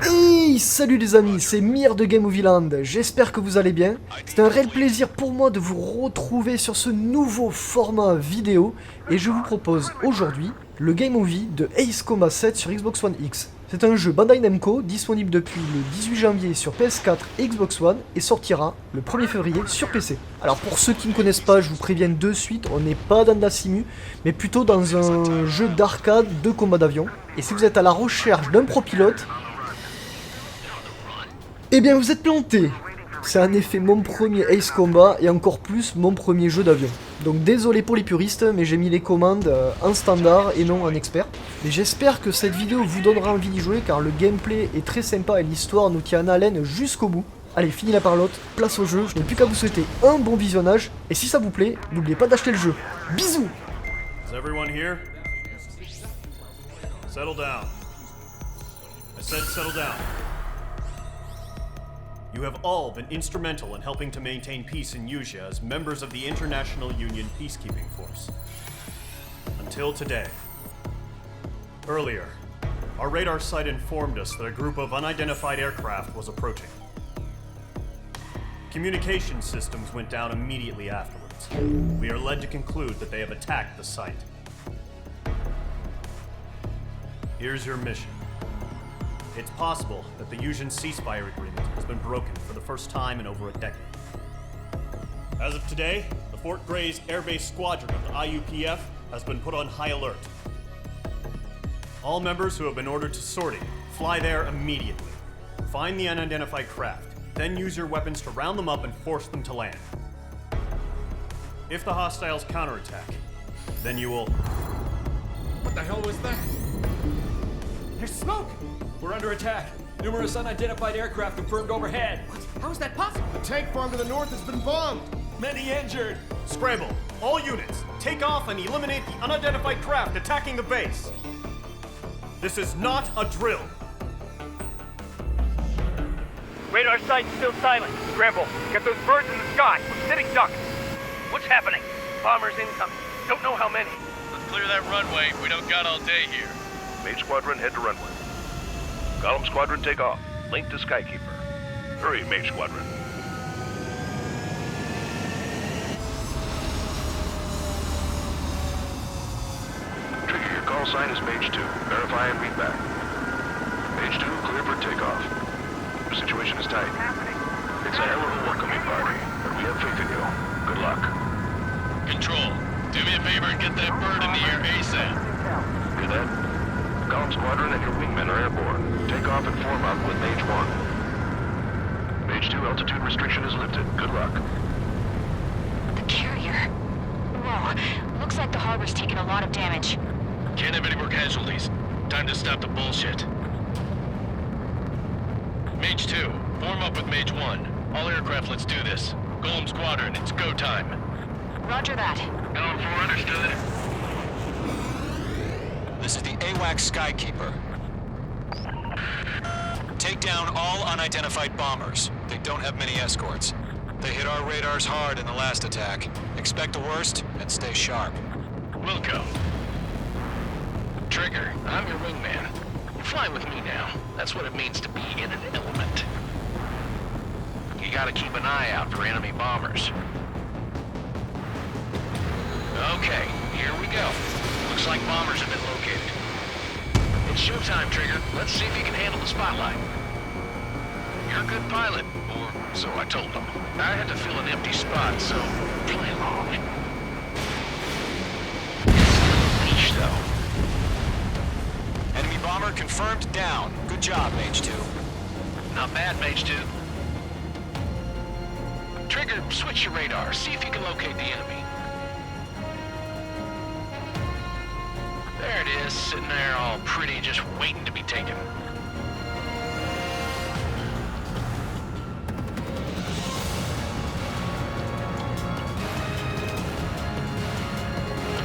Hey, salut les amis, c'est Mir de Game Movie Land, j'espère que vous allez bien. C'est un réel plaisir pour moi de vous retrouver sur ce nouveau format vidéo et je vous propose aujourd'hui le Game Movie de Ace Combat 7 sur Xbox One X. C'est un jeu Bandai Namco disponible depuis le 18 janvier sur PS4 et Xbox One et sortira le 1er février sur PC. Alors pour ceux qui ne connaissent pas, je vous préviens de suite, on n'est pas dans de la simu, mais plutôt dans un jeu d'arcade de combat d'avion. Et si vous êtes à la recherche d'un pro-pilote, eh bien vous êtes planté. C'est en effet mon premier Ace Combat et encore plus mon premier jeu d'avion. Donc désolé pour les puristes, mais j'ai mis les commandes en standard et non en expert. Mais j'espère que cette vidéo vous donnera envie d'y jouer car le gameplay est très sympa et l'histoire nous tient en haleine jusqu'au bout. Allez, fini la parlotte, place au jeu, je n'ai plus qu'à vous souhaiter un bon visionnage. Et si ça vous plaît, n'oubliez pas d'acheter le jeu. Bisous! Is everyone here? Settle down. I said settle down. You have all been instrumental in helping to maintain peace in Usea as members of the International Union Peacekeeping Force. Until today. Earlier, our radar site informed us that a group of unidentified aircraft was approaching. Communication systems went down immediately afterwards. We are led to conclude that they have attacked the site. Here's your mission. It's possible that the Usean ceasefire agreement has been broken for the first time in over a decade. As of today, the Fort Gray's Air Base Squadron of the IUPF has been put on high alert. All members who have been ordered to Sortie, fly there immediately. Find the unidentified craft, then use your weapons to round them up and force them to land. If the hostiles counterattack, then you will... What the hell was that? There's smoke! We're under attack. Numerous unidentified aircraft confirmed overhead. What? How is that possible? The tank farm to the north has been bombed. Many injured. Scramble! All units, take off and eliminate the unidentified craft attacking the base. This is not a drill. Radar site's still silent. Scramble. Get those birds in the sky. We're sitting ducks. What's happening? Bombers incoming. Don't know how many. Let's clear that runway. We don't got all day here. Mage Squadron, head to runway. Column Squadron, take off. Link to Skykeeper. Hurry, Mage Squadron. Trigger, your call sign is Mage 2. Verify and read back. Mage 2, clear for takeoff. The situation is tight. It's a hell of a welcoming party, but we have faith in you. Good luck. Control, do me a favor and get that bird in the air ASAP. Hear that? Column Squadron and your wingmen are airborne. Take off and form up with Mage 1. Mage 2, altitude restriction is lifted. Good luck. The carrier? Whoa, looks like the harbor's taken a lot of damage. Can't have any more casualties. Time to stop the bullshit. Mage 2, form up with Mage 1. All aircraft, let's do this. Golem Squadron, it's go time. Roger that. Column 4, understood. This is the AWAC Skykeeper. Take down all unidentified bombers. They don't have many escorts. They hit our radars hard in the last attack. Expect the worst and stay sharp. Wilco. Trigger, I'm your wingman. You fly with me now. That's what it means to be in an element. You gotta keep an eye out for enemy bombers. Okay, here we go. Looks like bombers have been located. It's showtime, Trigger. Let's see if you can handle the spotlight. You're a good pilot, or so I told them. I had to fill an empty spot, so play along. Leash, though. Enemy bomber confirmed down. Good job, Mage 2. Not bad, Mage 2. Trigger, switch your radar. See if you can locate the enemy. There it is, sitting there all pretty, just waiting to be taken.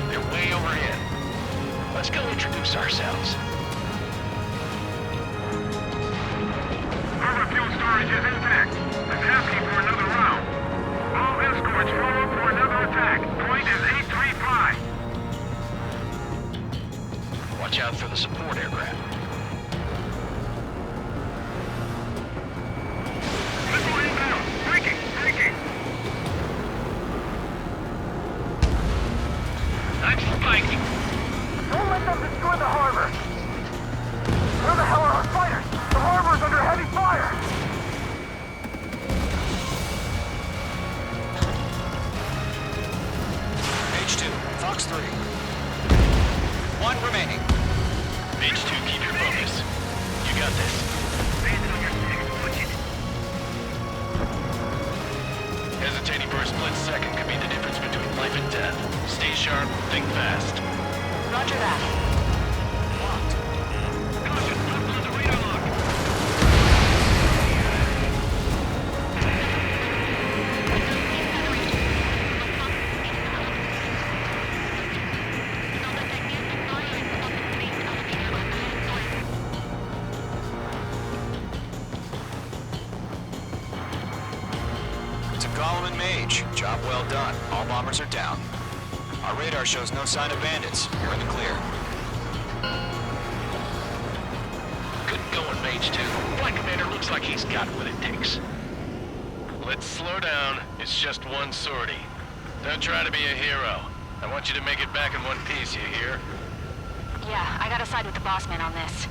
They're way overhead. Let's go introduce ourselves. Harbor fuel storage is intact. I'm asking for another round. All escorts form up for another attack. Point is 835. Watch out for the support aircraft. Missile inbound! Breaking! Breaking! I'm spiking! Don't let them destroy the harbor! Where the hell are our fighters? The harbor's under heavy fire! Page 2, Fox 3. 1 remaining. Page 2, keep your focus. You got this. Bandit on your 6, push it. Hesitating for a split second could be the difference between life and death. Stay sharp, think fast. Roger that. Caution, don't blow the radar lock! To Gollum and Mage, job well done. All bombers are down. Our radar shows no sign of bandits. You're in the clear. Good going, Mage 2. Flight Commander looks like he's got what it takes. Let's slow down. It's just one sortie. Don't try to be a hero. I want you to make it back in one piece, you hear? Yeah, I gotta side with the boss man on this.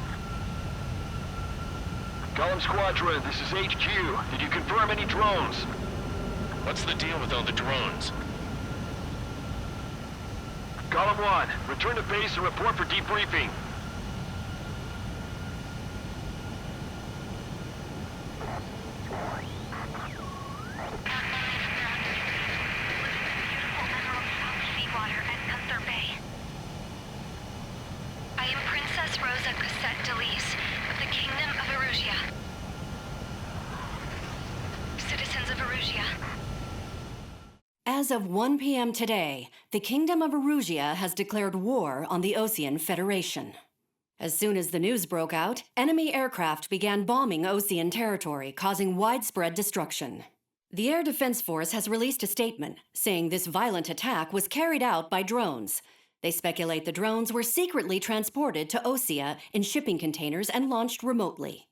Gollum Squadron, this is HQ. Did you confirm any drones? What's the deal with all the drones? Gollum 1, return to base and report for debriefing. I am Princess Rosa Cassette Delise of the Kingdom of Erusia. Citizens of Erusia. As of 1 p.m. today, the Kingdom of Erusia has declared war on the Osean Federation. As soon as the news broke out, enemy aircraft began bombing Osean territory, causing widespread destruction. The Air Defense Force has released a statement saying this violent attack was carried out by drones. They speculate the drones were secretly transported to Osea in shipping containers and launched remotely.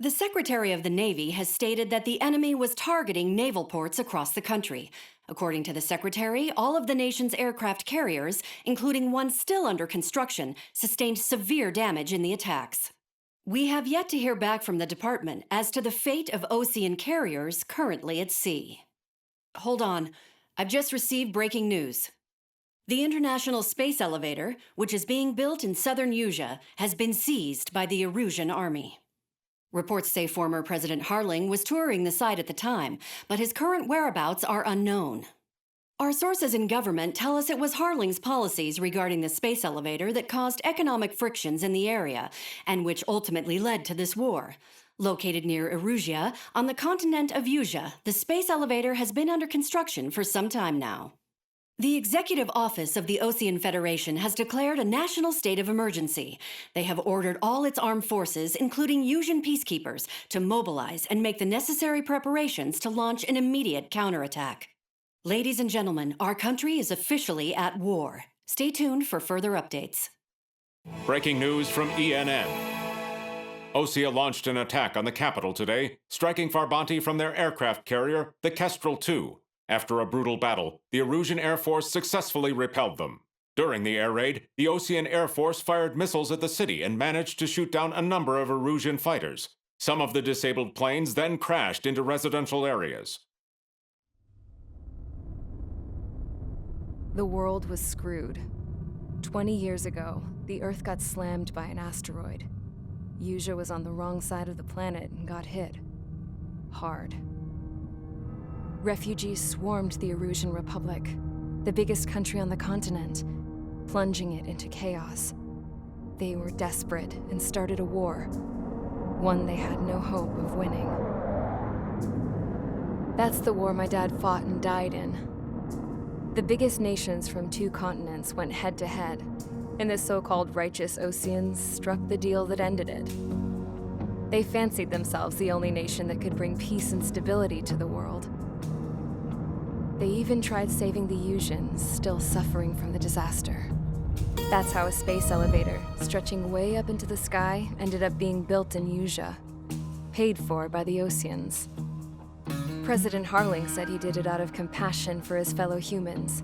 The Secretary of the Navy has stated that the enemy was targeting naval ports across the country. According to the Secretary, all of the nation's aircraft carriers, including one still under construction, sustained severe damage in the attacks. We have yet to hear back from the department as to the fate of Osean carriers currently at sea. Hold on, I've just received breaking news. The International Space Elevator, which is being built in southern Usea, has been seized by the Erusian Army. Reports say former President Harling was touring the site at the time, but his current whereabouts are unknown. Our sources in government tell us it was Harling's policies regarding the space elevator that caused economic frictions in the area, and which ultimately led to this war. Located near Erusia, on the continent of Usea, the space elevator has been under construction for some time now. The Executive Office of the Osean Federation has declared a national state of emergency. They have ordered all its armed forces, including Usian peacekeepers, to mobilize and make the necessary preparations to launch an immediate counterattack. Ladies and gentlemen, our country is officially at war. Stay tuned for further updates. Breaking news from ENN. Osea launched an attack on the capital today, striking Farbanti from their aircraft carrier, the Kestrel II. After a brutal battle, the Erusian Air Force successfully repelled them. During the air raid, the Osean Air Force fired missiles at the city and managed to shoot down a number of Erusian fighters. Some of the disabled planes then crashed into residential areas. The world was screwed. 20 years ago, the Earth got slammed by an asteroid. Usea was on the wrong side of the planet and got hit. Hard. Refugees swarmed the Erusian Republic, the biggest country on the continent, plunging it into chaos. They were desperate and started a war, one they had no hope of winning. That's the war my dad fought and died in. The biggest nations from 2 continents went head-to-head, and the so-called righteous Oseans struck the deal that ended it. They fancied themselves the only nation that could bring peace and stability to the world. They even tried saving the Usians, still suffering from the disaster. That's how a space elevator, stretching way up into the sky, ended up being built in Usea, paid for by the Oceans. President Harling said he did it out of compassion for his fellow humans.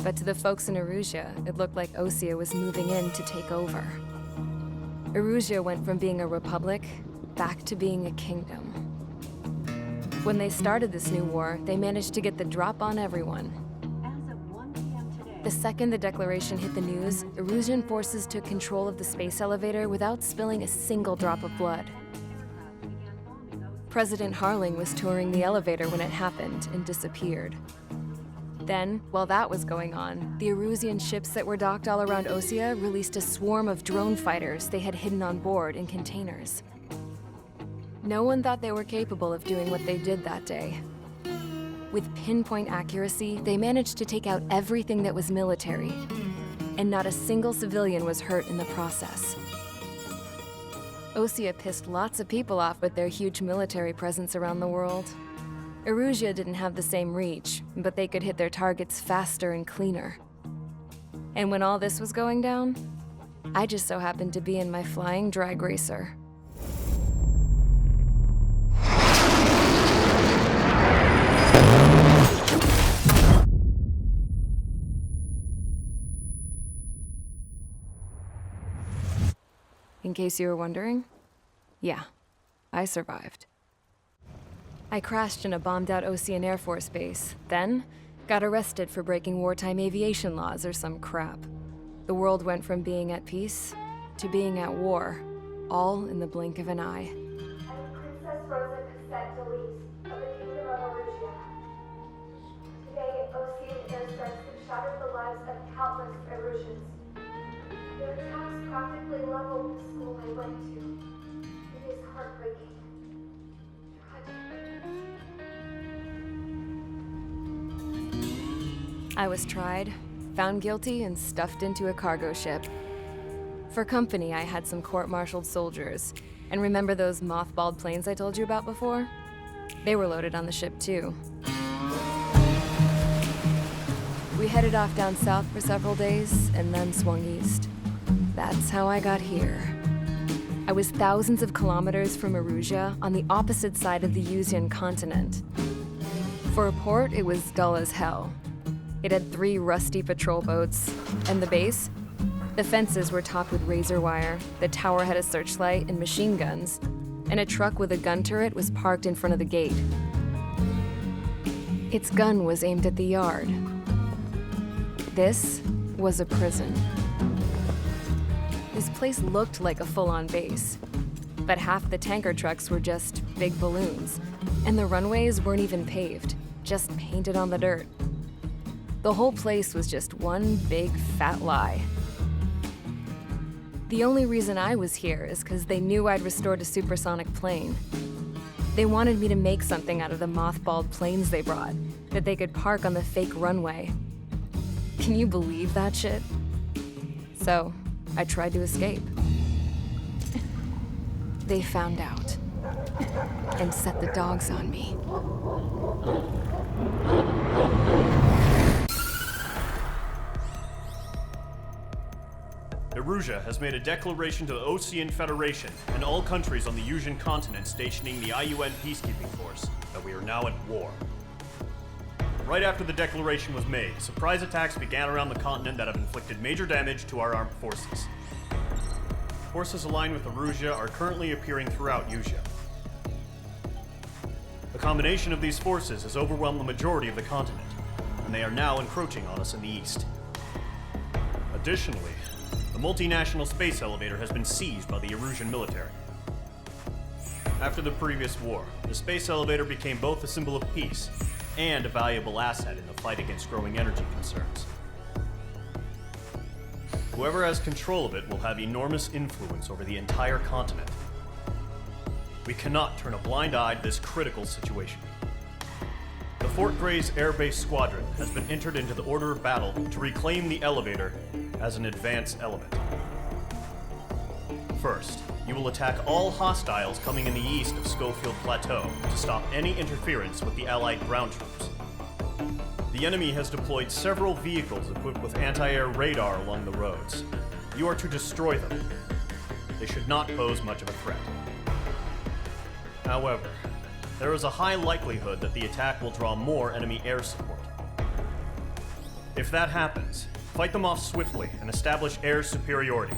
But to the folks in Erusea, it looked like Osea was moving in to take over. Erusea went from being a republic back to being a kingdom. When they started this new war, they managed to get the drop on everyone. The second the declaration hit the news, Erusian forces took control of the space elevator without spilling a single drop of blood. President Harling was touring the elevator when it happened and disappeared. Then, while that was going on, the Erusian ships that were docked all around Osea released a swarm of drone fighters they had hidden on board in containers. No one thought they were capable of doing what they did that day. With pinpoint accuracy, they managed to take out everything that was military, and not a single civilian was hurt in the process. Osea pissed lots of people off with their huge military presence around the world. Erusea didn't have the same reach, but they could hit their targets faster and cleaner. And when all this was going down, I just so happened to be in my flying drag racer. In case you were wondering, yeah, I survived. I crashed in a bombed-out Ocean Air Force base, then got arrested for breaking wartime aviation laws or some crap. The world went from being at peace to being at war, all in the blink of an eye. I'm Princess Rosa Cassette Delise of the Kingdom of Erusea. Today, Ocean airstrikes have shattered the lives of countless Erusians. Their attacks practically leveled the school I went to. It is heartbreaking. I was tried, found guilty, and stuffed into a cargo ship. For company, I had some court-martialed soldiers. And remember those mothballed planes I told you about before? They were loaded on the ship, too. We headed off down south for several days, and then swung east. That's how I got here. I was thousands of kilometers from Erusea, on the opposite side of the Usean continent. For a port, it was dull as hell. It had 3 rusty patrol boats, and the base? The fences were topped with razor wire, the tower had a searchlight and machine guns, and a truck with a gun turret was parked in front of the gate. Its gun was aimed at the yard. This was a prison. This place looked like a full-on base, but half the tanker trucks were just big balloons, and the runways weren't even paved, just painted on the dirt. The whole place was just one big fat lie. The only reason I was here is because they knew I'd restored a supersonic plane. They wanted me to make something out of the mothballed planes they brought, that they could park on the fake runway. Can you believe that shit? So, I tried to escape. They found out, and set the dogs on me. Erusea has made a declaration to the Ocean Federation and all countries on the Usean continent stationing the IUN peacekeeping force that we are now at war. Right after the declaration was made, surprise attacks began around the continent that have inflicted major damage to our armed forces. Forces aligned with Erusea are currently appearing throughout Usea. The combination of these forces has overwhelmed the majority of the continent, and they are now encroaching on us in the east. Additionally, the multinational space elevator has been seized by the Erusian military. After the previous war, the space elevator became both a symbol of peace and a valuable asset in the fight against growing energy concerns. Whoever has control of it will have enormous influence over the entire continent. We cannot turn a blind eye to this critical situation. The Fort Gray's Air Base Squadron has been entered into the order of battle to reclaim the elevator as an advance element. First, you will attack all hostiles coming in the east of Schofield Plateau to stop any interference with the Allied ground troops. The The enemy has deployed several vehicles equipped with anti-air radar along the roads. You are to destroy them. They should not pose much of a threat. However, there is a high likelihood that the attack will draw more enemy air support. If that happens, fight them off swiftly and establish air superiority.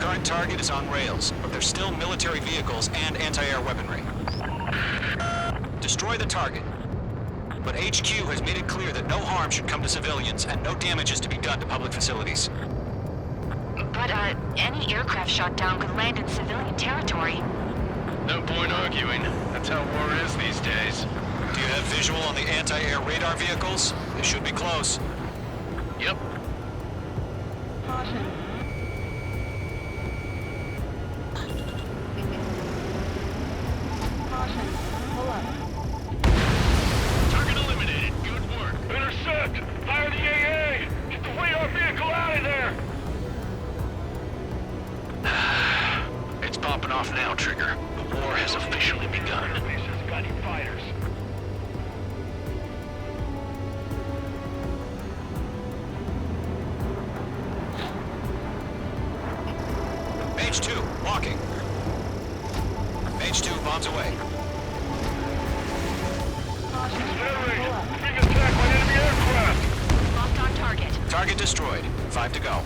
Current target is on rails, but there's still military vehicles and anti-air weaponry. Destroy the target. But HQ has made it clear that no harm should come to civilians and no damage is to be done to public facilities. But, any aircraft shot down could land in civilian territory. No point arguing. That's how war is these days. Do you have visual on the anti-air radar vehicles? They should be close. Yep. Caution. Caution. Pull up. Target eliminated. Good work. Intercept! Fire the AA! Get the radar vehicle out of there! It's popping off now, Trigger. The war has officially begun. Got any fighters? Page 2, walking. Page 2, bombs away. Being attacked by enemy aircraft! Locked on target. Target destroyed. 5 to go.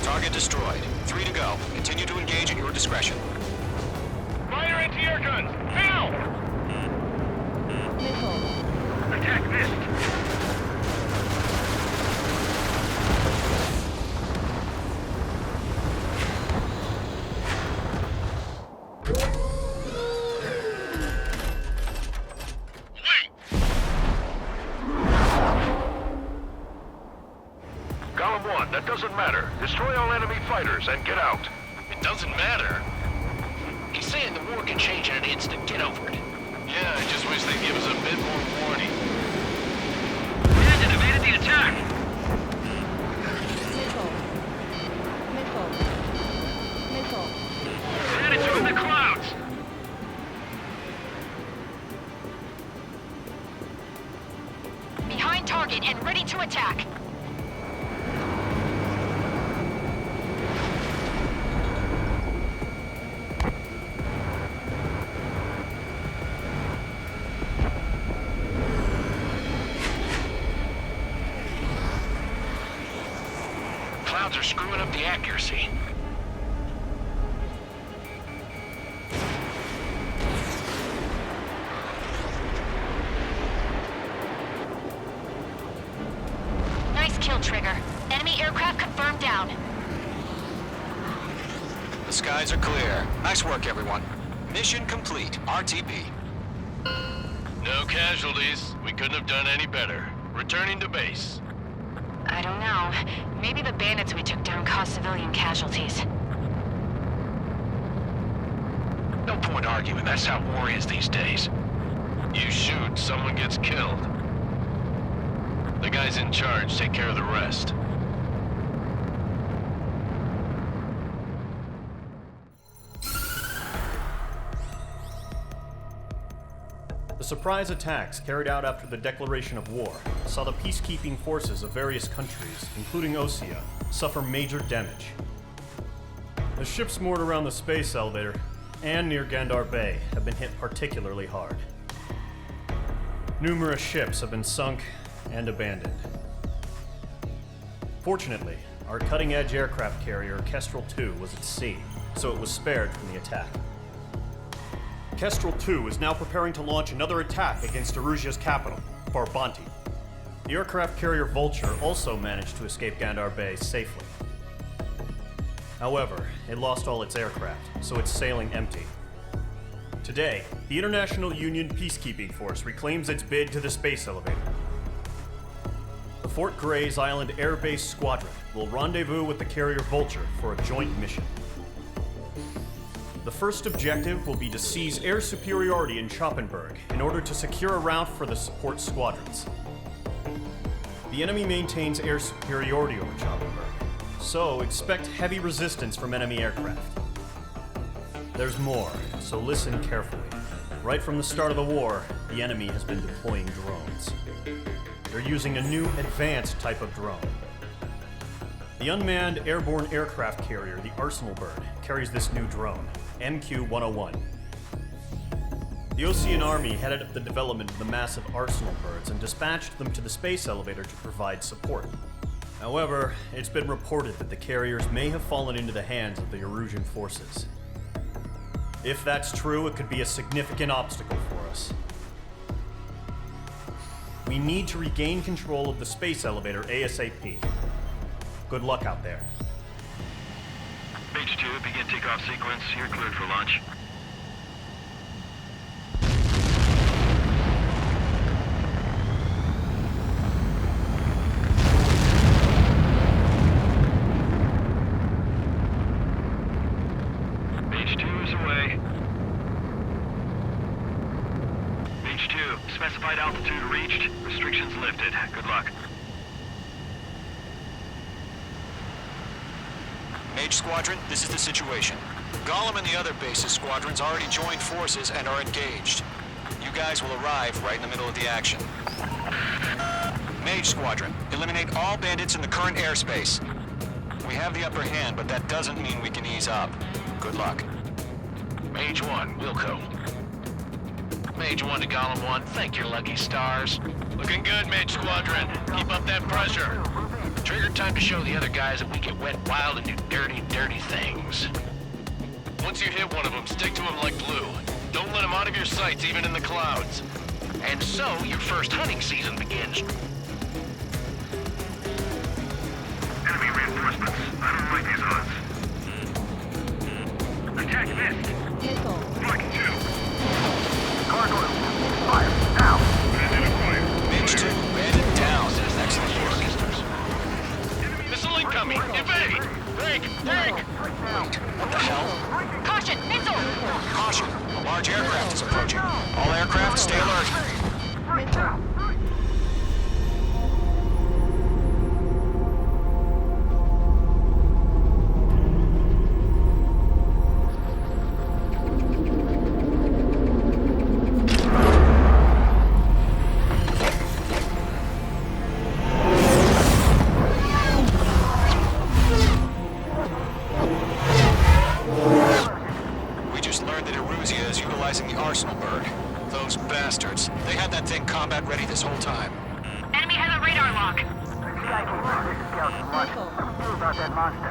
Target destroyed. 3 to go. Continue to engage at your discretion. Fire anti-air guns! Now! Missile. Attack missed! Column 1, that doesn't matter. Destroy all enemy fighters and get out. It doesn't matter. He's saying the war can change in an instant. Get over it. Yeah, I just wish they'd give us a bit more warning. Brandon evaded the attack! Missile. Missile. Missile. Brandon took the clouds! Behind target and ready to attack. Clouds are screwing up the accuracy. Nice kill, Trigger. Enemy aircraft confirmed down. The skies are clear. Nice work, everyone. Mission complete. RTB. No casualties. We couldn't have done any better. Returning to base. I don't know. Maybe the bandits we took down caused civilian casualties. No point arguing. That's how war is these days. You shoot, someone gets killed. The guys in charge take care of the rest. The surprise attacks carried out after the declaration of war saw the peacekeeping forces of various countries, including Osea, suffer major damage. The ships moored around the space elevator and near Gandar Bay have been hit particularly hard. Numerous ships have been sunk and abandoned. Fortunately, our cutting-edge aircraft carrier Kestrel II was at sea, so it was spared from the attack. Kestrel II is now preparing to launch another attack against Erusia's capital, Farbanti. The aircraft carrier Vulture also managed to escape Gandar Bay safely. However, it lost all its aircraft, so it's sailing empty. Today, the International Union Peacekeeping Force reclaims its bid to the space elevator. The Fort Gray's Island Air Base Squadron will rendezvous with the carrier Vulture for a joint mission. The first objective will be to seize air superiority in Schoppenberg in order to secure a route for the support squadrons. The enemy maintains air superiority over Janvier, so expect heavy resistance from enemy aircraft. There's more, so listen carefully. Right from the start of the war, the enemy has been deploying drones. They're using a new advanced type of drone. The unmanned airborne aircraft carrier, the Arsenal Bird, carries this new drone, MQ-101. The Ocean Army headed up the development of the massive Arsenal Birds and dispatched them to the space elevator to provide support. However, it's been reported that the carriers may have fallen into the hands of the Erusian forces. If that's true, it could be a significant obstacle for us. We need to regain control of the space elevator ASAP. Good luck out there. Page 2, begin takeoff sequence. You're cleared for launch. Page 2 is away. Page 2, specified altitude reached. Restrictions lifted. Good luck. Mage Squadron, this is the situation. Gollum and the other base's squadrons already joined forces and are engaged. You guys will arrive right in the middle of the action. Mage Squadron, eliminate all bandits in the current airspace. We have the upper hand, but that doesn't mean we can ease up. Good luck. Mage 1, Wilco. Mage 1 to Gollum 1, thank your lucky stars. Looking good, Mage Squadron. Keep up that pressure. Trigger time to show the other guys that we get wet wild and do dirty, dirty things. Once you hit one of them, stick to them like glue. Don't let them out of your sights, even in the clouds. And so, your first hunting season begins. Enemy reinforcements. I don't like these odds. Attack missed. Missile. Block 2. Gargoyle. Fire. Now. Mage 2, bandit down. Excellent work. Missile incoming! Evade! Break! Break! Wait, what the hell? Caution! Missile! Caution! A large aircraft is approaching. All aircraft, stay alert. The Arsenal Bird. Those bastards. They had that thing combat ready this whole time. Enemy has a radar lock.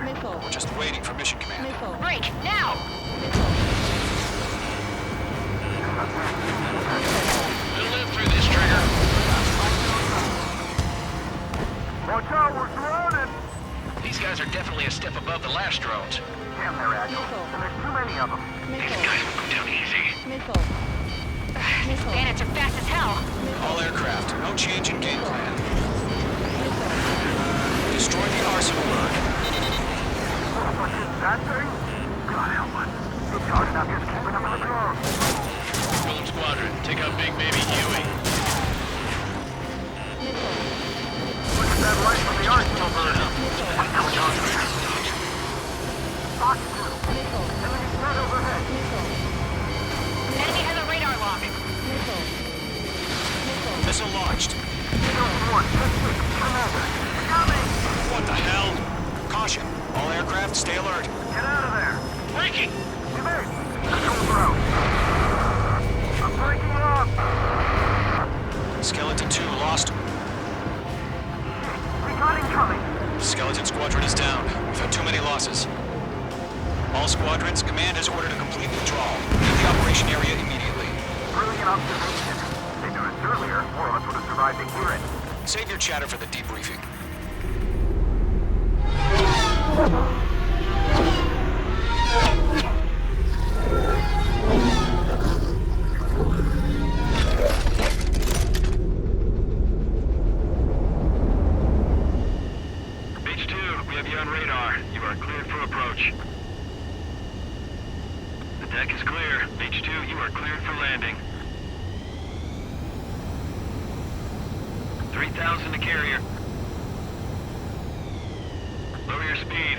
Missile. We're just waiting for mission command. Missile. Break! Now! We'll live through this, Trigger. Watch out, we're surrounded! These guys are definitely a step above the last drones. Damn, they're agile. And there's too many of them. These guys will go down easy. Missile. Missile. Bandits are fast as hell. All aircraft, no change in game plan. Destroy the Arsenal Bird. What is that thing? God help us. It's hard enough just keeping them in the car. Golem Squadron, take out Big Baby Huey. Look at that light from the Arsenal Bird. What's going on there? Box 2. Enemy threat overhead. Enemy has a radar lock. Missile launched. Commander, coming! What the hell? Caution. All aircraft, stay alert. Get out of there! Breaking! Evade! Control ground. I'm breaking up! Skeleton 2 lost. We got incoming! Skeleton Squadron is down. We've had too many losses. All squadrons, command has ordered a complete withdrawal. Leave the operation area immediately. Brilliant observation. If they knew this earlier, more of us would have survived to hear it. Save your chatter for the debriefing. Page 2, we have you on radar. You are cleared for approach. The deck is clear. Page 2, you are cleared for landing. 3,000 to carrier. Lower your speed.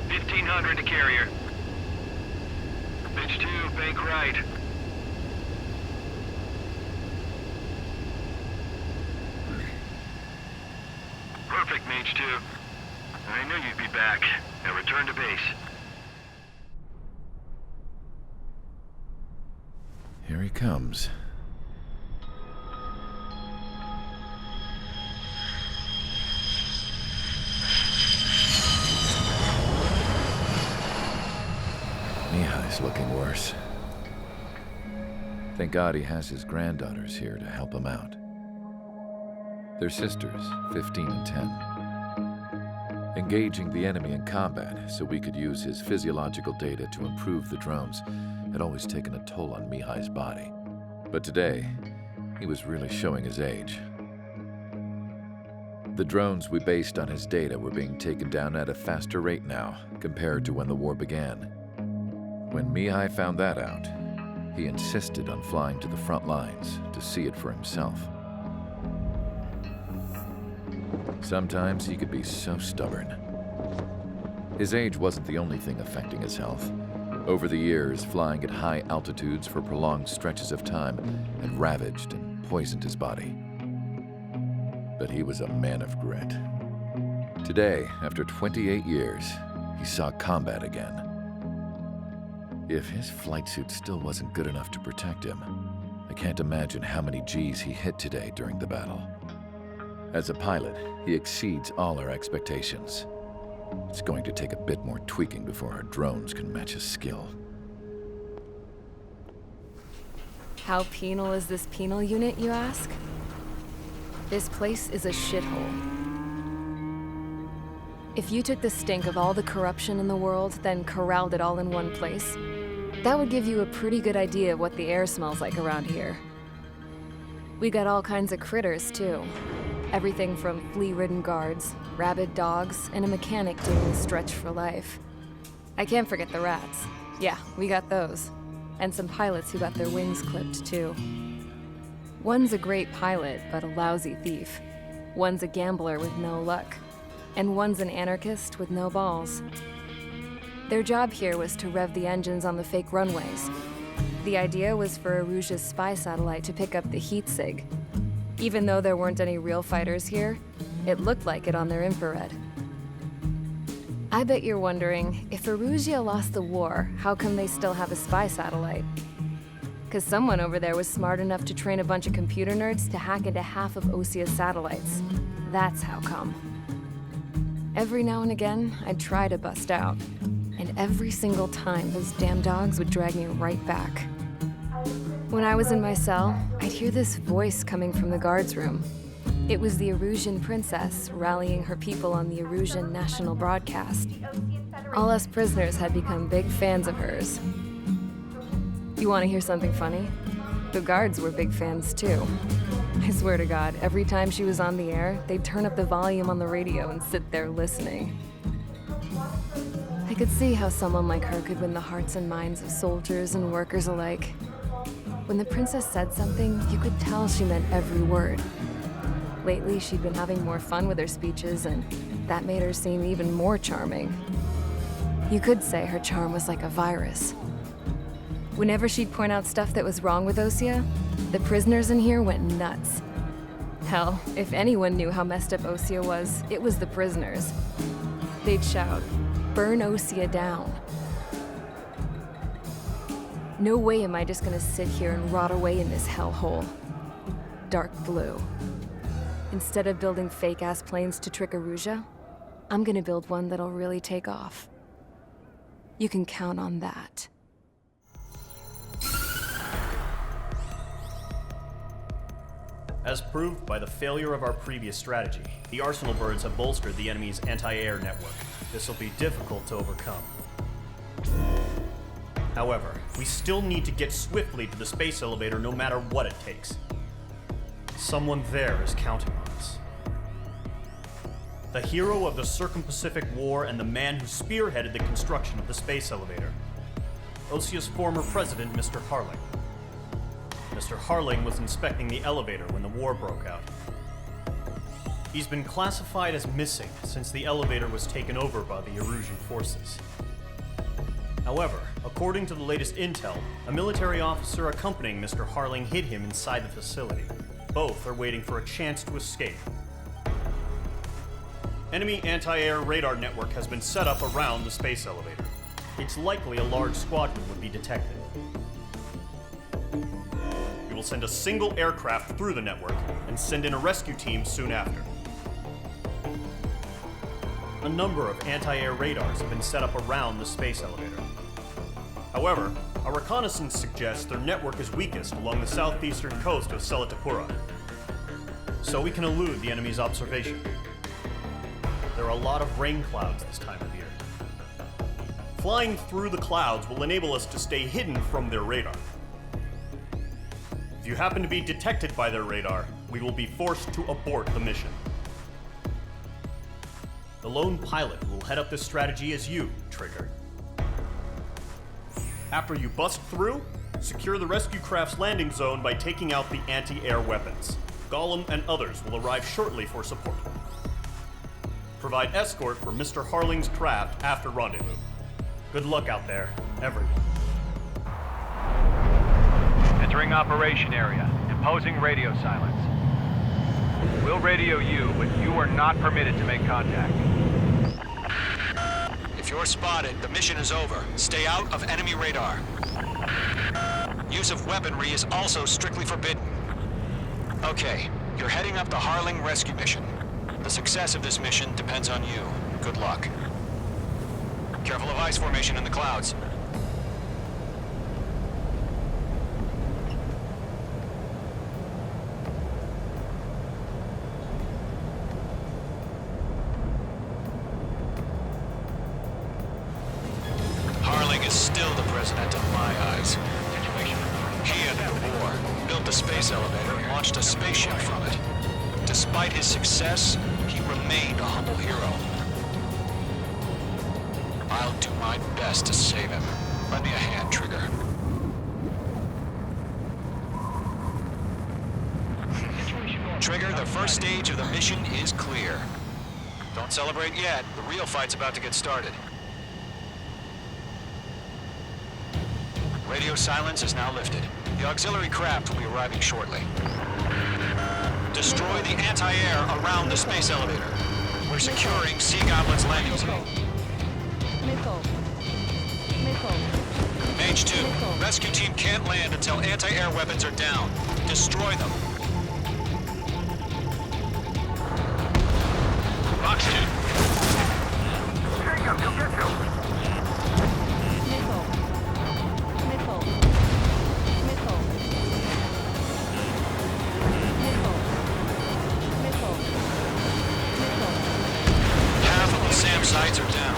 1500 to carrier. Pitch 2, bank right. Perfect, Mage 2. I knew you'd be back. Now return to base. Here he comes. Mihai's looking worse. Thank God he has his granddaughters here to help him out. They're sisters, 15 and 10. Engaging the enemy in combat so we could use his physiological data to improve the drones had always taken a toll on Mihai's body. But today, he was really showing his age. The drones we based on his data were being taken down at a faster rate now compared to when the war began. When Mihai found that out, he insisted on flying to the front lines to see it for himself. Sometimes he could be so stubborn. His age wasn't the only thing affecting his health. Over the years, flying at high altitudes for prolonged stretches of time had ravaged and poisoned his body. But he was a man of grit. Today, after 28 years, he saw combat again. If his flight suit still wasn't good enough to protect him, I can't imagine how many G's he hit today during the battle. As a pilot, he exceeds all our expectations. It's going to take a bit more tweaking before our drones can match his skill. How penal is this penal unit, you ask? This place is a shithole. If you took the stink of all the corruption in the world, then corralled it all in one place, that would give you a pretty good idea of what the air smells like around here. We got all kinds of critters, too. Everything from flea-ridden guards, rabid dogs, and a mechanic doing a stretch for life. I can't forget the rats. Yeah, we got those. And some pilots who got their wings clipped, too. One's a great pilot, but a lousy thief. One's a gambler with no luck. And one's an anarchist with no balls. Their job here was to rev the engines on the fake runways. The idea was for Erusia's spy satellite to pick up the heat sig. Even though there weren't any real fighters here, it looked like it on their infrared. I bet you're wondering, if Erusia lost the war, how come they still have a spy satellite? 'Cause someone over there was smart enough to train a bunch of computer nerds to hack into half of Osia's satellites. That's how come. Every now and again, I'd try to bust out. And every single time, those damn dogs would drag me right back. When I was in my cell, I'd hear this voice coming from the guards room. It was the Erusian princess rallying her people on the Erusian national broadcast. All us prisoners had become big fans of hers. You want to hear something funny? The guards were big fans too. I swear to God, every time she was on the air, they'd turn up the volume on the radio and sit there listening. I could see how someone like her could win the hearts and minds of soldiers and workers alike. When the princess said something, you could tell she meant every word. Lately, she'd been having more fun with her speeches, and that made her seem even more charming. You could say her charm was like a virus. Whenever she'd point out stuff that was wrong with Osia, the prisoners in here went nuts. Hell, if anyone knew how messed up Osia was, it was the prisoners. They'd shout, "Burn Osia down." No way am I just gonna sit here and rot away in this hellhole. Dark blue. Instead of building fake-ass planes to trick Erusia, I'm gonna build one that'll really take off. You can count on that. As proved by the failure of our previous strategy, the Arsenal birds have bolstered the enemy's anti-air network. This will be difficult to overcome. However, we still need to get swiftly to the space elevator no matter what it takes. Someone there is counting on us. The hero of the Circum-Pacific War and the man who spearheaded the construction of the space elevator. Osia's former president, Mr. Harling. Mr. Harling was inspecting the elevator when the war broke out. He's been classified as missing since the elevator was taken over by the Erusian forces. However, according to the latest intel, a military officer accompanying Mr. Harling hid him inside the facility. Both are waiting for a chance to escape. Enemy anti-air radar network has been set up around the space elevator. It's likely a large squadron would be detected. We will send a single aircraft through the network and send in a rescue team soon after. A number of anti-air radars have been set up around the space elevator. However, our reconnaissance suggests their network is weakest along the southeastern coast of Selatapura, so we can elude the enemy's observation. There are a lot of rain clouds this time of year. Flying through the clouds will enable us to stay hidden from their radar. If you happen to be detected by their radar, we will be forced to abort the mission. The lone pilot will head up this strategy as you, Trigger. After you bust through, secure the rescue craft's landing zone by taking out the anti-air weapons. Gollum and others will arrive shortly for support. Provide escort for Mr. Harling's craft after rendezvous. Good luck out there, everyone. Entering operation area. Imposing radio silence. We'll radio you, but you are not permitted to make contact. If you're spotted, the mission is over. Stay out of enemy radar. Use of weaponry is also strictly forbidden. Okay, you're heading up the Harling rescue mission. The success of this mission depends on you. Good luck. Careful of ice formation in the clouds. Harling is still the president of my eyes. He ended the war, built the space elevator, and launched a spaceship from it. Despite his success, he remained a humble hero. I'll do my best to save him. Lend me a hand, Trigger. Trigger, the first stage of the mission is clear. Don't celebrate yet. The real fight's about to get started. Radio silence is now lifted. The auxiliary craft will be arriving shortly. Destroy the anti-air around the space elevator. We're securing Sea Goblin's landing zone. Mage 2, rescue team can't land until anti-air weapons are down. Destroy them. Box 2. Jacob, you'll get you. SAM sites are down.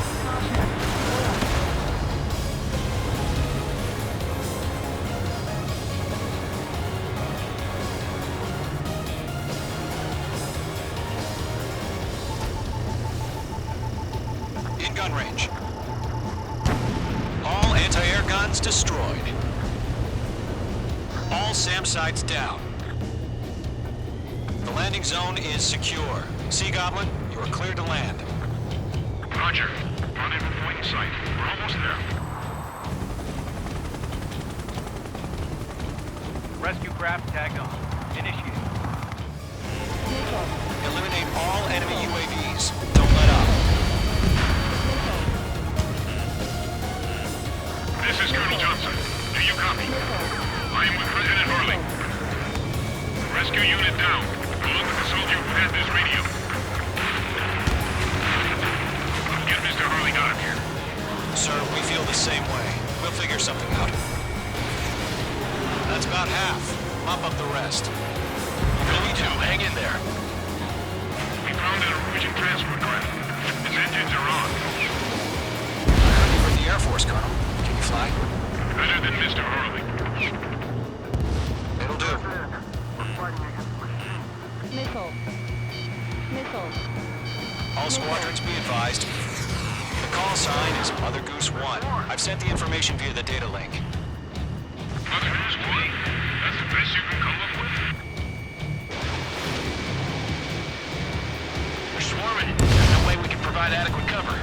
In gun range. All anti-air guns destroyed. All SAM sites down. The landing zone is secure. Sea Goblin, you are cleared to land. Roger. Rendezvous point in sight. We're almost there. Rescue craft tagged on. Initiate. Eliminate all enemy UAVs. Don't let up. This is Colonel Johnson. Do you copy? I am with President Harling. Rescue unit down. Along with the soldier who has this radio. Get Mr. Harling out of here. Sir, we feel the same way. We'll figure something out. That's about half. Mop up the rest. Philly 2, hang in there. We found an Norwegian transport craft. Its engines are on. You're in the Air Force, Colonel. Can you fly? Better than Mr. Harling. It'll do. Missile. All squadrons be advised. The call sign is Mother Goose 1. I've sent the information via the data link. Mother Goose 1? That's the best you can come up with? through it. There's no way we can provide adequate cover.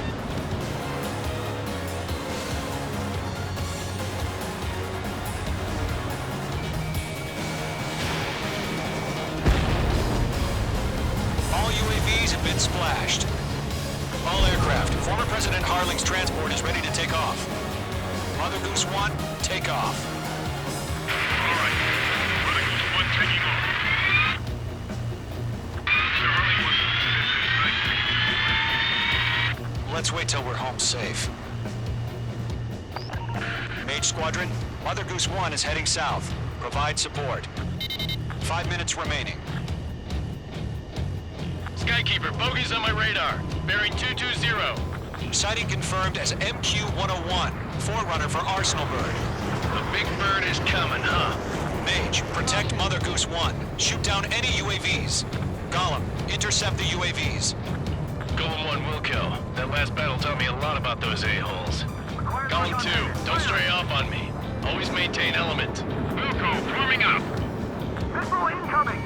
All UAVs have been splashed. All aircraft, former President Harling's transport is ready to take off. Mother Goose 1, take off. All right. Mother Goose 1 taking off. Mr. Harling was... Let's wait till we're home safe. Mage Squadron, Mother Goose 1 is heading south. Provide support. 5 minutes remaining. Skykeeper, bogey's on my radar. Bearing 220. Sighting confirmed as MQ-101, forerunner for Arsenal Bird. The big bird is coming, huh? Mage, protect Mother Goose 1. Shoot down any UAVs. Gollum, intercept the UAVs. Golem 1 will kill. That last battle taught me a lot about those a-holes. Golem 2, don't stray off on me. Always maintain element. Wilco, forming up. Missile incoming!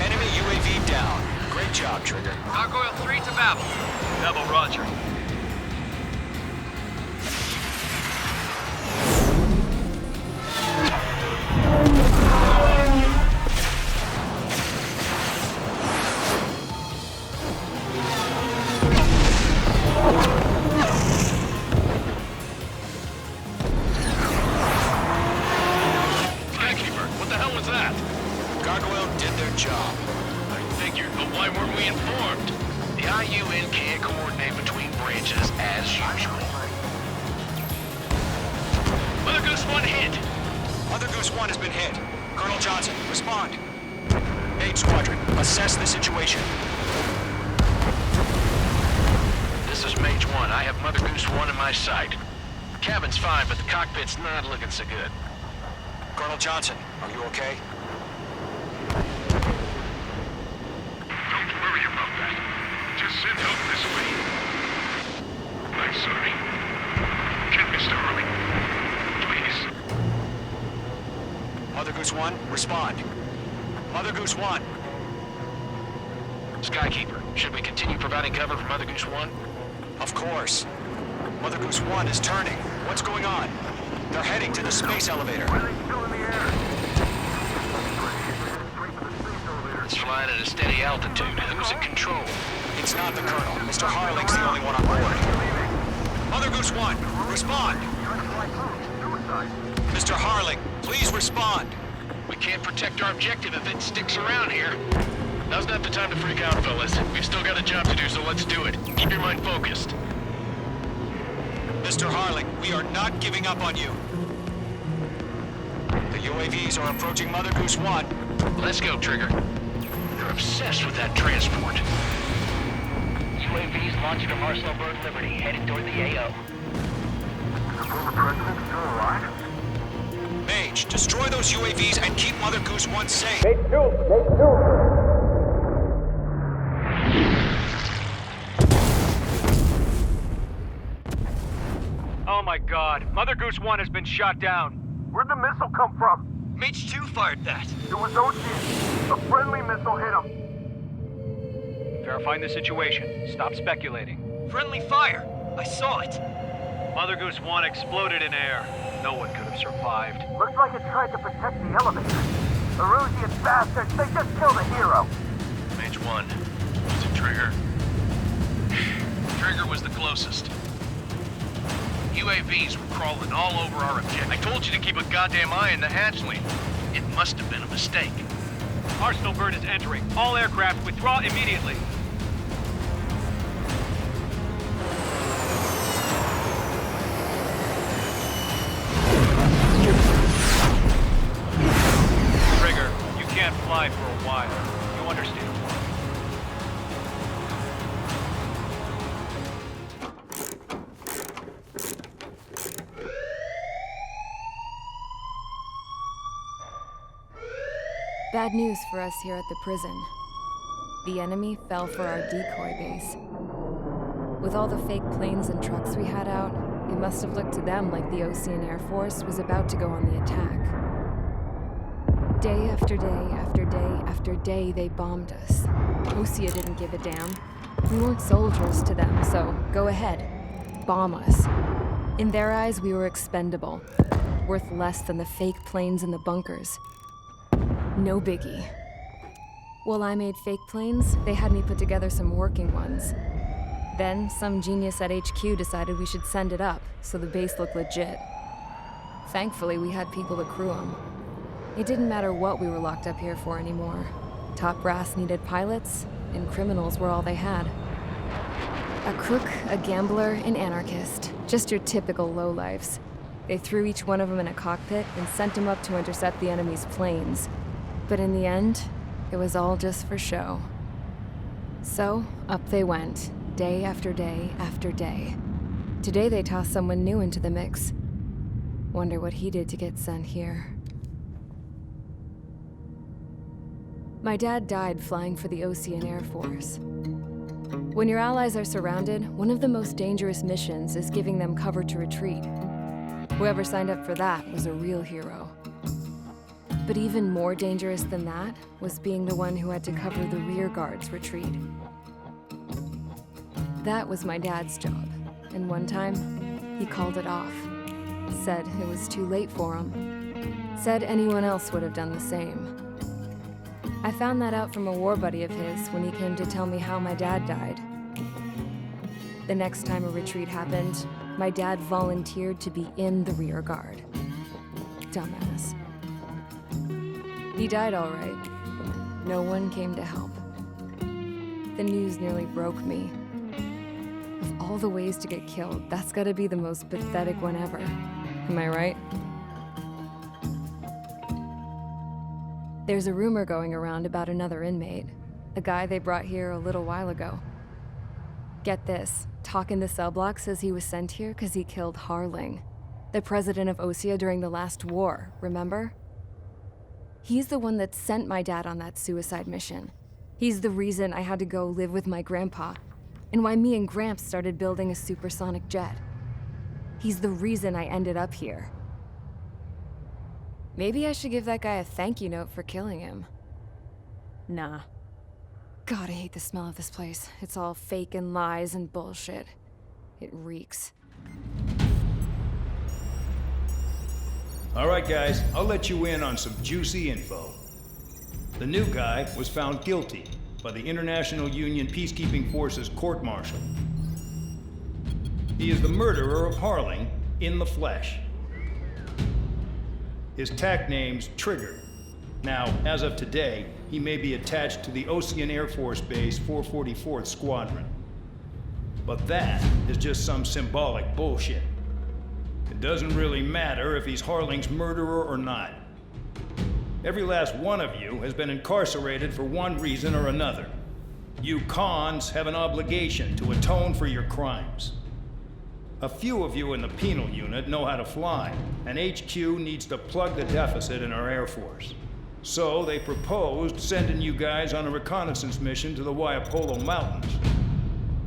Enemy UAV down. Great job, Trigger. Gargoyle 3 to Babel. Double Roger. Skykeeper, what the hell was that? Gargoyle did their job. I figured, but why weren't we informed? The IUN can't coordinate between branches as usual. Mother Goose 1 hit! Mother Goose 1 has been hit. Colonel Johnson, respond. Mage Squadron, assess the situation. This is Mage 1. I have Mother Goose 1 in my sight. Cabin's fine, but the cockpit's not looking so good. Colonel Johnson, are you okay? Don't worry about that. Just send help this way. I'm sorry. Get Mr. Harling. Please. Mother Goose 1, respond. Mother Goose 1. Skykeeper, should we continue providing cover for Mother Goose 1? Of course. Mother Goose 1 is turning. What's going on? They're heading to the space elevator. It's flying at a steady altitude. Who's in control? It's not the Colonel. Mr. Harling's the only one on board. Mother Goose 1, respond! Mr. Harling, please respond! We can't protect our objective if it sticks around here. Now's not the time to freak out, fellas. We've still got a job to do, so let's do it. Keep your mind focused. Mr. Harling, we are not giving up on you. The UAVs are approaching Mother Goose 1. Let's go, Trigger. You're obsessed with that transport. UAVs launched from Arsenal Bird Liberty, headed toward the AO. Is the former president still alive? Mage, destroy those UAVs and keep Mother Goose 1 safe. Oh my god, Mother Goose 1 has been shot down. Where'd the missile come from? Mage 2 fired that. It was Ocean. A friendly missile hit him. Verifying the situation. Stop speculating. Friendly fire. I saw it. Mother Goose 1 exploded in air. No one could have survived. Looks like it tried to protect the elevator. Erusian bastards, they just killed a hero. Mage 1. Was it Trigger? Trigger was the closest. UAVs were crawling all over our objective. I told you to keep a goddamn eye on the hatchling. It must have been a mistake. Arsenal Bird is entering. All aircraft withdraw immediately. Trigger, you can't fly for a while. You understand? Bad news for us here at the prison. The enemy fell for our decoy base. With all the fake planes and trucks we had out, it must have looked to them like the Ocean Air Force was about to go on the attack. Day after day after day after day, they bombed us. Osea didn't give a damn. We weren't soldiers to them, so go ahead. Bomb us. In their eyes, we were expendable. Worth less than the fake planes in the bunkers. No biggie. While I made fake planes, they had me put together some working ones. Then, some genius at HQ decided we should send it up, so the base looked legit. Thankfully, we had people to crew them. It didn't matter what we were locked up here for anymore. Top brass needed pilots, and criminals were all they had. A crook, a gambler, an anarchist. Just your typical lowlifes. They threw each one of them in a cockpit and sent them up to intercept the enemy's planes. But in the end, it was all just for show. So, up they went, day after day after day. Today they tossed someone new into the mix. Wonder what he did to get sent here. My dad died flying for the Ocean Air Force. When your allies are surrounded, one of the most dangerous missions is giving them cover to retreat. Whoever signed up for that was a real hero. But even more dangerous than that was being the one who had to cover the rear guard's retreat. That was my dad's job, and one time, he called it off. Said it was too late for him. Said anyone else would have done the same. I found that out from a war buddy of his when he came to tell me how my dad died. The next time a retreat happened, my dad volunteered to be in the rear guard. Dumbass. He died all right. No one came to help. The news nearly broke me. Of all the ways to get killed, that's gotta be the most pathetic one ever. Am I right? There's a rumor going around about another inmate. A guy they brought here a little while ago. Get this, Talk in the cell block says he was sent here because he killed Harling, the president of Osea during the last war, remember? He's the one that sent my dad on that suicide mission. He's the reason I had to go live with my grandpa, and why me and Gramps started building a supersonic jet. He's the reason I ended up here. Maybe I should give that guy a thank you note for killing him. Nah. God, I hate the smell of this place. It's all fake and lies and bullshit. It reeks. All right, guys, I'll let you in on some juicy info. The new guy was found guilty by the International Union Peacekeeping Forces court-martial. He is the murderer of Harling in the flesh. His TAC name's Trigger. Now, as of today, he may be attached to the Ocean Air Force Base 444th Squadron. But that is just some symbolic bullshit. It doesn't really matter if he's Harling's murderer or not. Every last one of you has been incarcerated for one reason or another. You cons have an obligation to atone for your crimes. A few of you in the penal unit know how to fly, and HQ needs to plug the deficit in our Air Force. So they proposed sending you guys on a reconnaissance mission to the Waiapolo Mountains.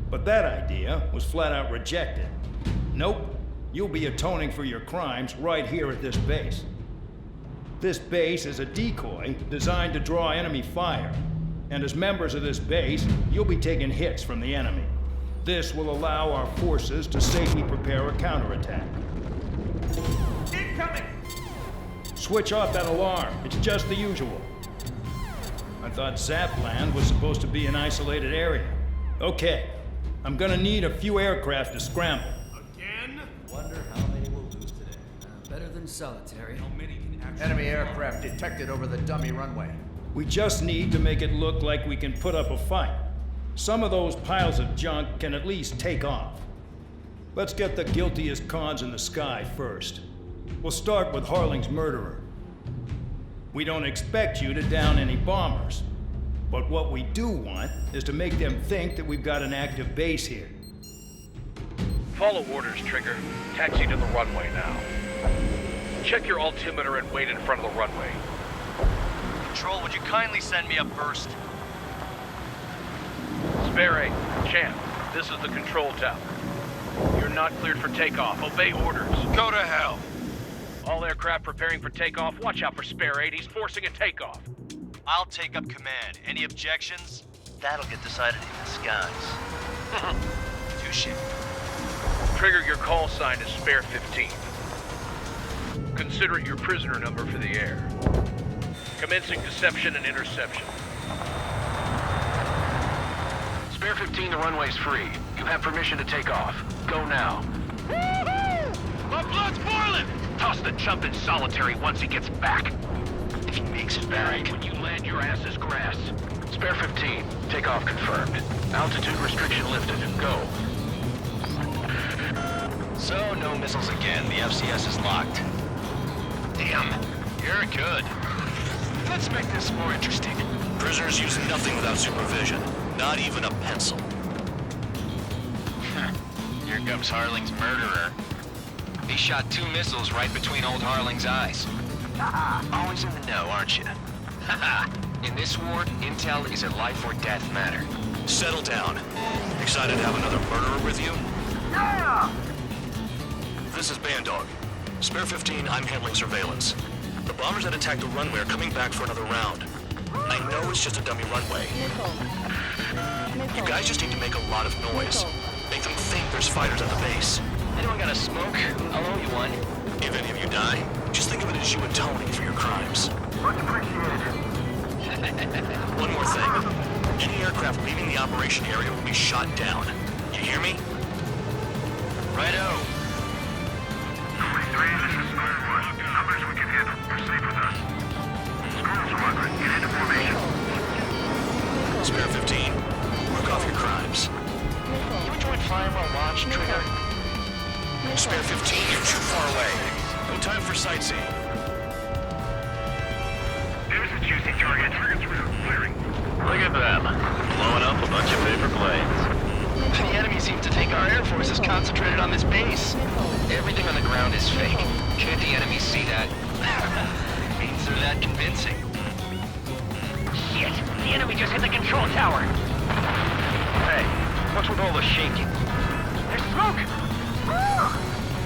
But that idea was flat out rejected. Nope, you'll be atoning for your crimes right here at this base. This base is a decoy designed to draw enemy fire, and as members of this base, you'll be taking hits from the enemy. This will allow our forces to safely prepare a counterattack. Incoming! Switch off that alarm. It's just the usual. I thought Zapland was supposed to be an isolated area. Okay, I'm gonna need a few aircraft to scramble. Again? Wonder how many we'll lose today. Better than solitary. How many can actually... Enemy aircraft detected over the dummy runway. We just need to make it look like we can put up a fight. Some of those piles of junk can at least take off. Let's get the guiltiest cons in the sky first. We'll start with Harling's murderer. We don't expect you to down any bombers, but what we do want is to make them think that we've got an active base here. Follow orders, Trigger. Taxi to the runway now. Check your altimeter and wait in front of the runway. Control, would you kindly send me up first? Spare A, Champ, this is the control tower. You're not cleared for takeoff. Obey orders. Go to hell. All aircraft preparing for takeoff. Watch out for Spare 8. He's forcing a takeoff. I'll take up command. Any objections? That'll get decided in the skies. Touche. Trigger, your call sign is Spare 15. Consider it your prisoner number for the air. Commencing deception and interception. Spare 15, the runway's free. You have permission to take off. Go now. Woohoo! My blood's boiling! Toss the chump in solitary once he gets back. If he makes it back. When you land, your ass is grass. Spare 15, takeoff confirmed. Altitude restriction lifted. Go. So, no missiles again. The FCS is locked. Damn, you're good. Let's make this more interesting. Prisoners use nothing without supervision. Not even a pencil. Here comes Harling's murderer. He shot 2 missiles right between old Harling's eyes. Always in the know, aren't you? In this war, intel is a life or death matter. Settle down. Excited to have another murderer with you? Yeah! This is Bandog. Spare 15, I'm handling surveillance. The bombers that attacked the runway are coming back for another round. I know it's just a dummy runway. You guys just need to make a lot of noise. Make them think there's fighters at the base. Anyone got a smoke? I'll owe you one. If any of you die, just think of it as you atoning for your crimes. Much appreciated. One more thing. Any aircraft leaving the operation area will be shot down. You hear me? Righto. 3, this is Square 1. Numbers we can handle. Proceed with us. Squirrel Squadron, get into formation. Spare 15, work off your crimes. You enjoyed flying while launched, Trigger? Spare 15, you're too far away. No time for sightseeing. There's a juicy target. Target's firing. Look at them. Blowing up a bunch of paper planes. The enemy seems to think our Air Force is concentrated on this base. Everything on the ground is fake. Can't the enemy see that? Means they're that convincing. Shit! The enemy just hit the control tower! Hey, what's with all the shaking? There's smoke!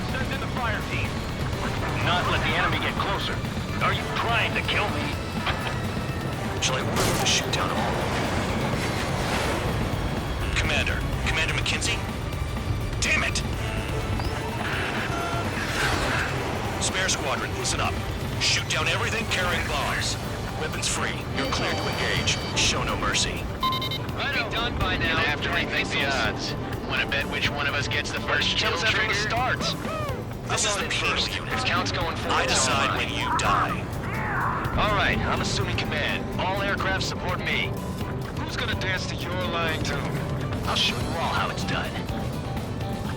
Send in the fire team. Not let the enemy get closer. Are you trying to kill me? Shall I order them to shoot down all? Commander McKenzie? Damn it! Spare Squadron, listen up. Shoot down everything carrying bombs. Weapons free. You're cleared to engage. Show no mercy. Right, be done by now. And after we think the odds. Wanna bet which one of us gets the first kill, Kills after Trigger? the starts. This is the Penal Unit. Count's going forward. I decide when you die. All right, I'm assuming command. All aircraft support me. Who's gonna dance to your line tune? I'll show you all how it's done.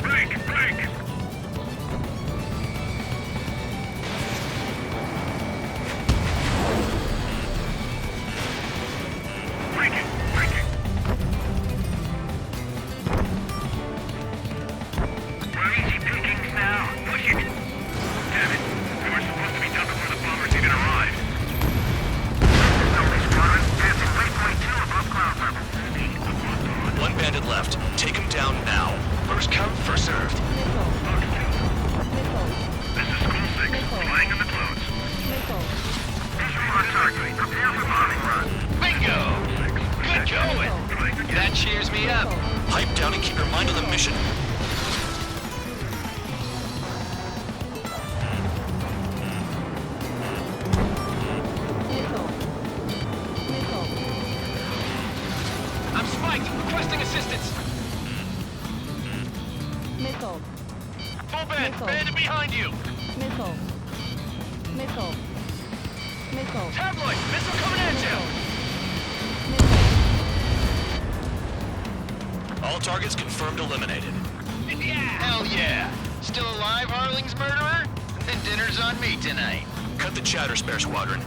Blink! We're easy pickings now. Push it! Damn it. We were supposed to be done before the bombers even arrived. Squadron, passing waypoint 2 above cloud level. One bandit left. Take him down now. First come, first served. This is School 6, flying in the clouds. Visual on target. Prepare for bombing run. Bingo! Good going! That cheers me up. Pipe down and keep your mind on the mission. I'm spiked, requesting assistance. Full bend, bandit behind you. Tabloid, missile coming at you. All targets confirmed eliminated. Yeah. Hell yeah. Still alive, Harling's murderer? Then dinner's on me tonight. Cut the chatter, Spare Squadron.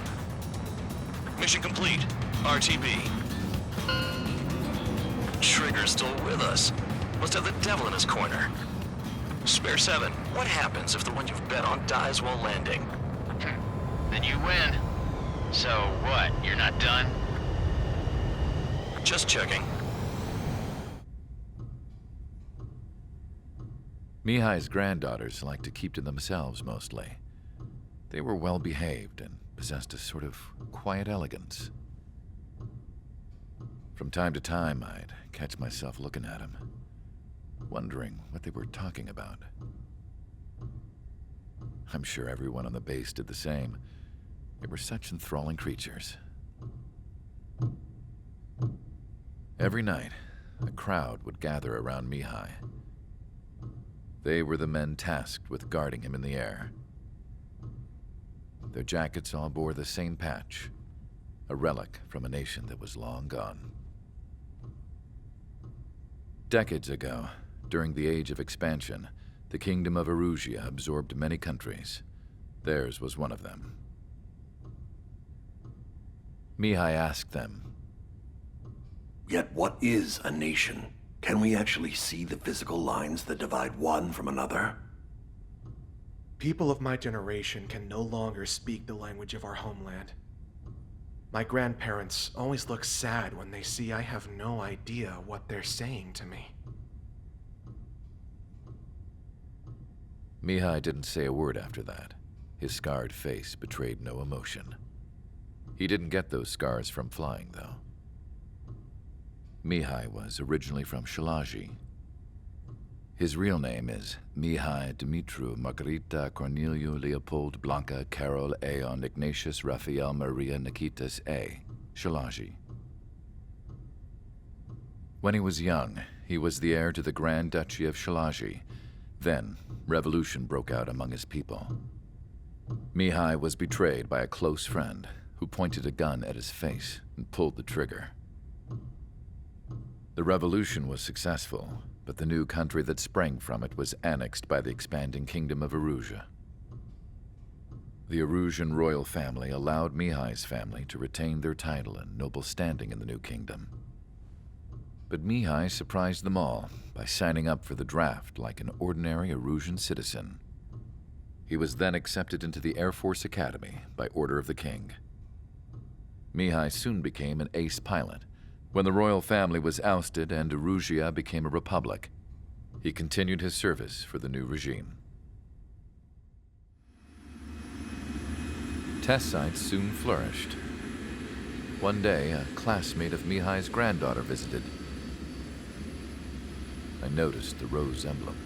Mission complete. RTB. Trigger's still with us. Must have the devil in his corner. Spare 7, what happens if the one you've bet on dies while landing? Then you win. So what, you're not done? Just checking. Mihai's granddaughters like to keep to themselves mostly. They were well behaved and possessed a sort of quiet elegance. From time to time, I'd catch myself looking at them, wondering what they were talking about. I'm sure everyone on the base did the same. They were such enthralling creatures. Every night, a crowd would gather around Mihai. They were the men tasked with guarding him in the air. Their jackets all bore the same patch, a relic from a nation that was long gone. Decades ago, during the Age of Expansion, the Kingdom of Erusia absorbed many countries. Theirs was one of them. Mihai asked them, "Yet what is a nation? Can we actually see the physical lines that divide one from another?" People of my generation can no longer speak the language of our homeland. My grandparents always look sad when they see I have no idea what they're saying to me. Mihai didn't say a word after that. His scarred face betrayed no emotion. He didn't get those scars from flying, though. Mihai was originally from Shalaji. His real name is Mihai Dumitru Margarita Corneliu Leopold Blanca Carol Aeon Ignatius Raphael Maria Nikitas A. Shalaji. When he was young, he was the heir to the Grand Duchy of Shalaji. Then, revolution broke out among his people. Mihai was betrayed by a close friend who pointed a gun at his face and pulled the trigger. The revolution was successful, but the new country that sprang from it was annexed by the expanding Kingdom of Erusia. The Erusian royal family allowed Mihai's family to retain their title and noble standing in the new kingdom. But Mihai surprised them all by signing up for the draft like an ordinary Erusian citizen. He was then accepted into the Air Force Academy by order of the king. Mihai soon became an ace pilot. When the royal family was ousted and Erusia became a republic, he continued his service for the new regime. Test sites soon flourished. One day, a classmate of Mihai's granddaughter visited. I noticed the rose emblem.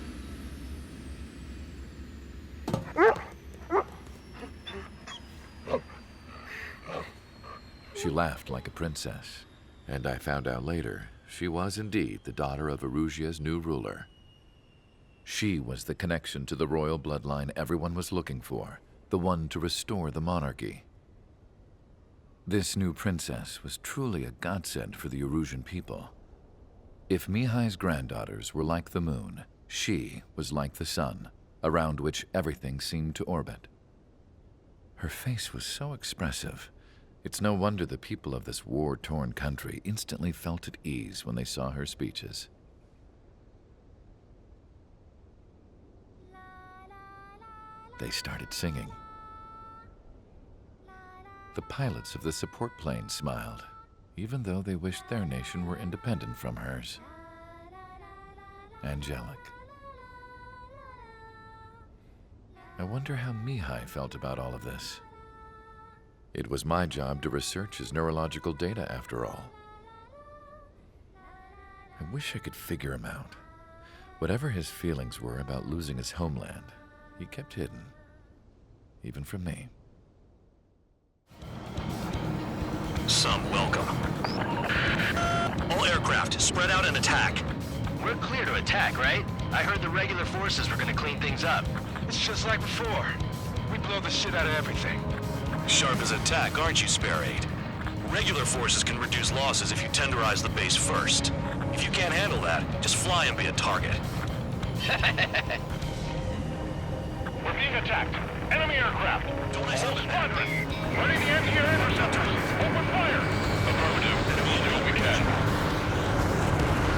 She laughed like a princess, and I found out later she was indeed the daughter of Erusia's new ruler. She was the connection to the royal bloodline everyone was looking for, the one to restore the monarchy. This new princess was truly a godsend for the Erusian people. If Mihai's granddaughters were like the moon, she was like the sun, around which everything seemed to orbit. Her face was so expressive. It's no wonder the people of this war-torn country instantly felt at ease when they saw her speeches. They started singing. The pilots of the support plane smiled, even though they wished their nation were independent from hers. Angelic. I wonder how Mihai felt about all of this. It was my job to research his neurological data, after all. I wish I could figure him out. Whatever his feelings were about losing his homeland, he kept hidden, even from me. Some welcome. All aircraft, spread out and attack. We're clear to attack, right? I heard the regular forces were gonna clean things up. It's just like before. We blow the shit out of everything. Sharp as attack, aren't you, Spare Aid? Regular forces can reduce losses if you tenderize the base first. If you can't handle that, just fly and be a target. We're being attacked. Enemy aircraft. Whole squadron. Ready the entier interceptors. Open fire. Affirmative. We'll do what we can.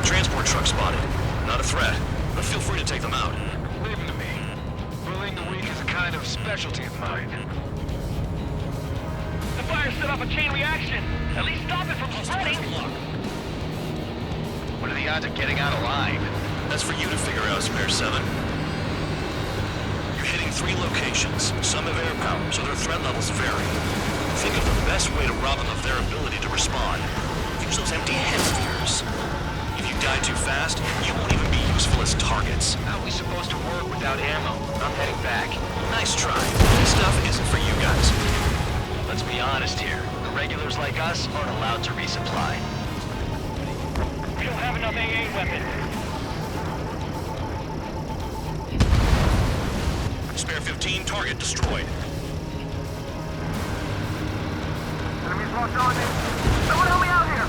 Transport truck spotted. Not a threat, but feel free to take them out. Leave them to me. Bullying the weak is a kind of specialty of mine. The fire set off a chain reaction. At least stop it from spreading. What are the odds of getting out alive? That's for you to figure out, Spare 7. You're hitting 3 locations. Some have air power, so their threat levels vary. Think of the best way to rob them of their ability to respond. Use those empty heads of yours. If you die too fast, you won't even be useful as targets. How are we supposed to work without ammo? I'm heading back. Nice try. This stuff isn't for you guys. Let's be honest here. The regulars like us aren't allowed to resupply. We don't have enough AA weapons. Spare 15, target destroyed. Enemies locked on me. Someone help me out here!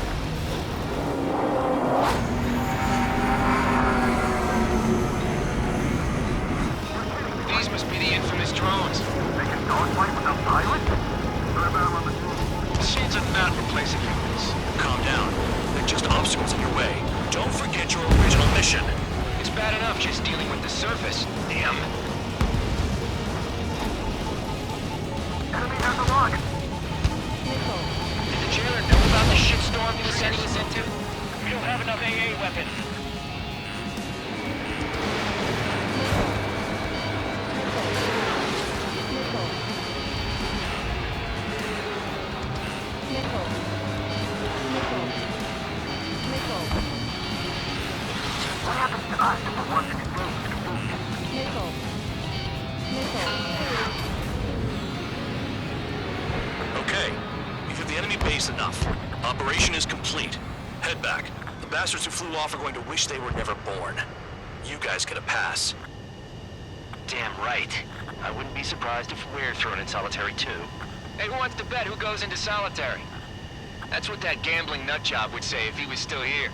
These must be the infamous drones. They can dogfight without pilots? What about them on the team? Machines are not replacing humans. Calm down. They're just obstacles in your way. Don't forget your original mission. It's bad enough just dealing with the surface. Damn. Enemy has a lock. Did the jailer know about the shitstorm he was sending us into? We don't have enough AA weapons. What happens to us if we're once exposed? Okay. You've hit the enemy base enough. Operation is complete. Head back. The bastards who flew off are going to wish they were never born. You guys get a pass. Damn right. I wouldn't be surprised if we're thrown in solitary too. Hey, who wants to bet who goes into solitary? That's what that gambling nutjob would say if he was still here.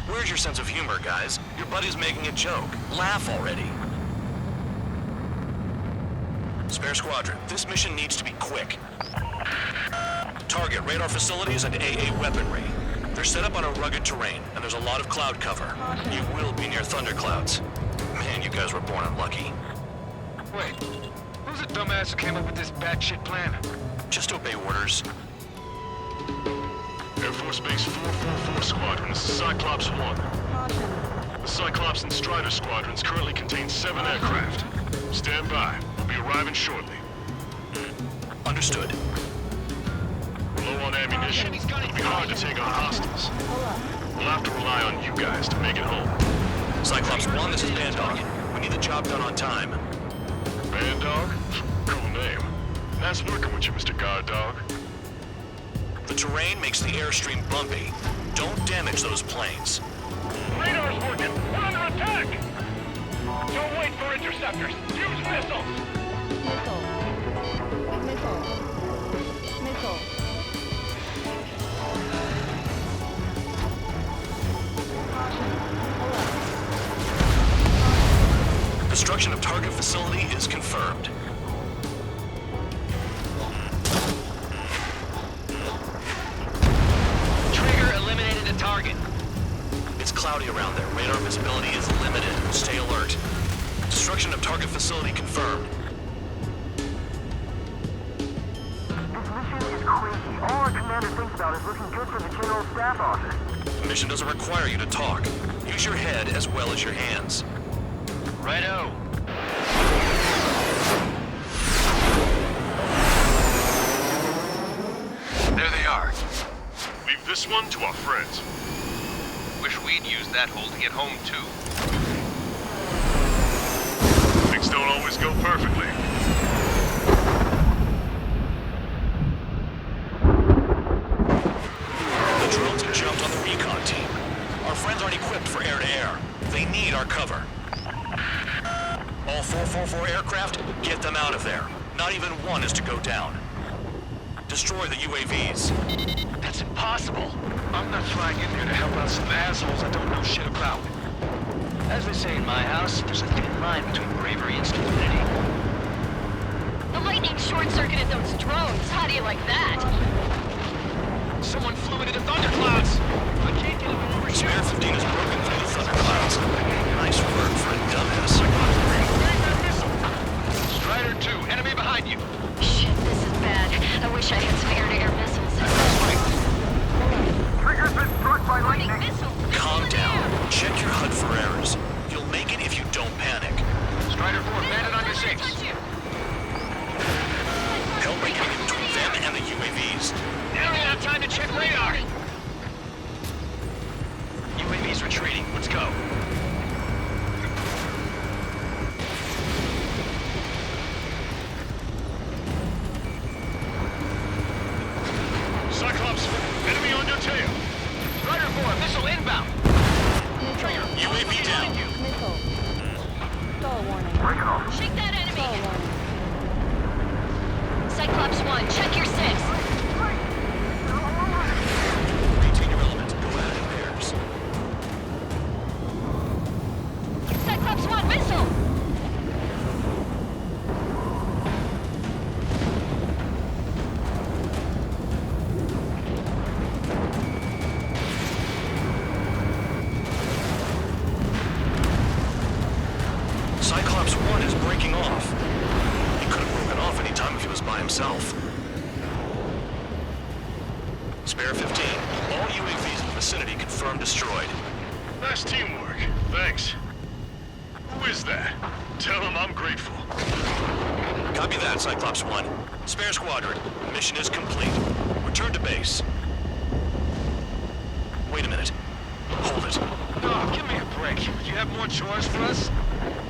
Where's your sense of humor, guys? Your buddy's making a joke. Laugh already. Spare squadron, this mission needs to be quick. Target radar facilities and AA weaponry. They're set up on a rugged terrain, and there's a lot of cloud cover. You will be near thunderclouds. Man, you guys were born unlucky. Wait, who's the dumbass who came up with this batshit plan? Just obey orders. Air Force Base 444 Squadron, this is Cyclops 1. The Cyclops and Strider squadrons currently contain 7 aircraft. Stand by. We'll be arriving shortly. Understood. We're low on ammunition. It'll be hard to take on hostiles. We'll have to rely on you guys to make it home. Cyclops 1, this is Bandai. We need the job done on time. Bandog? Cool name. Nice working with you, Mr. Guard Dog. The terrain makes the airstream bumpy. Don't damage those planes. Radar's working. We're under attack! Don't wait for interceptors. Use missiles! Missile. Destruction of target facility is confirmed. Trigger eliminated a target. It's cloudy around there. Radar visibility is limited. Stay alert. Destruction of target facility confirmed. This mission is crazy. All our commander thinks about is looking good for the General Staff Office. The mission doesn't require you to talk. Use your head as well as your hands. Righto. There they are. Leave this one to our friends. Wish we'd used that hole to get home, too. Things don't always go perfectly. The drones have jumped on the recon team. Our friends aren't equipped for air-to-air. They need our cover. All 444 aircraft, get them out of there. Not even one is to go down. Destroy the UAVs. That's impossible. I'm not flying in there to help out some assholes I don't know shit about. As they say in my house, there's a thin line between bravery and stupidity. The lightning short-circuited those drones. How do you like that? Someone flew into the thunderclouds. I can't get them over here. Spare 15 is broken through the thunderclouds. Nice work for a dumbass. Strider 2, enemy behind you. Shit, this is bad. I wish I had some air-to-air missiles. Trigger's been struck by lightning. Missiles. Calm down. Check your HUD for errors. You'll make Cyclops! Enemy on your tail! Strider 4, missile inbound! Trigger, UAV down! Missile. Stall warning. Shake that enemy! Stall warning. Cyclops 1, check your 6. Maintain your element. Go at it in pairs. Cyclops 1, missile! Cyclops 1 is breaking off. He could have broken off any time if he was by himself. Spare 15. All UAVs in the vicinity confirmed destroyed. Nice teamwork. Thanks. Who is that? Tell him I'm grateful. Copy that, Cyclops 1. Spare squadron. Mission is complete. Return to base. Wait a minute. Hold it. Oh, give me a break. Do you have more chores for us?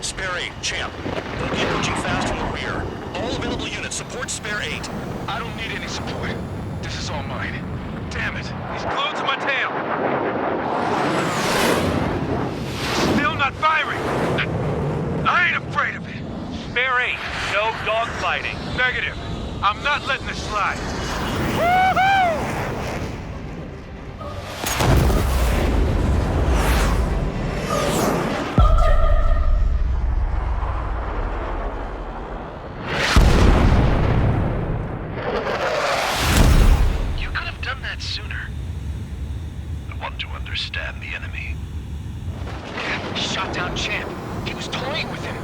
Spare 8, champ. Bogey approaching fast from the rear. All available units support Spare 8. I don't need any support. This is all mine. Damn it. He's glued to my tail. Still not firing. I ain't afraid of it. Spare 8. No dogfighting. Negative. I'm not letting this slide. Woohoo! Sooner. I want to understand the enemy. He shot down Champ. He was toying with him.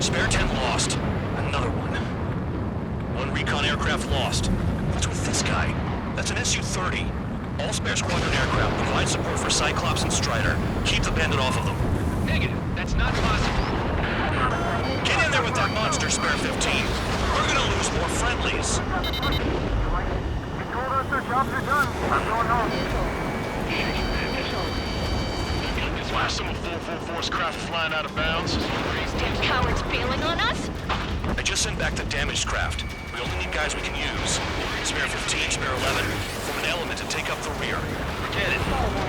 Spare 10 lost. Another one. One recon aircraft lost. What's with this guy? That's an Su-30. All spare squadron aircraft provide support for Cyclops and Strider. Keep the bandit off of them. Negative. That's not possible. Get in there with that monster, Spare 15. We're gonna lose more friendlies. Flash some of 444's craft flying out of bounds. These damn cowards bailing on us? I just sent back the damaged craft. We only need guys we can use. Spare 15, Spare 11, form an element to take up the rear. Get it.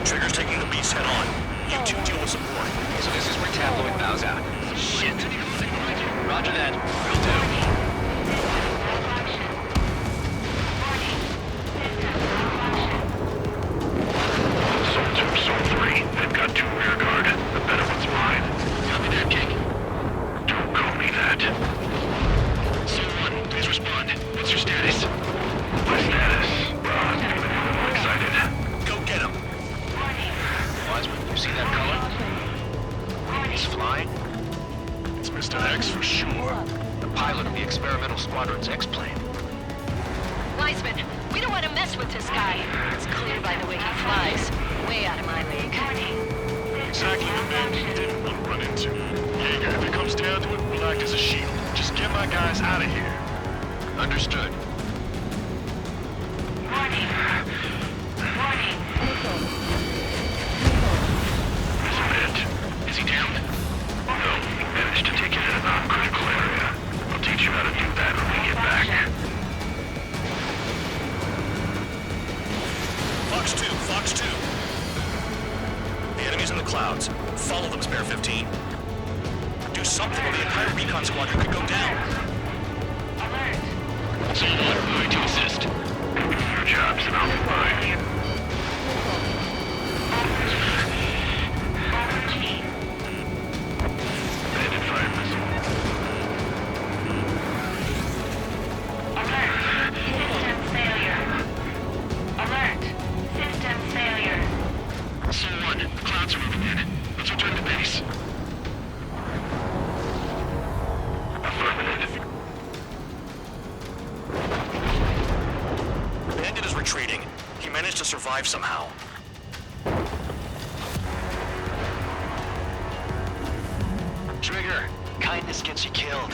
Trigger's taking the beast head on. You two deal with support. So this is where tabloid bows out. Shit. Roger that. Will do. Zone 3, they've got 2 rear guard. The better one's mine. Copy that, King. Don't call me that. Zone 1, please respond. What's your status? My status? Well, I'm feeling a little excited. Go get him. Wiseman, you see that color? He's flying? It's Mr. X for sure. The pilot of the experimental squadron's X-plane. Wiseman, we don't want to mess with this guy. It's clear by the way he flies. Way out of my league. Exactly the man we didn't want to run into. Jaeger, if it comes down to it, we'll act as a shield. Just get my guys out of here. Understood. There's a bit. Is he down? No, we managed to take it in a non-critical area. I'll teach you how to do that when we get back. Fox 2, Fox 2. The enemy's in the clouds. Follow them, Spare 15. Do something or the entire recon squadron could go down. Zone 1, going to assist. Your job's and I'll be mine. Bandit fire missile. Alert! System failure. Alert! System failure. Zone 1, the clouds are moving in. Let's return to base. Affirmative. Bandit is retreating. He managed to survive somehow. Trigger, kindness gets you killed.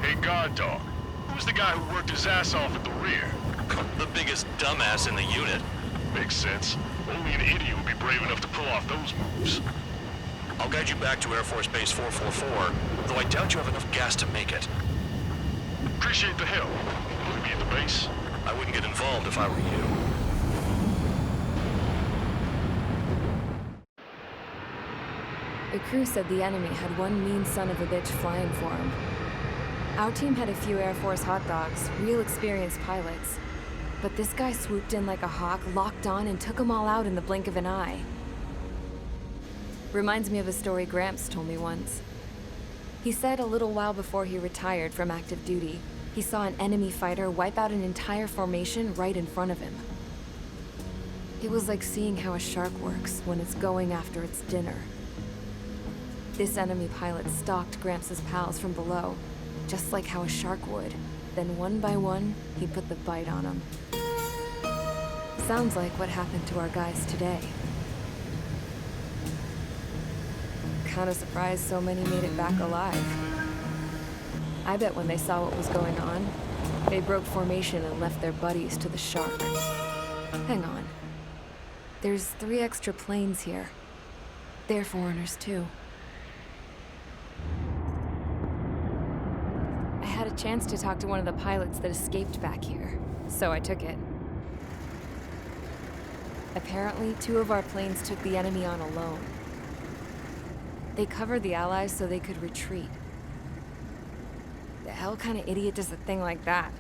Hey, guard dog. Who's the guy who worked his ass off at the rear? The biggest dumbass in the unit. Makes sense. Only an idiot would be brave enough to pull off those moves. I'll guide you back to Air Force Base 444, though I doubt you have enough gas to make it. Appreciate the help. enemy at the base? I wouldn't get involved if I were you. The crew said the enemy had one mean son of a bitch flying for him. Our team had a few Air Force hot dogs, real experienced pilots. But this guy swooped in like a hawk, locked on, and took them all out in the blink of an eye. Reminds me of a story Gramps told me once. He said a little while before he retired from active duty, he saw an enemy fighter wipe out an entire formation right in front of him. It was like seeing how a shark works when it's going after its dinner. This enemy pilot stalked Gramps' pals from below, just like how a shark would. Then one by one, he put the bite on them. Sounds like what happened to our guys today. Kinda surprised so many made it back alive. I bet when they saw what was going on, they broke formation and left their buddies to the shark. Hang on. There's 3 extra planes here. They're foreigners too. I had a chance to talk to one of the pilots that escaped back here, so I took it. Apparently, 2 of our planes took the enemy on alone. They covered the Allies so they could retreat. The hell kind of idiot does a thing like that?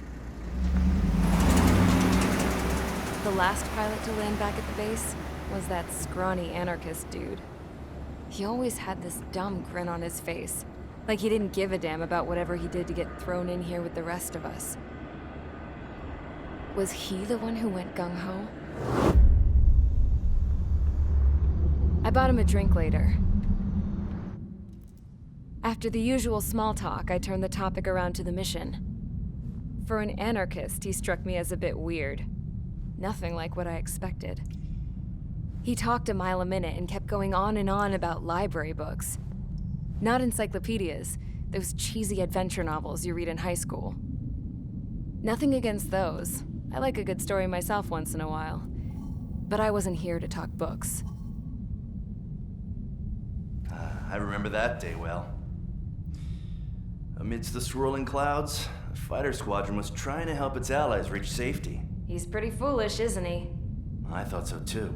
The last pilot to land back at the base was that scrawny anarchist dude. He always had this dumb grin on his face, like he didn't give a damn about whatever he did to get thrown in here with the rest of us. Was he the one who went gung-ho? I bought him a drink later. After the usual small talk, I turned the topic around to the mission. For an anarchist, he struck me as a bit weird. Nothing like what I expected. He talked a mile a minute and kept going on and on about library books. Not encyclopedias, those cheesy adventure novels you read in high school. Nothing against those. I like a good story myself once in a while. But I wasn't here to talk books. I remember that day well. Amidst the swirling clouds, a fighter squadron was trying to help its allies reach safety. He's pretty foolish, isn't he? I thought so too.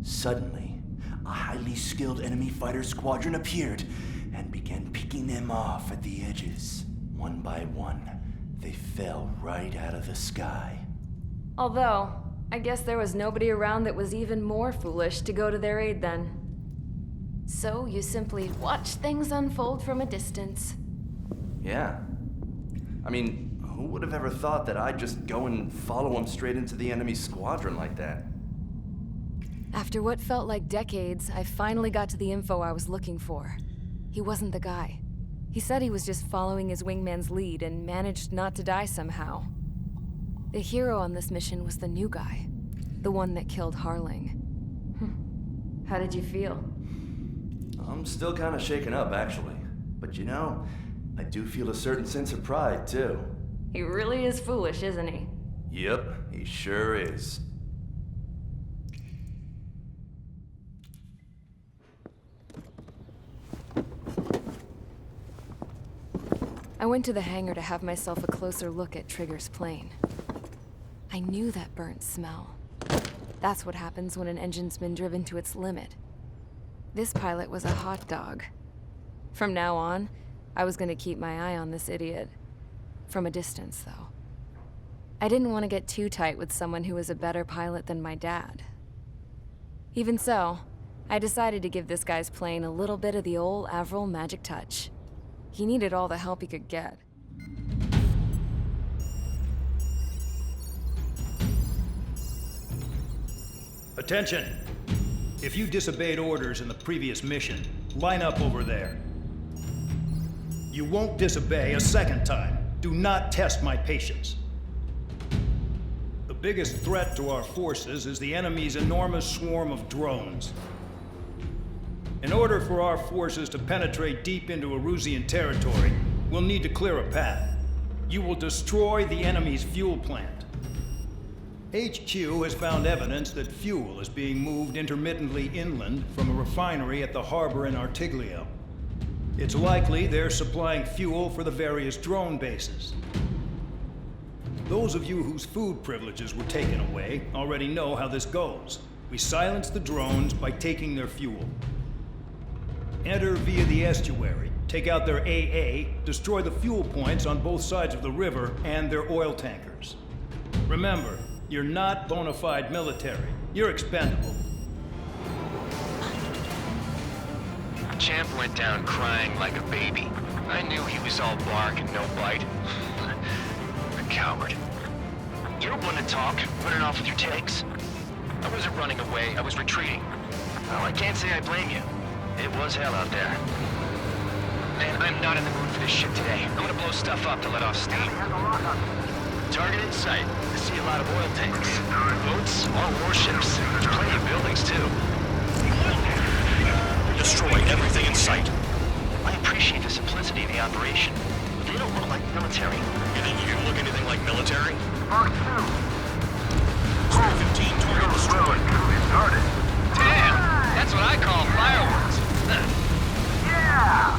Suddenly, a highly skilled enemy fighter squadron appeared and began picking them off at the edges. One by one, they fell right out of the sky. Although, I guess there was nobody around that was even more foolish to go to their aid then. So you simply watch things unfold from a distance. Yeah. I mean, who would have ever thought that I'd just go and follow him straight into the enemy squadron like that? After what felt like decades, I finally got to the info I was looking for. He wasn't the guy. He said he was just following his wingman's lead and managed not to die somehow. The hero on this mission was the new guy. The one that killed Harling. How did you feel? I'm still kind of shaken up, actually. But you know, I do feel a certain sense of pride, too. He really is foolish, isn't he? Yep, he sure is. I went to the hangar to have myself a closer look at Trigger's plane. I knew that burnt smell. That's what happens when an engine's been driven to its limit. This pilot was a hot dog. From now on, I was gonna keep my eye on this idiot. From a distance, though. I didn't want to get too tight with someone who was a better pilot than my dad. Even so, I decided to give this guy's plane a little bit of the old Avril magic touch. He needed all the help he could get. Attention! If you disobeyed orders in the previous mission, line up over there. You won't disobey a second time. Do not test my patience. The biggest threat to our forces is the enemy's enormous swarm of drones. In order for our forces to penetrate deep into Erusian territory, we'll need to clear a path. You will destroy the enemy's fuel plant. HQ has found evidence that fuel is being moved intermittently inland from a refinery at the harbor in Artiglio. It's likely they're supplying fuel for the various drone bases. Those of you whose food privileges were taken away already know how this goes. We silence the drones by taking their fuel. Enter via the estuary, take out their AA, destroy the fuel points on both sides of the river and their oil tankers. Remember, you're not bona fide military. You're expendable. Champ went down crying like a baby. I knew he was all bark and no bite. A coward. You wouldn't talk, running off with your takes. I wasn't running away, I was retreating. Well, I can't say I blame you. It was hell out there. Man, I'm not in the mood for this shit today. I'm gonna blow stuff up to let off steam. Target in sight. I see a lot of oil tanks. Boats, all warships. There's plenty of buildings, too. Destroy everything in sight. I appreciate the simplicity of the operation, but they don't look like military. You think you look anything like military? Mark 2. 315 target destroyed. Damn! That's what I call fireworks. Yeah!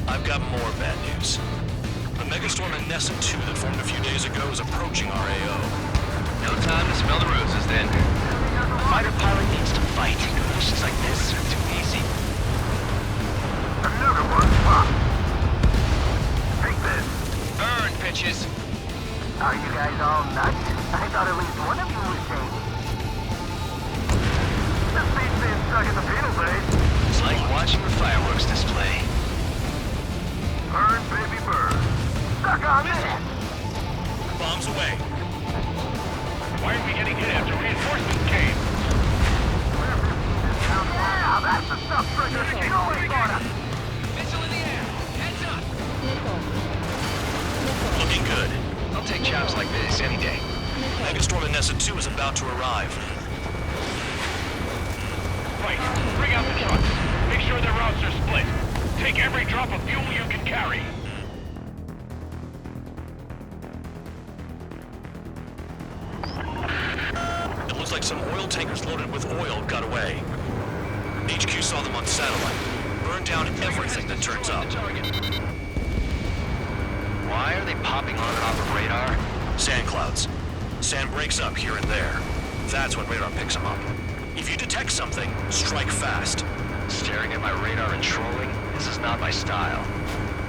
I've got more bad news. The megastorm in Nessa 2 that formed a few days ago is approaching our AO. No time to smell the roses, then. A fighter pilot needs to fight. Missions like this are too easy. Another one popped. Take this. Burn, bitches. Are you guys all nuts? I thought at least one of you was safe. This beats being stuck in the penal base. It's like watching the fireworks display. Burn, baby, burn. Stuck on this. Bombs away. Why aren't we getting hit after reinforcements came? Yeah, that's the stuff Trigger is going for us. Missile in the air. Heads up. Looking good. I'll take jobs like this any day. Megastorm in Nessa 2 is about to arrive. Right. Bring out the trucks. Make sure their routes are split. Take every drop of fuel you can carry. It looks like some oil tankers loaded with oil got away. HQ saw them on satellite. Burned down everything that turns up. Why are they popping on and off of radar? Sand clouds. Sand breaks up here and there. That's when radar picks them up. If you detect something, strike fast. Staring at my radar and trolling? This is not my style.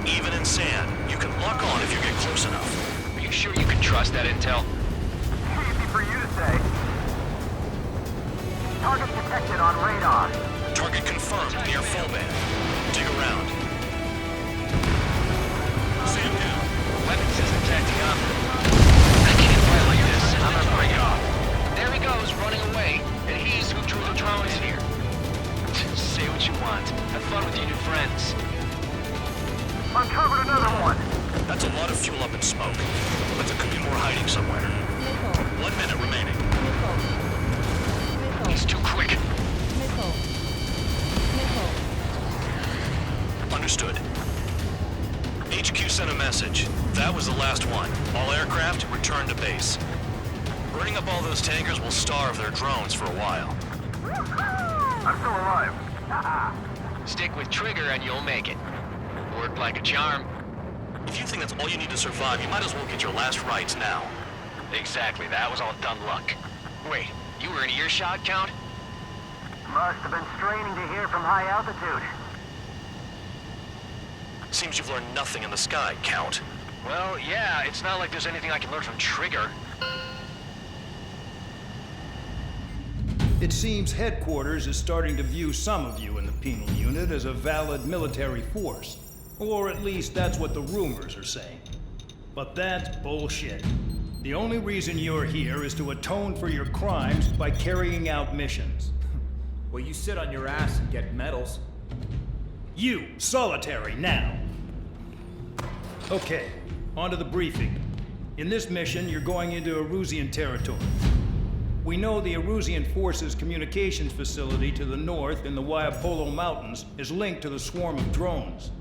Even in sand, you can lock on if you get close enough. Are you sure you can trust that intel? Easy for you to say. Target detected on radar. Target confirmed near full band. Dig around. Sam down. Weapons isn't tacking up. I can't fight like this. I'm gonna break it off. There he goes, running away. And he's who drew the drones here. Say what you want. Have fun with your new friends. Uncovered another one. That's a lot of fuel up in smoke. But there could be more hiding somewhere. 1 minute remaining. He's too quick. Understood. HQ sent a message. That was the last one. All aircraft return to base. Burning up all those tankers will starve their drones for a while. I'm still alive. Stick with Trigger and you'll make it. Worked like a charm. If you think that's all you need to survive, you might as well get your last rites now. Exactly, that was all dumb luck. Wait, you were in earshot, Count? Must have been straining to hear from high altitude. Seems you've learned nothing in the sky, Count. Well, yeah, it's not like there's anything I can learn from Trigger. It seems headquarters is starting to view some of you in the penal unit as a valid military force. Or at least that's what the rumors are saying. But that's bullshit. The only reason you're here is to atone for your crimes by carrying out missions. Well, you sit on your ass and get medals. You, solitary, now. Okay, on to the briefing. In this mission, you're going into Erusian territory. We know the Erusian Forces communications facility to the north in the Waiapolo Mountains is linked to the swarm of drones.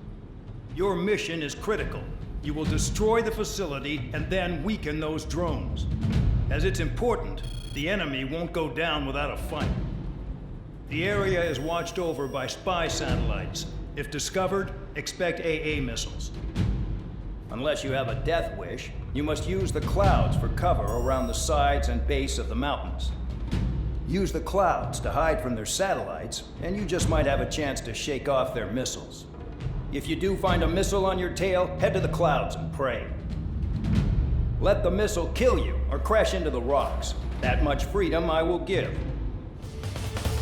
Your mission is critical. You will destroy the facility and then weaken those drones. As it's important, the enemy won't go down without a fight. The area is watched over by spy satellites. If discovered, expect AA missiles. Unless you have a death wish, you must use the clouds for cover around the sides and base of the mountains. Use the clouds to hide from their satellites, and you just might have a chance to shake off their missiles. If you do find a missile on your tail, head to the clouds and pray. Let the missile kill you or crash into the rocks. That much freedom I will give.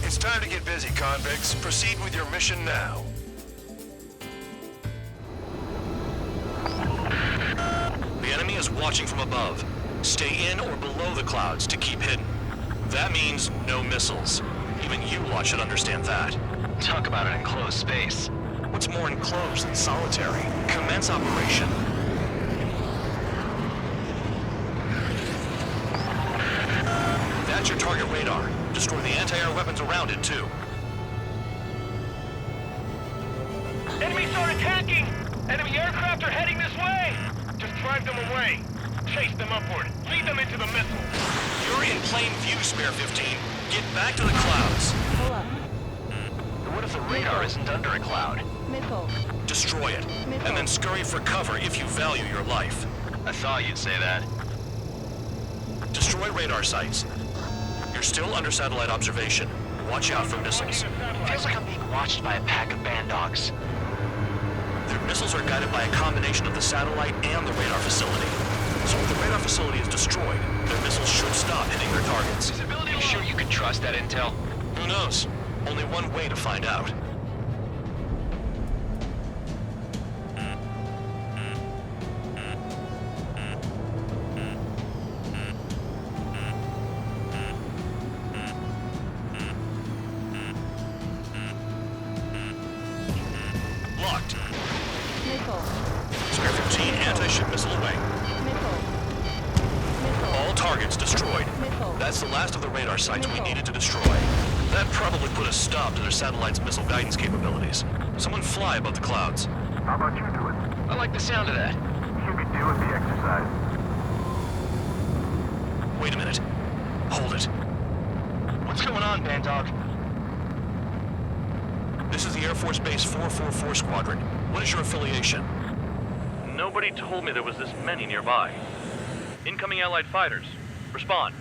It's time to get busy, convicts. Proceed with your mission now. The enemy is watching from above. Stay in or below the clouds to keep hidden. That means no missiles. Even you lot should understand that. Talk about an enclosed space. What's more enclosed than solitary? Commence operation. That's your target radar. Destroy the anti-air weapons around it, too. Enemies are attacking! Enemy aircraft are heading this way! Just drive them away. Chase them upward. Lead them into the missile. You're in plain view, Spare 15. Get back to the clouds. Pull up. What if the radar isn't under a cloud? Missile. Destroy it, and then scurry for cover if you value your life. I thought you'd say that. Destroy radar sites. You're still under satellite observation. Watch out for missiles. Feels like I'm being watched by a pack of band dogs. Their missiles are guided by a combination of the satellite and the radar facility. So if the radar facility is destroyed, their missiles should stop hitting their targets. You sure you can trust that intel? Who knows? Only one way to find out. Locked. Missile. Spare 15, anti-ship missile away. Missile. All targets destroyed. Missile. That's the last of the radar sites we needed to destroy. That probably put a stop to their satellite's missile guidance capabilities. Someone fly above the clouds. How about you do it? I like the sound of that. You could do with the exercise. Wait a minute. Hold it. What's going on, band dog? This is the Air Force Base 444 Squadron. What is your affiliation? Nobody told me there was this many nearby. Incoming Allied fighters. Respond.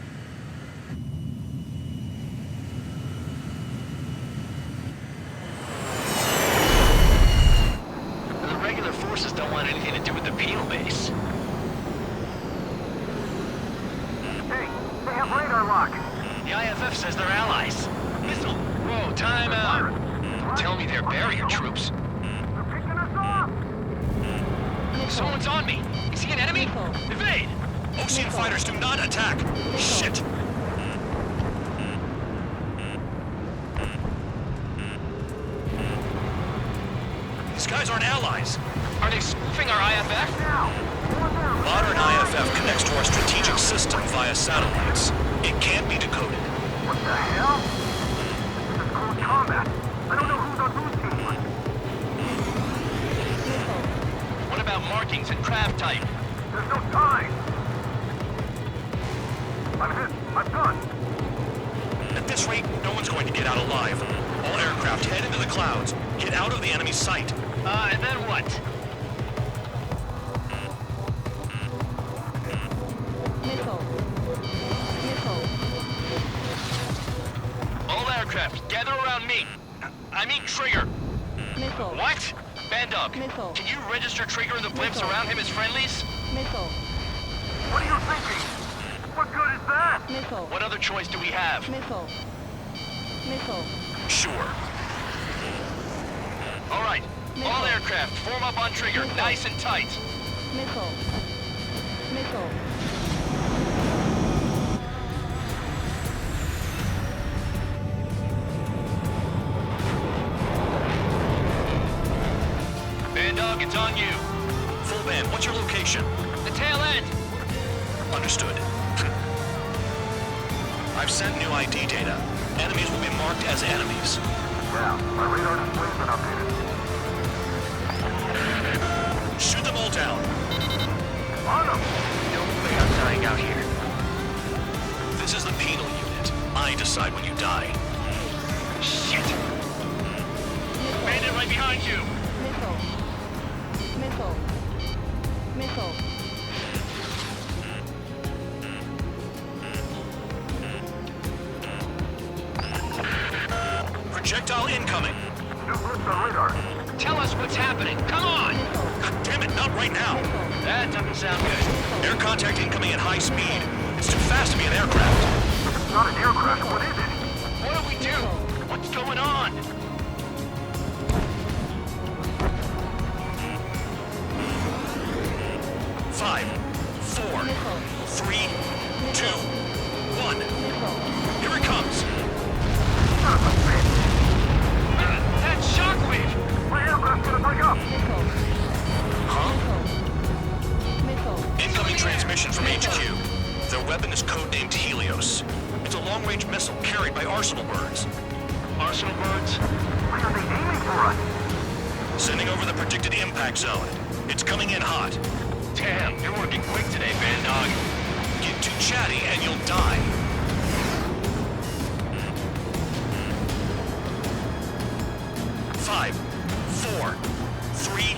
The regular forces don't want anything to do with the penal base. Hey, they have radar lock. The IFF says they're allies. Missile! Whoa, time out! Tell me they're barrier troops. They're picking us off. Someone's on me! Is he an enemy? Evade! Ocean fighters do not attack! Shit! These guys aren't allies. Are they spoofing our IFF? Modern IFF connects to our strategic system via satellites. It can't be decoded. What the hell? This is close combat. I don't know who's on whose team. What about markings and craft type? There's no time. I'm hit. I'm done. At this rate, no one's going to get out alive. All aircraft head into the clouds. Get out of the enemy's sight. And then what? Missile. Missile. All aircraft, gather around me. I mean Trigger. Missile. What? Band dog. Missile. Can you register Trigger and the blimps around him as friendlies? Missile. What are you thinking? What good is that? Missile. What other choice do we have? Missile. Missile. Sure. All right. All aircraft, form up on Trigger, nice and tight. Missile. Missile. Band dog, it's on you. Full band, what's your location? The tail end. Understood. I've sent new ID data. Enemies will be marked as enemies. Yeah, my radar display's been updated. Shoot them all down. On them! No way I'm dying out here. This is the penal unit. I decide when you die. Shit! Bandit right behind you! Missile. Missile. Missile. Projectile incoming. Tell us what's happening. Come on! God damn it, not right now. That doesn't sound good. Air contact incoming at high speed. It's too fast to be an aircraft. It's not an aircraft. What is it? What do we do? What's going on? Five, four, three, two, one. Here it comes. That shockwave! My aircraft's gonna break up! Huh? Incoming transmission from HQ. Their weapon is codenamed Helios. It's a long-range missile carried by Arsenal birds. Arsenal birds? Why are they aiming for us? Sending over the predicted impact zone. It's coming in hot. Damn, you're working quick today, Bandog. Get too chatty and you'll die. Five, four, three,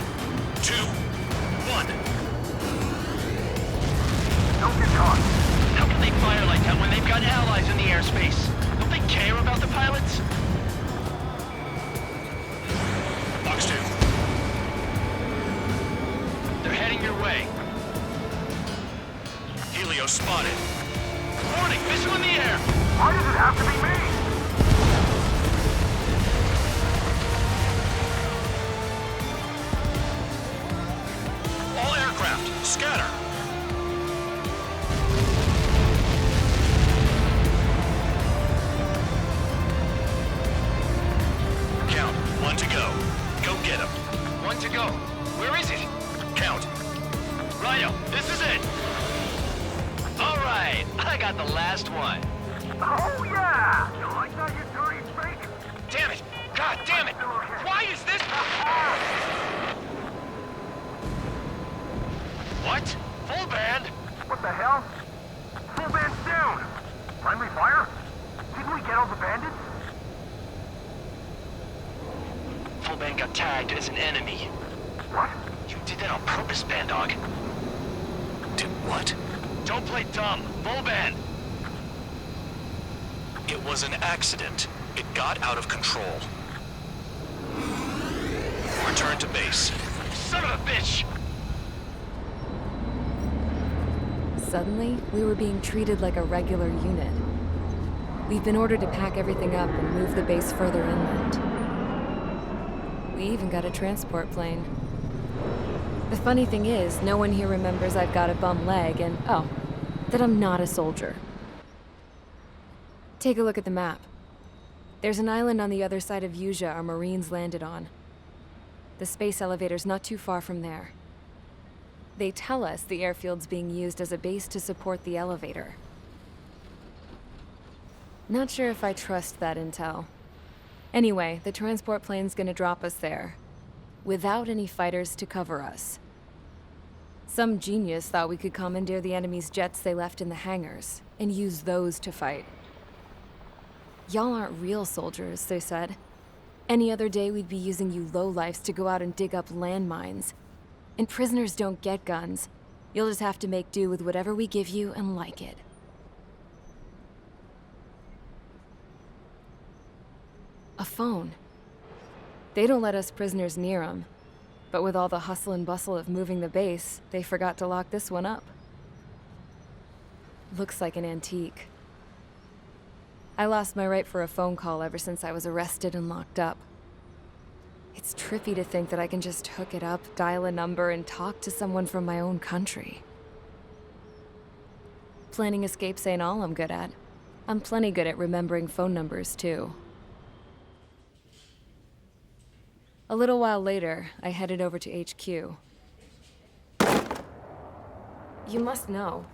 two, one. Don't get caught. How can they fire like that when they've got allies in the airspace? Don't they care about the pilots? Box 2. They're heading your way. Helios spotted. Warning, missile in the air! Why does it have to be me? All aircraft, scatter. Count. 1 to go. Go get him. 1 to go. Where is it? Count. Rhino, this is it! All right, I got the last one. Oh, yeah! You like that, you dirty freak? Damn it! God damn it! Why is this... What? Full band? What the hell? Full band's down! Friendly fire? Didn't we get all the bandits? Full band got tagged as an enemy. What? You did that on purpose, Bandog. Did what? Don't play dumb. Full band. It was an accident. It got out of control. Return to base. Son of a bitch! Suddenly, we were being treated like a regular unit. We've been ordered to pack everything up and move the base further inland. We even got a transport plane. The funny thing is, no one here remembers I've got a bum leg and, oh, that I'm not a soldier. Take a look at the map. There's an island on the other side of Usea our Marines landed on. The space elevator's not too far from there. They tell us the airfield's being used as a base to support the elevator. Not sure if I trust that intel. Anyway, the transport plane's gonna drop us there, without any fighters to cover us. Some genius thought we could commandeer the enemy's jets they left in the hangars, and use those to fight. Y'all aren't real soldiers, they said. Any other day we'd be using you lowlifes to go out and dig up landmines. And prisoners don't get guns. You'll just have to make do with whatever we give you and like it. A phone. They don't let us prisoners near them. But with all the hustle and bustle of moving the base, they forgot to lock this one up. Looks like an antique. I lost my right for a phone call ever since I was arrested and locked up. It's trippy to think that I can just hook it up, dial a number, and talk to someone from my own country. Planning escapes ain't all I'm good at. I'm plenty good at remembering phone numbers, too. A little while later, I headed over to HQ. You must know.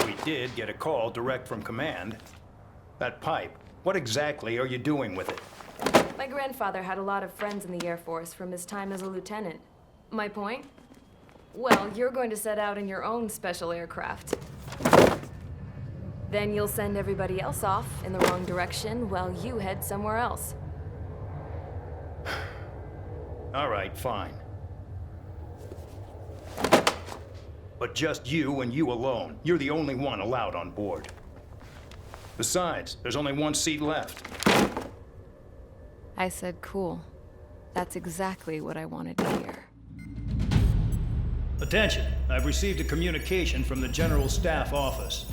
We did get a call direct from command. That pipe, what exactly are you doing with it? My grandfather had a lot of friends in the Air Force from his time as a lieutenant. My point? Well, you're going to set out in your own special aircraft. Then you'll send everybody else off in the wrong direction while you head somewhere else. All right, fine. But just you and you alone. You're the only one allowed on board. Besides, there's only one seat left. I said cool. That's exactly what I wanted to hear. Attention, I've received a communication from the General Staff Office.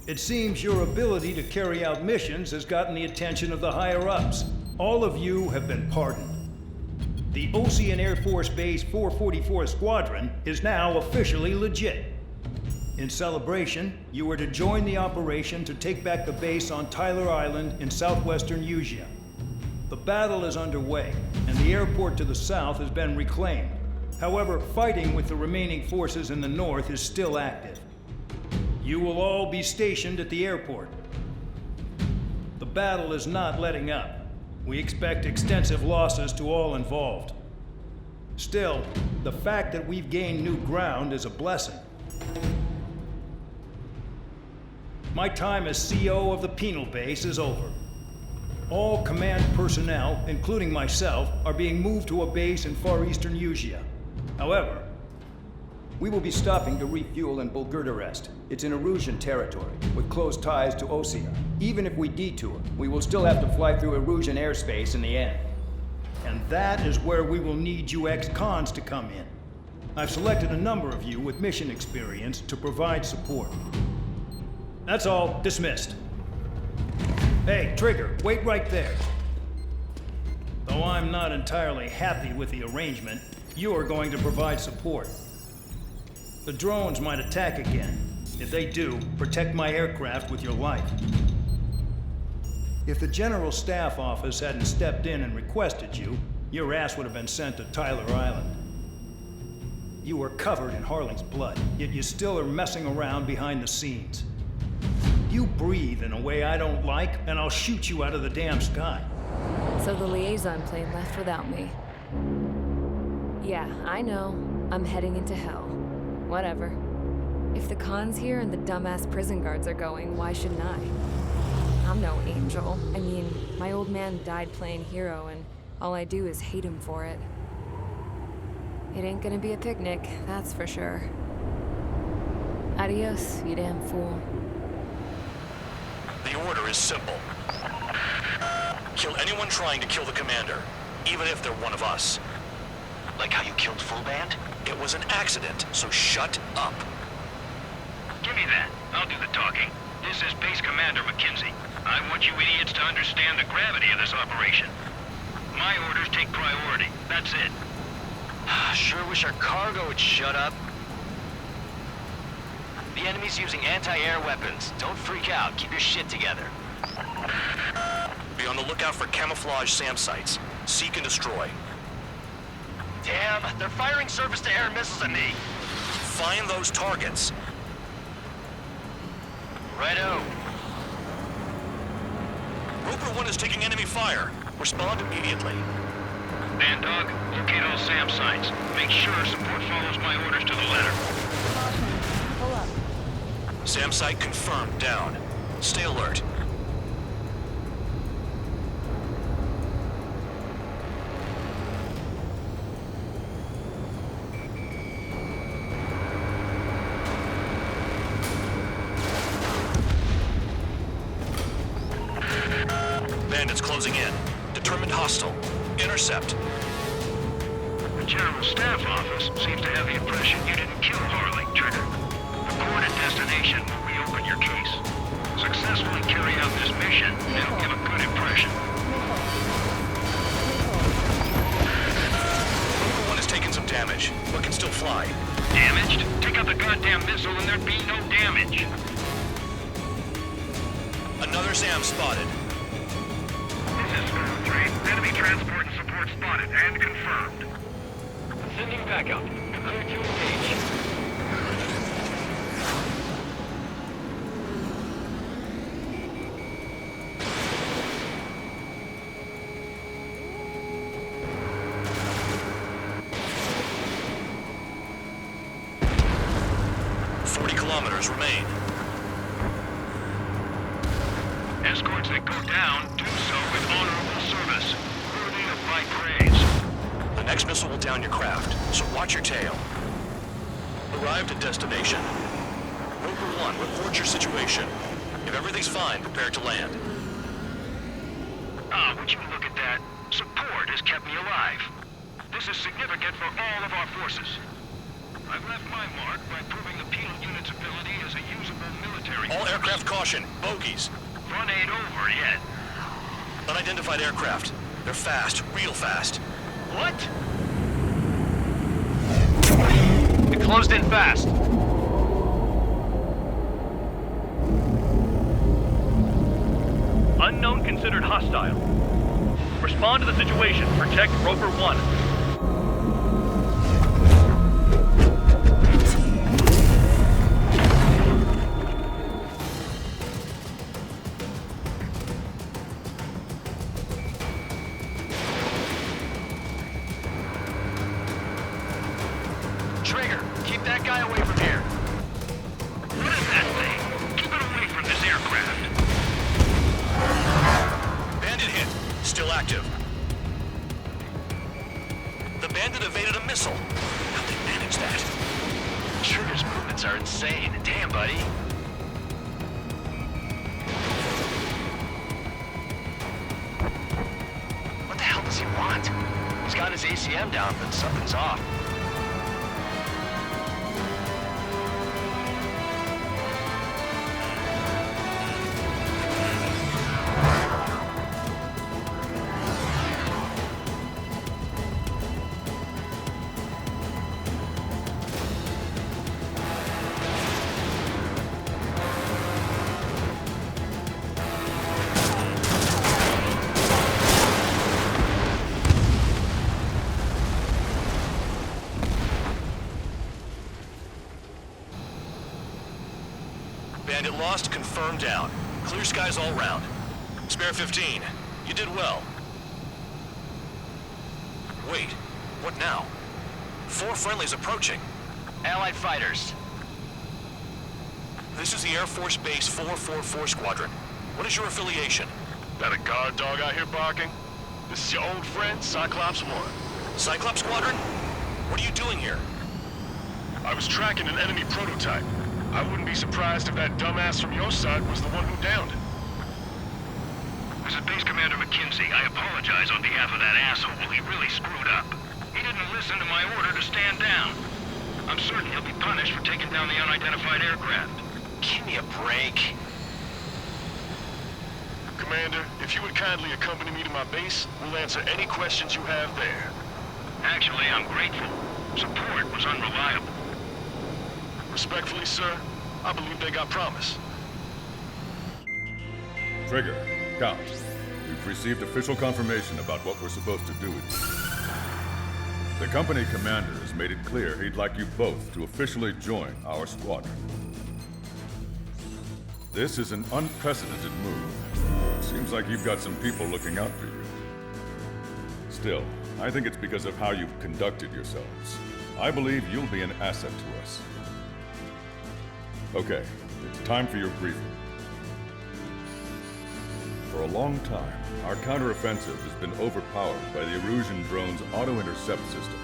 It seems your ability to carry out missions has gotten the attention of the higher-ups. All of you have been pardoned. The Ocean Air Force Base 444th Squadron is now officially legit. In celebration, you are to join the operation to take back the base on Tyler Island in southwestern Usea. The battle is underway, and the airport to the south has been reclaimed. However, fighting with the remaining forces in the north is still active. You will all be stationed at the airport. The battle is not letting up. We expect extensive losses to all involved. Still, the fact that we've gained new ground is a blessing. My time as CO of the penal base is over. All command personnel, including myself, are being moved to a base in far eastern Usea. However, we will be stopping to refuel in Bulgurdarest. It's in Erusian territory, with close ties to Osea. Even if we detour, we will still have to fly through Erusian airspace in the end. And that is where we will need you ex-cons to come in. I've selected a number of you with mission experience to provide support. That's all. Dismissed. Hey, Trigger, wait right there. Though I'm not entirely happy with the arrangement, you are going to provide support. The drones might attack again. If they do, protect my aircraft with your life. If the General Staff Office hadn't stepped in and requested you, your ass would have been sent to Tyler Island. You were covered in Harling's blood, yet you still are messing around behind the scenes. You breathe in a way I don't like, and I'll shoot you out of the damn sky. So the liaison plane left without me. Yeah, I know. I'm heading into hell. Whatever. If the con's here and the dumbass prison guards are going, why shouldn't I? I'm no angel. I mean, my old man died playing hero, and all I do is hate him for it. It ain't gonna be a picnic, that's for sure. Adios, you damn fool. The order is simple. Kill anyone trying to kill the commander, even if they're one of us. Like how you killed Full Band? It was an accident, so shut up. Give me that. I'll do the talking. This is Base Commander McKenzie. I want you idiots to understand the gravity of this operation. My orders take priority. That's it. Sure wish our cargo would shut up. The enemy's using anti-air weapons. Don't freak out. Keep your shit together. Be on the lookout for camouflage SAM sites. Seek and destroy. Damn, they're firing surface-to-air missiles at me. Find those targets. Righto. Roper 1 is taking enemy fire. Respond immediately. Band Dog, locate all SAM sites. Make sure support follows my orders to the letter. Pull up. SAM site confirmed. Down. Stay alert. Bandits closing in. Determined hostile. Intercept. The General Staff Office seems to have the impression you didn't kill Harley, Trigger. Record at destination will reopen your case. Successfully carry out this mission, and it'll give a good impression. Roper 1 has taken some damage, but can still fly. Damaged? Take out the goddamn missile and there'd be no damage. Another SAM spotted. This is Squad 3. Enemy transport and support spotted and confirmed. Sending backup. Clear to engage. Kilometers remain. Escorts that go down do so with honorable service, worthy of my praise. The next missile will down your craft, so watch your tail. Arrived at destination. Roper 1, report your situation. If everything's fine, prepare to land. Ah, would you look at that? Support has kept me alive. This is significant for all of our forces. I've left my mark by proving the penal unit's ability as a usable military All force. aircraft caution. Bogies. Run ain't over yet. Unidentified aircraft. They're fast. Real fast. What? It closed in fast. Unknown considered hostile. Respond to the situation. Protect Roper 1. Trigger, keep that guy away from here. What is that thing? Keep it away from this aircraft. Bandit hit. Still active. The bandit evaded a missile. How'd they manage that? Trigger's movements are insane. Damn, buddy. What the hell does he want? He's got his ACM down, but something's off. Bandit lost, confirmed down. Clear skies all round. Spare 15. You did well. Wait, what now? 4 friendlies approaching. Allied fighters. This is the Air Force Base 444 Squadron. What is your affiliation? That a guard dog out here barking? This is your old friend, Cyclops 1. Cyclops Squadron? What are you doing here? I was tracking an enemy prototype. I wouldn't be surprised if that dumbass from your side was the one who downed it. This is Base Commander McKinsey. I apologize on behalf of that asshole. He really screwed up. He didn't listen to my order to stand down. I'm certain he'll be punished for taking down the unidentified aircraft. Give me a break. Commander, if you would kindly accompany me to my base, we'll answer any questions you have there. Actually, I'm grateful. Support was unreliable. Respectfully, sir, I believe they got promise. Trigger, Count. We've received official confirmation about what we're supposed to do with you. The company commander has made it clear he'd like you both to officially join our squadron. This is an unprecedented move. Seems like you've got some people looking out for you. Still, I think it's because of how you've conducted yourselves. I believe you'll be an asset to us. Okay, it's time for your briefing. For a long time, our counteroffensive has been overpowered by the Erusian drone's auto-intercept system.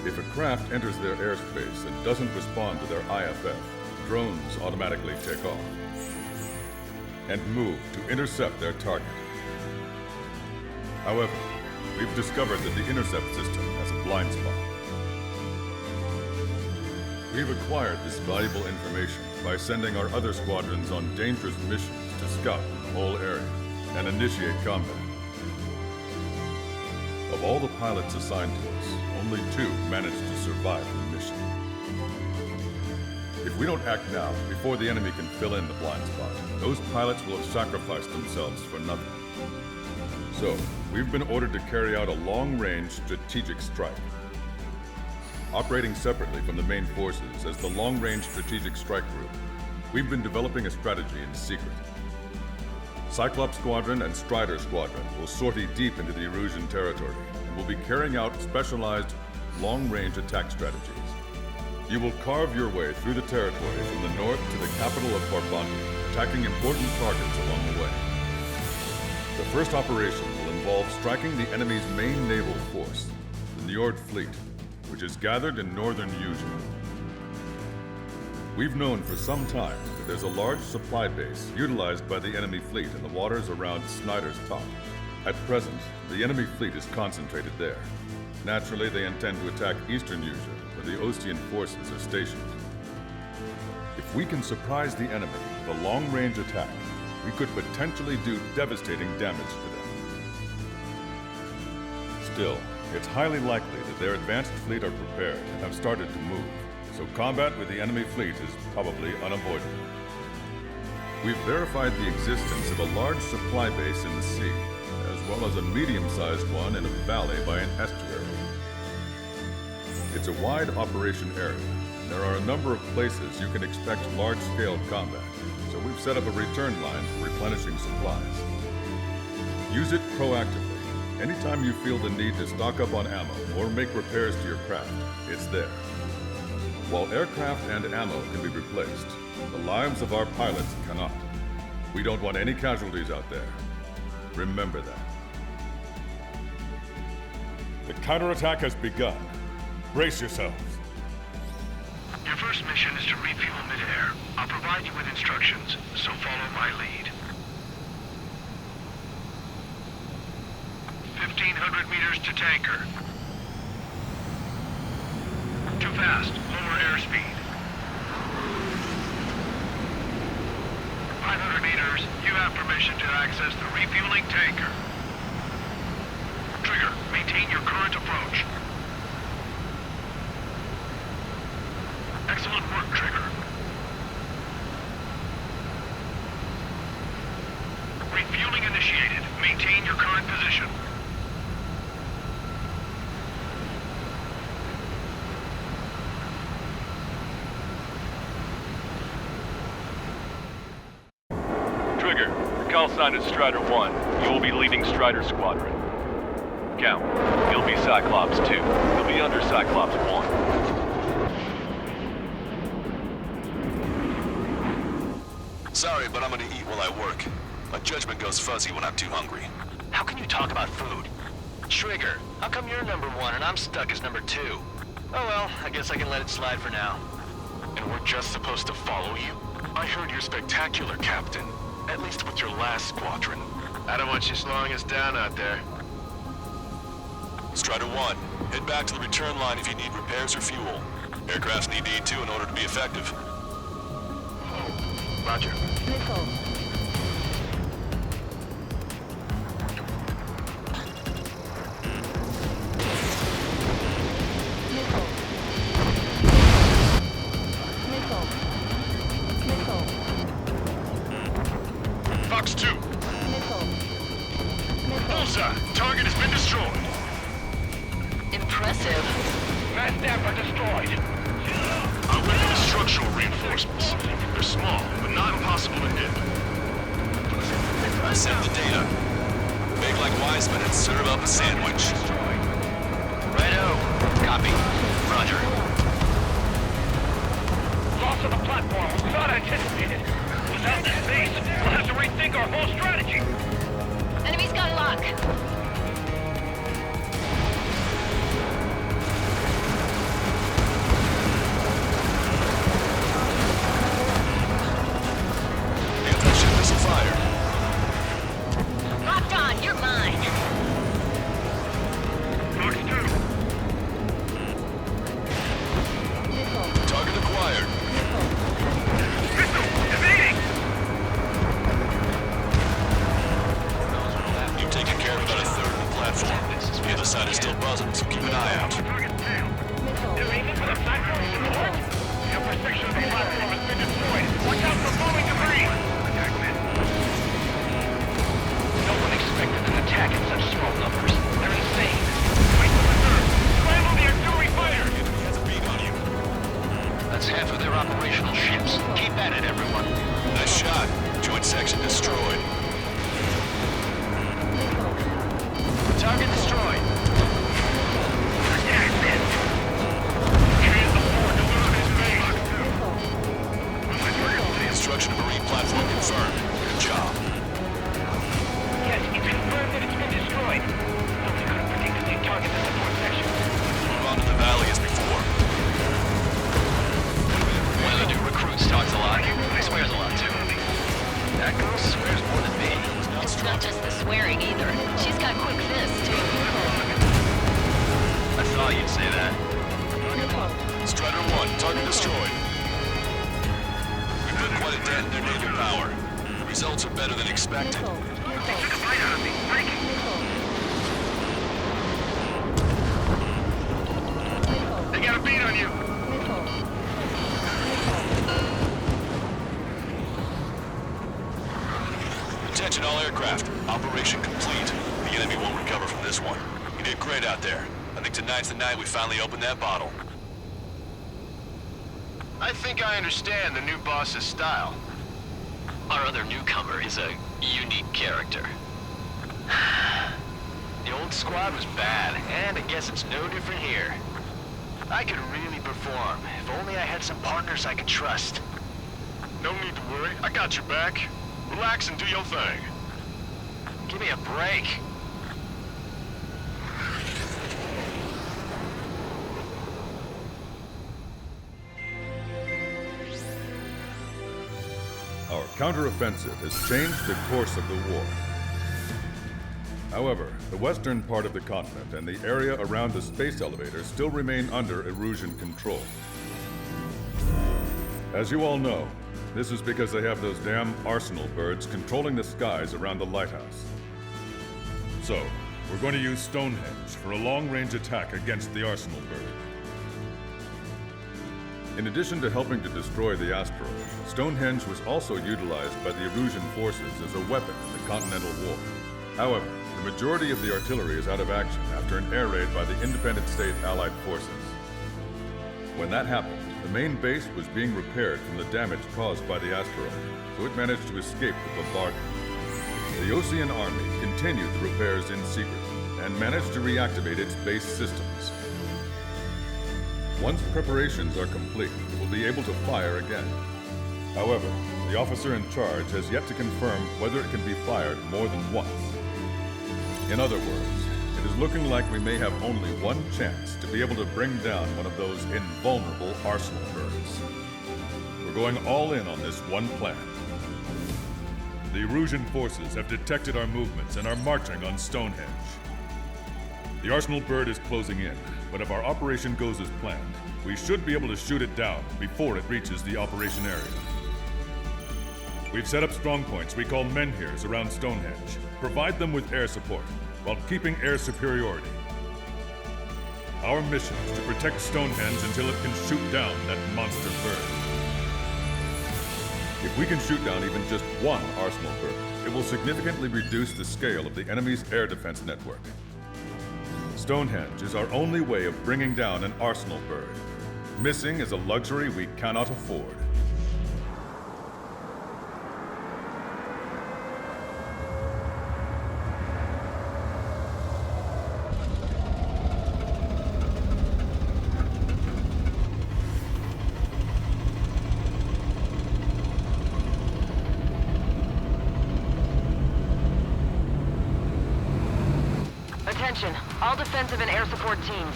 If a craft enters their airspace and doesn't respond to their IFF, drones automatically take off and move to intercept their target. However, we've discovered that the intercept system has a blind spot. We've acquired this valuable information by sending our other squadrons on dangerous missions to scout the whole area and initiate combat. Of all the pilots assigned to us, only 2 managed to survive the mission. If we don't act now, before the enemy can fill in the blind spot, those pilots will have sacrificed themselves for nothing. So, we've been ordered to carry out a long-range strategic strike. Operating separately from the main forces as the Long-Range Strategic Strike Group, we've been developing a strategy in secret. Cyclops Squadron and Strider Squadron will sortie deep into the Erusian territory and will be carrying out specialized long-range attack strategies. You will carve your way through the territory from the north to the capital of Farbanti, attacking important targets along the way. The first operation will involve striking the enemy's main naval force, the Njord Fleet, which is gathered in northern Usea. We've known for some time that there's a large supply base utilized by the enemy fleet in the waters around Snyder's Top. At present, the enemy fleet is concentrated there. Naturally, they intend to attack Eastern Usea, where the Osean forces are stationed. If we can surprise the enemy with a long-range attack, we could potentially do devastating damage to them. Still, it's highly likely that their advanced fleet are prepared and have started to move, so combat with the enemy fleet is probably unavoidable. We've verified the existence of a large supply base in the sea, as well as a medium-sized one in a valley by an estuary. It's a wide operation area. There are a number of places you can expect large-scale combat, so we've set up a return line for replenishing supplies. Use it proactively. Anytime you feel the need to stock up on ammo or make repairs to your craft, it's there. While aircraft and ammo can be replaced, the lives of our pilots cannot. We don't want any casualties out there. Remember that. The counterattack has begun. Brace yourselves. Your first mission is to refuel midair. I'll provide you with instructions, so follow my lead. 1,500 meters to tanker. Too fast. Lower airspeed. 500 meters. You have permission to access the refueling tanker. Trigger, maintain your current approach. Excellent work, Trigger. Refueling initiated. Maintain your current position. Trigger, your call sign is Strider 1. You will be leading Strider Squadron. Count, you'll be Cyclops 2. You'll be under Cyclops 1. Sorry, but I'm gonna eat while I work. My judgment goes fuzzy when I'm too hungry. How can you talk about food? Trigger, how come you're number 1 and I'm stuck as number 2? Oh well, I guess I can let it slide for now. And we're just supposed to follow you? I heard you're spectacular, Captain. At least with your last squadron. I don't want you slowing us down out there. Strider 1, head back to the return line if you need repairs or fuel. Aircrafts need D2 in order to be effective. Roger. Missile. Fox 2. Bullseye. Target has been destroyed. Impressive. Mass staff are destroyed. I'll look at the structural reinforcements. They're small, but not impossible to hit. Send the data. Make like Wiseman and serve up a sandwich. Righto. Copy. Roger. Loss of the platform was not anticipated. Without this base, we'll have to rethink our whole strategy. Enemy's got a lock. Anti-ship missile fired. Locked on, you're mine. Fox 2. Target acquired. Missile! Evading! You've taken care of about dent in their naval power. The results are better than expected. They got a beat on you. Attention all aircraft. Operation complete. The enemy won't recover from this one. You did great out there. I think tonight's the night we finally open that bottle. I think I understand the new boss's style. Our other newcomer is a unique character. The old squad was bad, and I guess it's no different here. I could really perform, if only I had some partners I could trust. No need to worry. I got your back. Relax and do your thing. Give me a break. Our counteroffensive has changed the course of the war. However, the western part of the continent and the area around the space elevator still remain under Erusian control. As you all know, this is because they have those damn arsenal birds controlling the skies around the lighthouse. So, we're going to use Stonehenge for a long-range attack against the arsenal bird. In addition to helping to destroy the asteroid, Stonehenge was also utilized by the Erusian forces as a weapon in the Continental War. However, the majority of the artillery is out of action after an air raid by the Independent State Allied forces. When that happened, the main base was being repaired from the damage caused by the asteroid, so it managed to escape the bombardment. The Osean Army continued the repairs in secret and managed to reactivate its base systems. Once preparations are complete, it will be able to fire again. However, the officer in charge has yet to confirm whether it can be fired more than once. In other words, it is looking like we may have only one chance to be able to bring down one of those invulnerable arsenal birds. We're going all in on this one plan. The Erusian forces have detected our movements and are marching on Stonehenge. The arsenal bird is closing in, but if our operation goes as planned, we should be able to shoot it down before it reaches the operation area. We've set up strongpoints we call menhirs around Stonehenge. Provide them with air support, while keeping air superiority. Our mission is to protect Stonehenge until it can shoot down that monster bird. If we can shoot down even just one arsenal bird, it will significantly reduce the scale of the enemy's air defense network. Stonehenge is our only way of bringing down an arsenal bird. Missing is a luxury we cannot afford. All defensive and air support teams.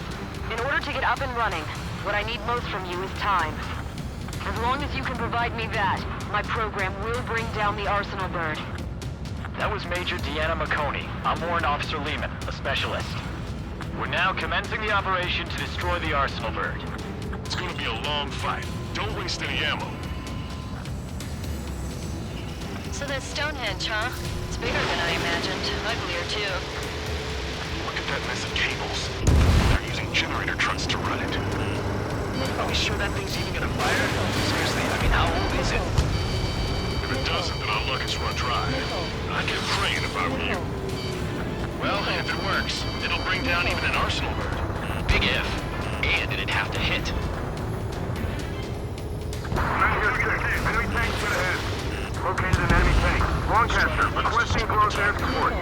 In order to get up and running, what I need most from you is time. As long as you can provide me that, my program will bring down the arsenal bird. That was Major Deanna McConey. I'm Warrant Officer Lehman, a specialist. We're now commencing the operation to destroy the arsenal bird. It's gonna be a long fight. Don't waste any ammo. So that's Stonehenge, huh? It's bigger than I imagined. Uglier, too. Look at that mess of cables. They're using generator trucks to run it. Are we sure that thing's even gonna fire? Seriously, I mean, how old is it? If it doesn't, then our luck is run dry. I'd get praying if I were you. Well, if it works, it'll bring down even an arsenal bird. Big if. And it'd have to hit. Enemy tank straight ahead. Located an enemy tank. Lancaster, requesting close air support.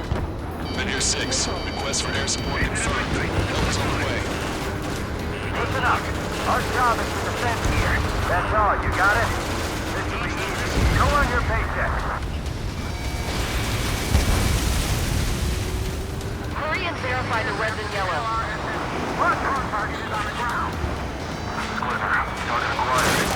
Menhir 6, request for air support confirmed. Help is on the way. Listen up. Our job is to defend here. That's all. You got it? This will be easy. Go on your paycheck. Hurry and verify the reds and yellow. Watch our target is on the ground. Sliver, target acquired.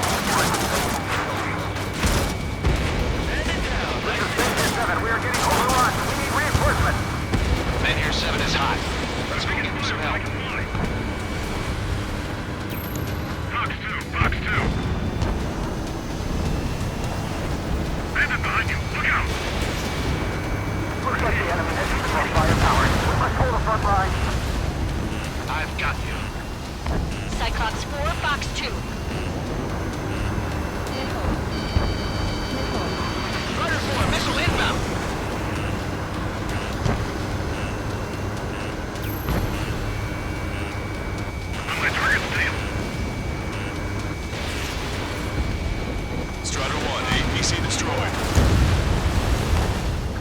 This is Menhir 7. We are getting overrun. We need reinforcements. Menhir 7 is hot. Let's go get some help. Box 2. front line. I've got you. Cyclops 4, Fox 2. Strider 4, missile inbound. My target's failed. Strider 1, APC destroyed.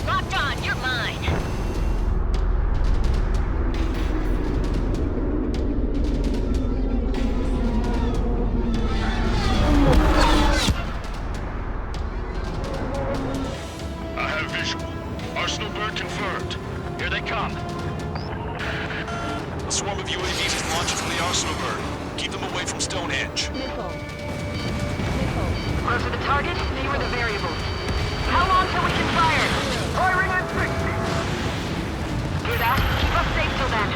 Locked on, you're mine. I have visual. Arsenal bird confirmed. Here they come. A swarm of UAVs is launching from the Arsenal bird. Keep them away from Stonehenge. Closer the target, fewer the variables. How long till we can fire? Firing at 60. Hear that? Keep us safe till then.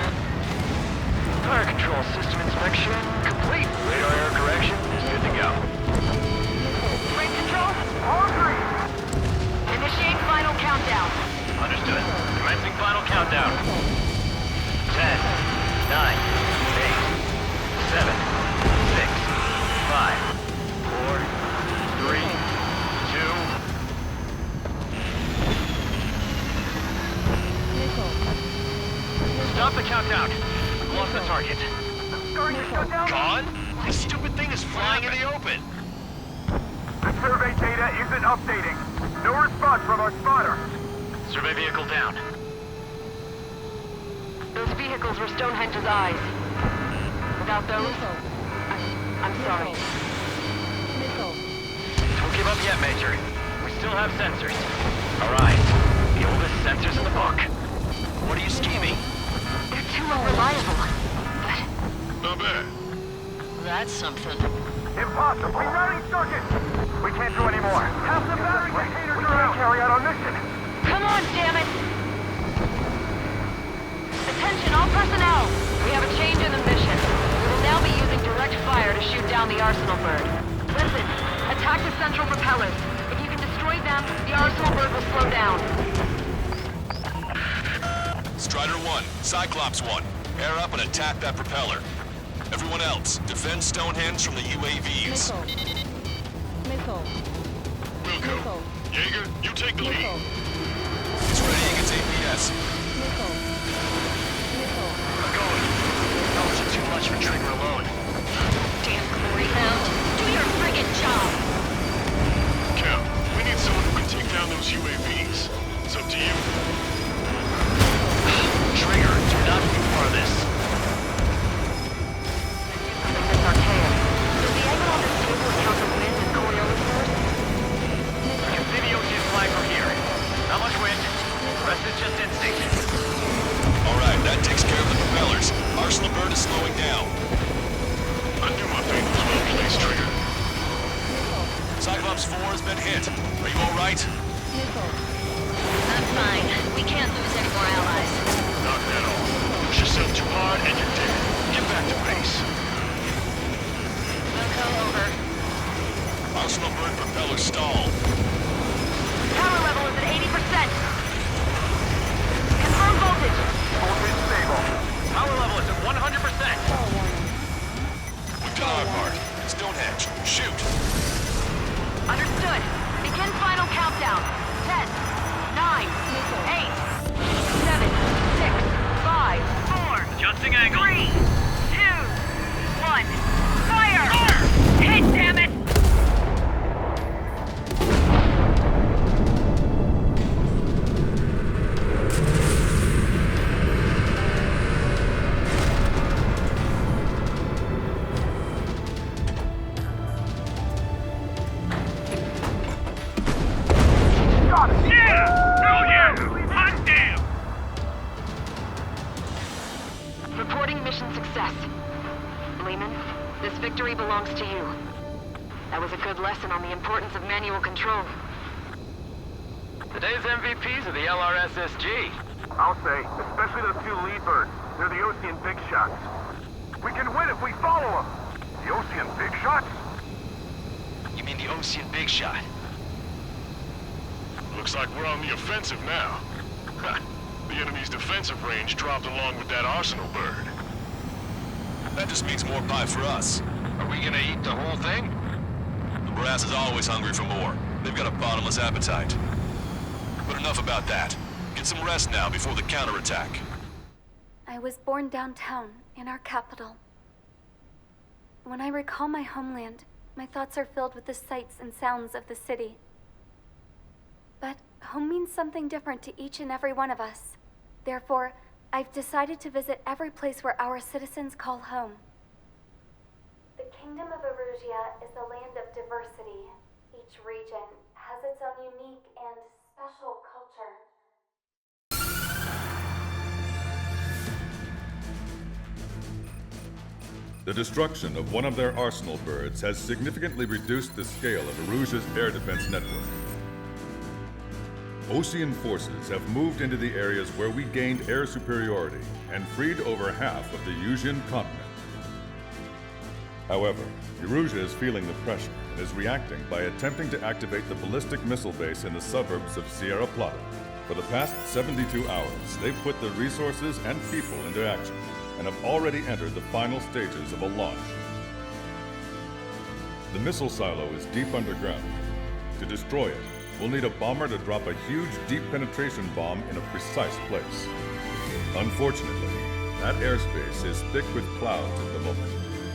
Fire control system inspection complete. Radar air correction is good to go. Brake control? All green. Initiate final countdown. Understood. Commencing final countdown. 10, 9, 8, 7, 6, 5, 4, 3, 2. Stop the countdown. We've lost the target. Starting to shut down. Gone? This stupid thing is flying in the open. The survey data isn't updating. No response from our spotter. Survey vehicle down. Those vehicles were Stonehenge's eyes. Without those, I'm sorry. Don't give up yet, Major. We still have sensors. Alright. The oldest sensors in the book. What are you scheming? They're too unreliable. Not bad. That's something. Impossible. Rerouting circuit. We can't do any more. Half the battery containers are out. Carry out our mission. Come on, damn it! Attention, all personnel! We have a change in the mission. We will now be using direct fire to shoot down the Arsenal bird. Listen, attack the central propellers. If you can destroy them, the Arsenal bird will slow down. Strider 1, Cyclops 1, air up and attack that propeller. Everyone else, defend Stonehenge from the UAVs. Wilco. Jaeger, you take the lead. It's ready against APS. I'm going. Those are too much for Trigger alone. Damn Greyhound. Do your friggin' job. Cap, we need someone who can take down those UAVs. It's up to you. Trigger, do not be part of this. It's archaic. Does the angle on this table account for wind and Coriolis force? You can see the ocean flag from here. Not much wind. The rest is just instinct. Alright, that takes care of the propellers. Arsenal bird is slowing down. I knew my fate was well placed, Trigger. Cyclops 4 has been hit. Are you alright? I'm fine. We can't lose any more allies. Not at all. Push yourself too hard and you're dead. Get back to base. Wilco, over. Arsenal bird propeller stalled. Power level is at 80%. Confirm voltage. Voltage stable. Power level is at 100%. We've done our part. Stonehenge, shoot. Understood. Begin final countdown. 10, 9, 8, 7, 6, 5, 4, Adjusting angle. 3, 2, 1. Fire! Hit, damn it! Got it! Yeah! Hell yeah! Hot damn! Reporting mission success. Lehman, this victory belongs to you. That was a good lesson on the importance of manual control. Today's MVPs are the LRSSG. I'll say, especially those two lead birds. They're the Ocean big shots. We can win if we follow them. The Ocean big shots? You mean the Ocean big shot? Looks like we're on the offensive now. Ha! The enemy's defensive range dropped along with that arsenal bird. That just means more pie for us. Are we gonna eat the whole thing? The brass is always hungry for more. They've got a bottomless appetite. But enough about that. Get some rest now before the counterattack. I was born downtown, in our capital. When I recall my homeland, my thoughts are filled with the sights and sounds of the city. But home means something different to each and every one of us. Therefore, I've decided to visit every place where our citizens call home. The Kingdom of Erusia is a land of diversity. Each region has its own unique and special culture. The destruction of one of their arsenal birds has significantly reduced the scale of Erusia's air defense network. Osean forces have moved into the areas where we gained air superiority and freed over half of the Eusian continent. However, Erusia is feeling the pressure and is reacting by attempting to activate the ballistic missile base in the suburbs of Sierra Plata. For the past 72 hours, they've put their resources and people into action and have already entered the final stages of a launch. The missile silo is deep underground. To destroy it, we'll need a bomber to drop a huge deep penetration bomb in a precise place. Unfortunately, that airspace is thick with clouds at the moment,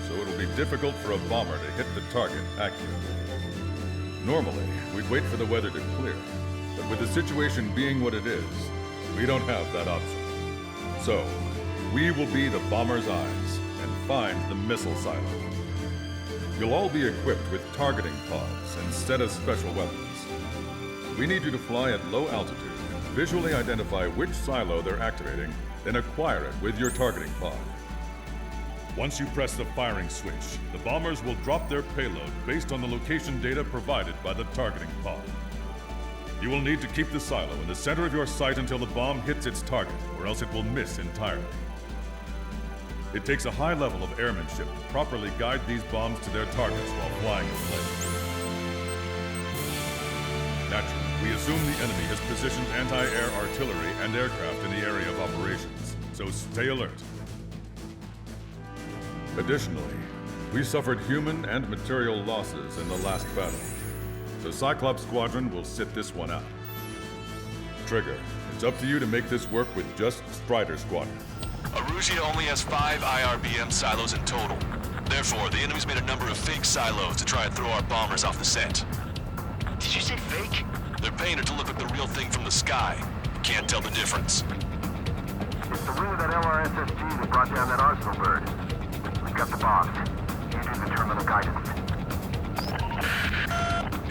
so it'll be difficult for a bomber to hit the target accurately. Normally, we'd wait for the weather to clear, but with the situation being what it is, we don't have that option. So, we will be the bomber's eyes and find the missile silo. You'll all be equipped with targeting pods instead of special weapons. We need you to fly at low altitude and visually identify which silo they're activating, then acquire it with your targeting pod. Once you press the firing switch, the bombers will drop their payload based on the location data provided by the targeting pod. You will need to keep the silo in the center of your sight until the bomb hits its target, or else it will miss entirely. It takes a high level of airmanship to properly guide these bombs to their targets while flying in place. Naturally, we assume the enemy has positioned anti-air artillery and aircraft in the area of operations, so stay alert. Additionally, we suffered human and material losses in the last battle, so Cyclops Squadron will sit this one out. Trigger, it's up to you to make this work with just Strider Squadron. Erusia only has 5 IRBM silos in total. Therefore, the enemy's made a number of fake silos to try and throw our bombers off the scent. Did you say fake? They're painted to look like the real thing from the sky. You can't tell the difference. It's the wing of that LRSSG that brought down that arsenal bird. We've got the bombs. You do the terminal guidance.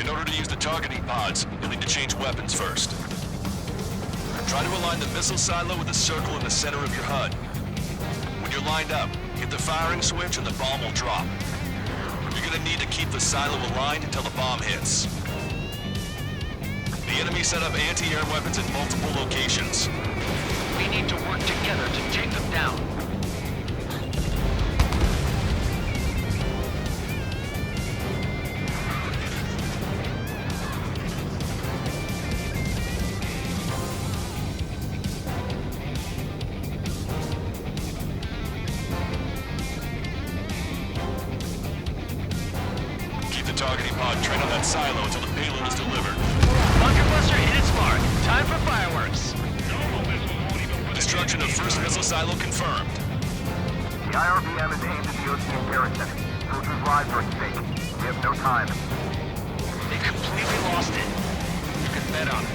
In order to use the targeting pods, you'll need to change weapons first. Try to align the missile silo with the circle in the center of your HUD. When you're lined up, hit the firing switch and the bomb will drop. You're gonna need to keep the silo aligned until the bomb hits. The enemy set up anti-air weapons in multiple locations. We need to work together to take them down. Targeting pod train on that silo until the payload is delivered. Bunker buster hit its mark. Time for fireworks. Destruction of first missile silo confirmed. The IRBM is aimed at the Ocean garrison. Soldiers' lives are at stake. We have no time. They completely lost it. You can bet on it.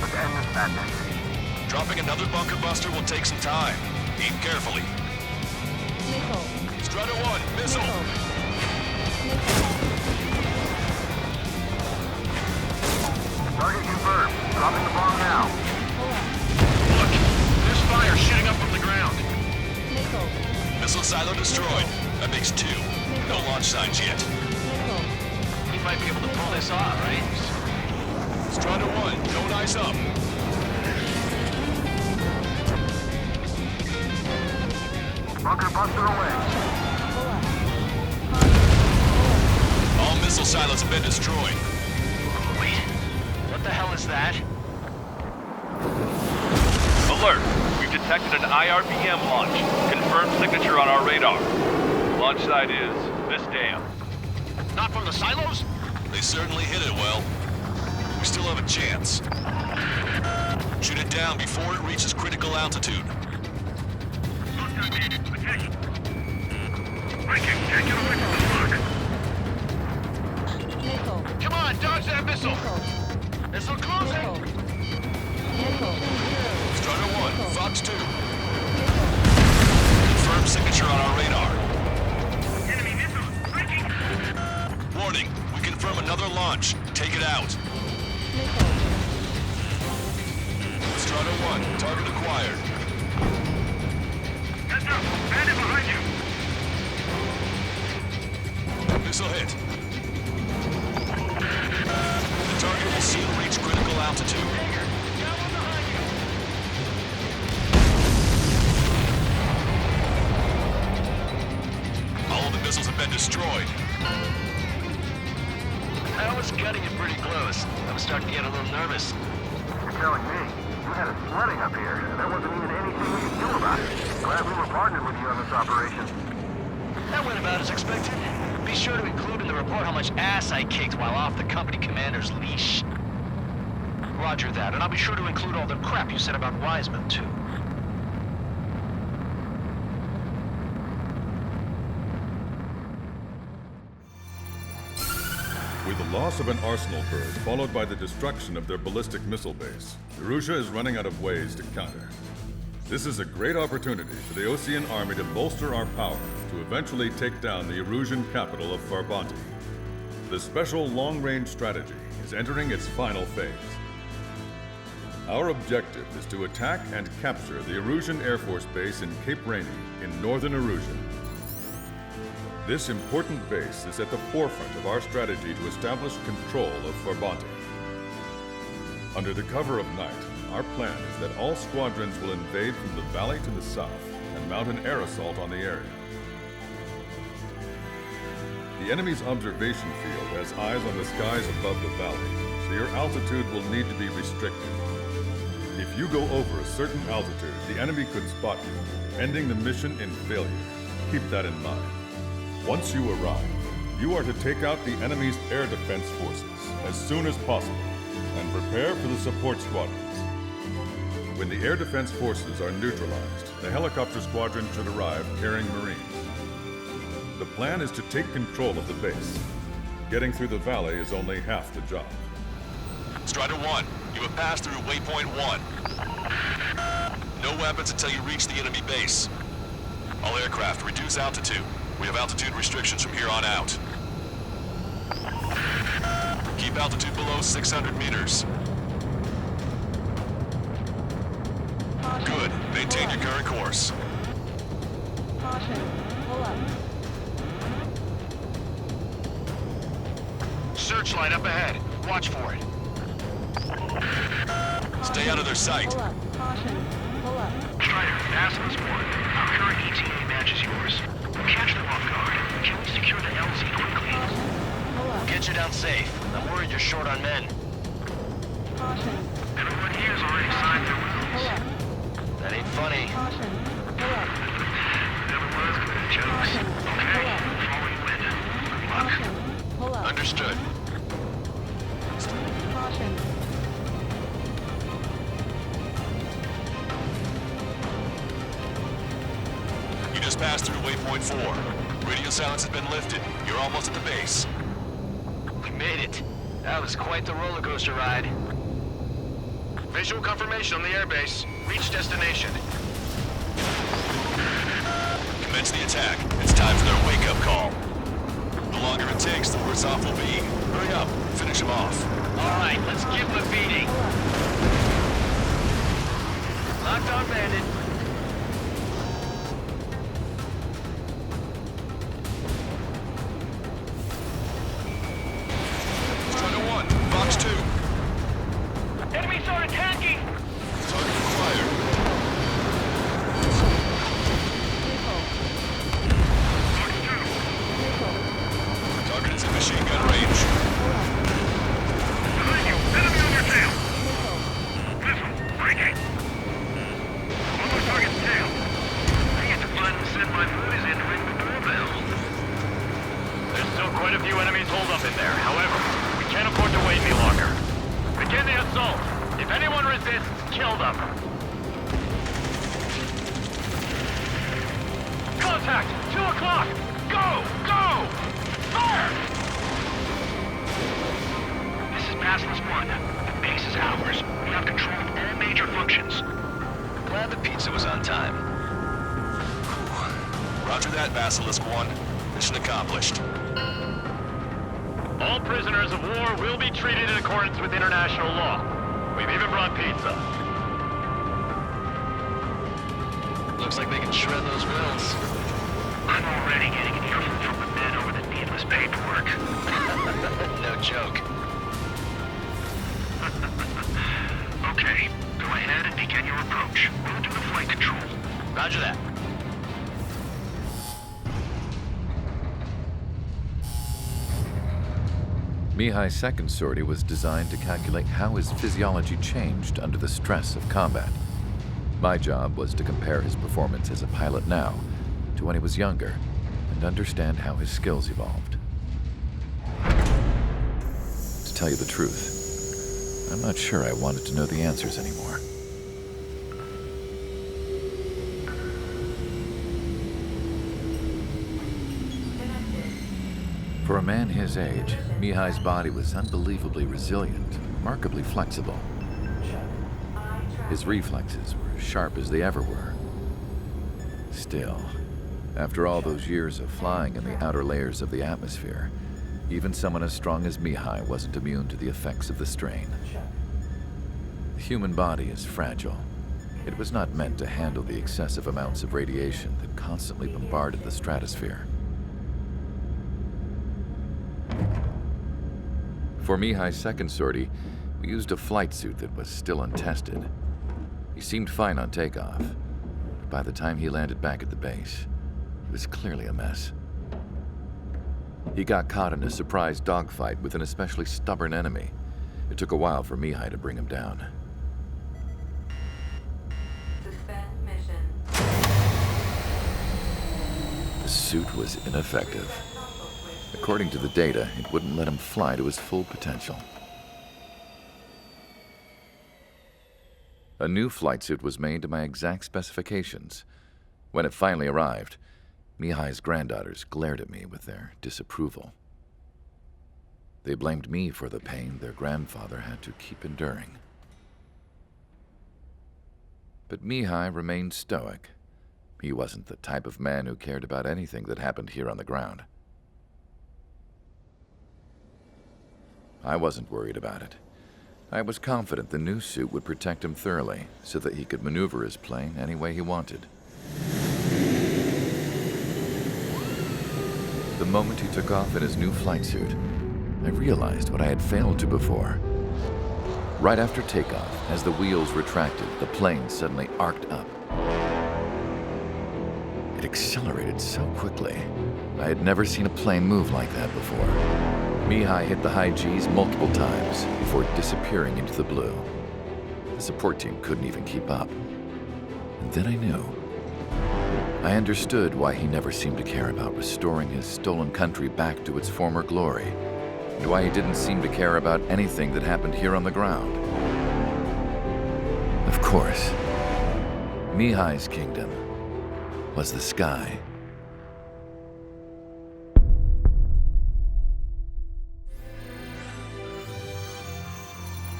Let's end this madness. Dropping another bunker buster will take some time. Aim carefully. Missile. Strider 1, missile. Target confirmed. Dropping the bomb now. Look, there's fire shooting up from the ground. Missile silo destroyed. That makes 2. No launch signs yet. We might be able to pull this off, right? Strider 1, don't ice up. Bunker buster away. All missile silos have been destroyed. Wait, what the hell is that? Alert! detected an IRBM launch. Confirmed signature on our radar. Launch site is this dam. Not from the silos? They certainly hit it well. We still have a chance. Shoot it down before it reaches critical altitude. Come on, dodge that missile! Missile closing! Strider 1, Fox 2. Confirmed signature on our radar. Enemy missile breaking! Warning, we confirm another launch. Take it out. Strider 1, target acquired. Heads up! Bandit behind you! Missile hit. The target will soon reach critical altitude. All of the missiles have been destroyed. That was cutting it pretty close. I'm starting to get a little nervous. You're telling me? You had us flooding up here, and there wasn't even anything we could do about it. Glad we were partnered with you on this operation. That went about as expected. Be sure to include in the report how much ass I kicked while off the company commander's leash. Roger that, and I'll be sure to include all the crap you said about Wiseman, too. With the loss of an arsenal bird, followed by the destruction of their ballistic missile base, Erussia is running out of ways to counter. This is a great opportunity for the Osean army to bolster our power to eventually take down the Erusian capital of Farbanti. The special long-range strategy is entering its final phase. Our objective is to attack and capture the Erusian Air Force Base in Cape Rainy in northern Erusia. This important base is at the forefront of our strategy to establish control of Farbanti. Under the cover of night, our plan is that all squadrons will invade from the valley to the south and mount an air assault on the area. The enemy's observation field has eyes on the skies above the valley, so your altitude will need to be restricted. If you go over a certain altitude, the enemy could spot you, ending the mission in failure. Keep that in mind. Once you arrive, you are to take out the enemy's air defense forces as soon as possible and prepare for the support squadrons. When the air defense forces are neutralized, the helicopter squadron should arrive carrying Marines. The plan is to take control of the base. Getting through the valley is only half the job. Strider 1, you have passed through waypoint 1. No weapons until you reach the enemy base. All aircraft, reduce altitude. We have altitude restrictions from here on out. Keep altitude below 600 meters. Good. Maintain your current course. Caution. Pull up. Searchlight up ahead. Watch for it. Stay out of their sight. Pull up. Caution. Pull up. Strider, Aslan's one. Our current ETA matches yours. Catch them off guard. Can we secure the LZ quickly? Pull up. Get you down safe. I'm worried you're short on men. Caution. Everyone here's already signed their Pull wills. up. That ain't funny. Caution. Pull up. Never was good at jokes. Caution. Okay, Pull up. before we win. Good luck. Caution. Pull up. Understood. Caution. You just passed through waypoint 4. Radio silence has been lifted. You're almost at the base. We made it. That was quite the roller coaster ride. Visual confirmation on the airbase. Reach destination. Commence the attack. It's time for their wake-up call. The longer it takes, the worse off we'll be. Hurry up. Finish them off. All right, let's give them a beating. Locked on, Bandit. Strider 1, Fox 2. Enemies are attacking! Target acquired. Target is in machine gun range. Behind you! Enemy on your tail! resists, kill them. Contact! 2 o'clock! Go! Go! Fire! This is Basilisk 1. The base is ours. We have control of all major functions. Glad the pizza was on time. Roger that, Basilisk 1. Mission accomplished. All prisoners of war will be treated in accordance with international law. We've even brought pizza. Looks like they can shred those wills. I'm already getting an earful from the men over the needless paperwork. No joke. Okay, go ahead and begin your approach. We'll do the flight control. Roger that. Mihai's second sortie was designed to calculate how his physiology changed under the stress of combat. My job was to compare his performance as a pilot now to when he was younger and understand how his skills evolved. To tell you the truth, I'm not sure I wanted to know the answers anymore. For a man his age, Mihai's body was unbelievably resilient, remarkably flexible. His reflexes were as sharp as they ever were. Still, after all those years of flying in the outer layers of the atmosphere, even someone as strong as Mihai wasn't immune to the effects of the strain. The human body is fragile. It was not meant to handle the excessive amounts of radiation that constantly bombarded the stratosphere. For Mihai's second sortie, we used a flight suit that was still untested. He seemed fine on takeoff, but by the time he landed back at the base, he was clearly a mess. He got caught in a surprise dogfight with an especially stubborn enemy. It took a while for Mihai to bring him down. Suspend mission. The suit was ineffective. According to the data, it wouldn't let him fly to his full potential. A new flight suit was made to my exact specifications. When it finally arrived, Mihai's granddaughters glared at me with their disapproval. They blamed me for the pain their grandfather had to keep enduring. But Mihai remained stoic. He wasn't the type of man who cared about anything that happened here on the ground. I wasn't worried about it. I was confident the new suit would protect him thoroughly so that he could maneuver his plane any way he wanted. The moment he took off in his new flight suit, I realized what I had failed to before. Right after takeoff, as the wheels retracted, the plane suddenly arced up. It accelerated so quickly. I had never seen a plane move like that before. Mihai hit the high G's multiple times before disappearing into the blue. The support team couldn't even keep up. And then I knew. I understood why he never seemed to care about restoring his stolen country back to its former glory, and why he didn't seem to care about anything that happened here on the ground. Of course, Mihai's kingdom was the sky.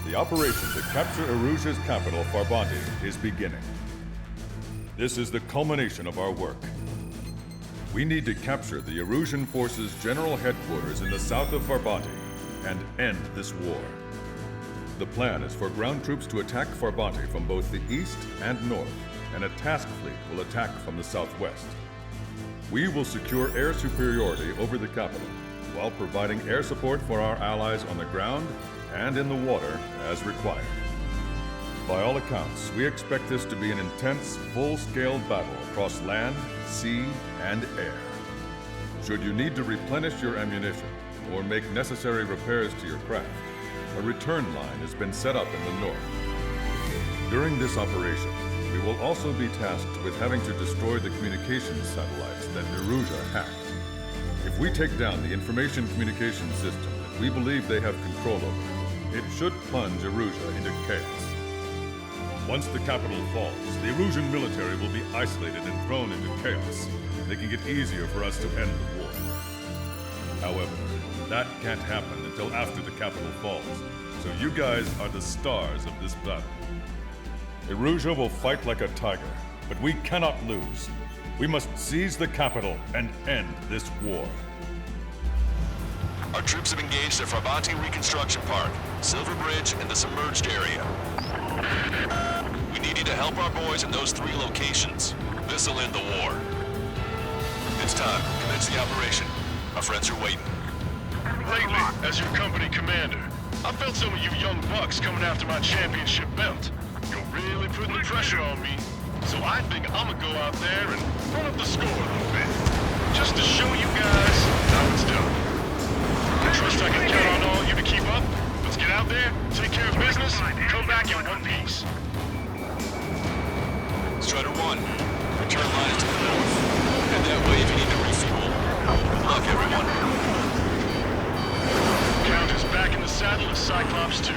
The operation to capture Erusia's capital, Farbanti, is beginning. This is the culmination of our work. We need to capture the Erusian forces' general headquarters in the south of Farbanti and end this war. The plan is for ground troops to attack Farbanti from both the east and north, and a task fleet will attack from the southwest. We will secure air superiority over the capital, while providing air support for our allies on the ground and in the water as required. By all accounts, we expect this to be an intense, full-scale battle across land, sea, and air. Should you need to replenish your ammunition or make necessary repairs to your craft, a return line has been set up in the north. During this operation, we will also be tasked with having to destroy the communications satellites that Erusia hacked. If we take down the information communication system that we believe they have control over, it should plunge Erusia into chaos. Once the capital falls, the Erusian military will be isolated and thrown into chaos, making it easier for us to end the war. However, that can't happen until after the capital falls, so you guys are the stars of this battle. Erusia will fight like a tiger, but we cannot lose. We must seize the capital and end this war. Our troops have engaged the Fravanti Reconstruction Park, Silver Bridge, and the submerged area. We need you to help our boys in those 3 locations. This'll end the war. It's time. Commence the operation. Our friends are waiting. Lately, as your company commander, I felt some of you young bucks coming after my championship belt. You're really putting the pressure on me. So I think I'm gonna go out there and run up the score a little bit. Just to show you guys how it's done. I trust I can count on all you to keep up. Let's get out there, take care of business, come back in one piece. Strider 1, return lines to the north. Head that way if you need to refuel. Good luck, everyone. Count is back in the saddle as Cyclops 2.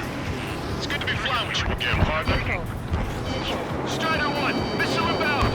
It's good to be flying with you again, partner. Strider 1, missile inbound!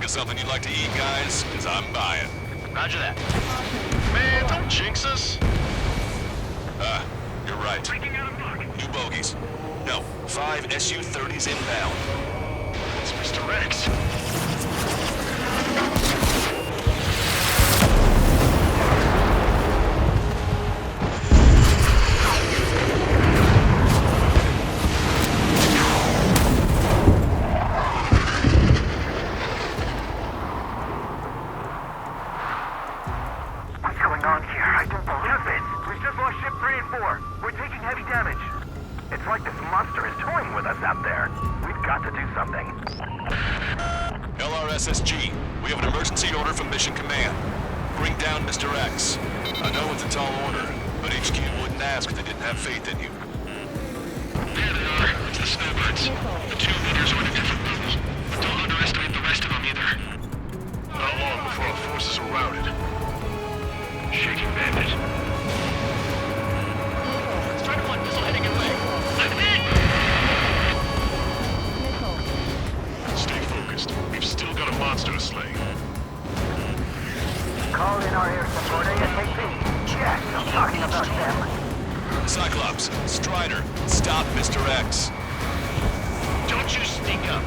Something you'd like to eat, guys? Because I'm buying. Roger that. Man, don't jinx us. You're right. New bogies. No, 5 SU-30s inbound. It's Mr. X. Cyclops, Strider, stop Mr. X. Don't you sneak up.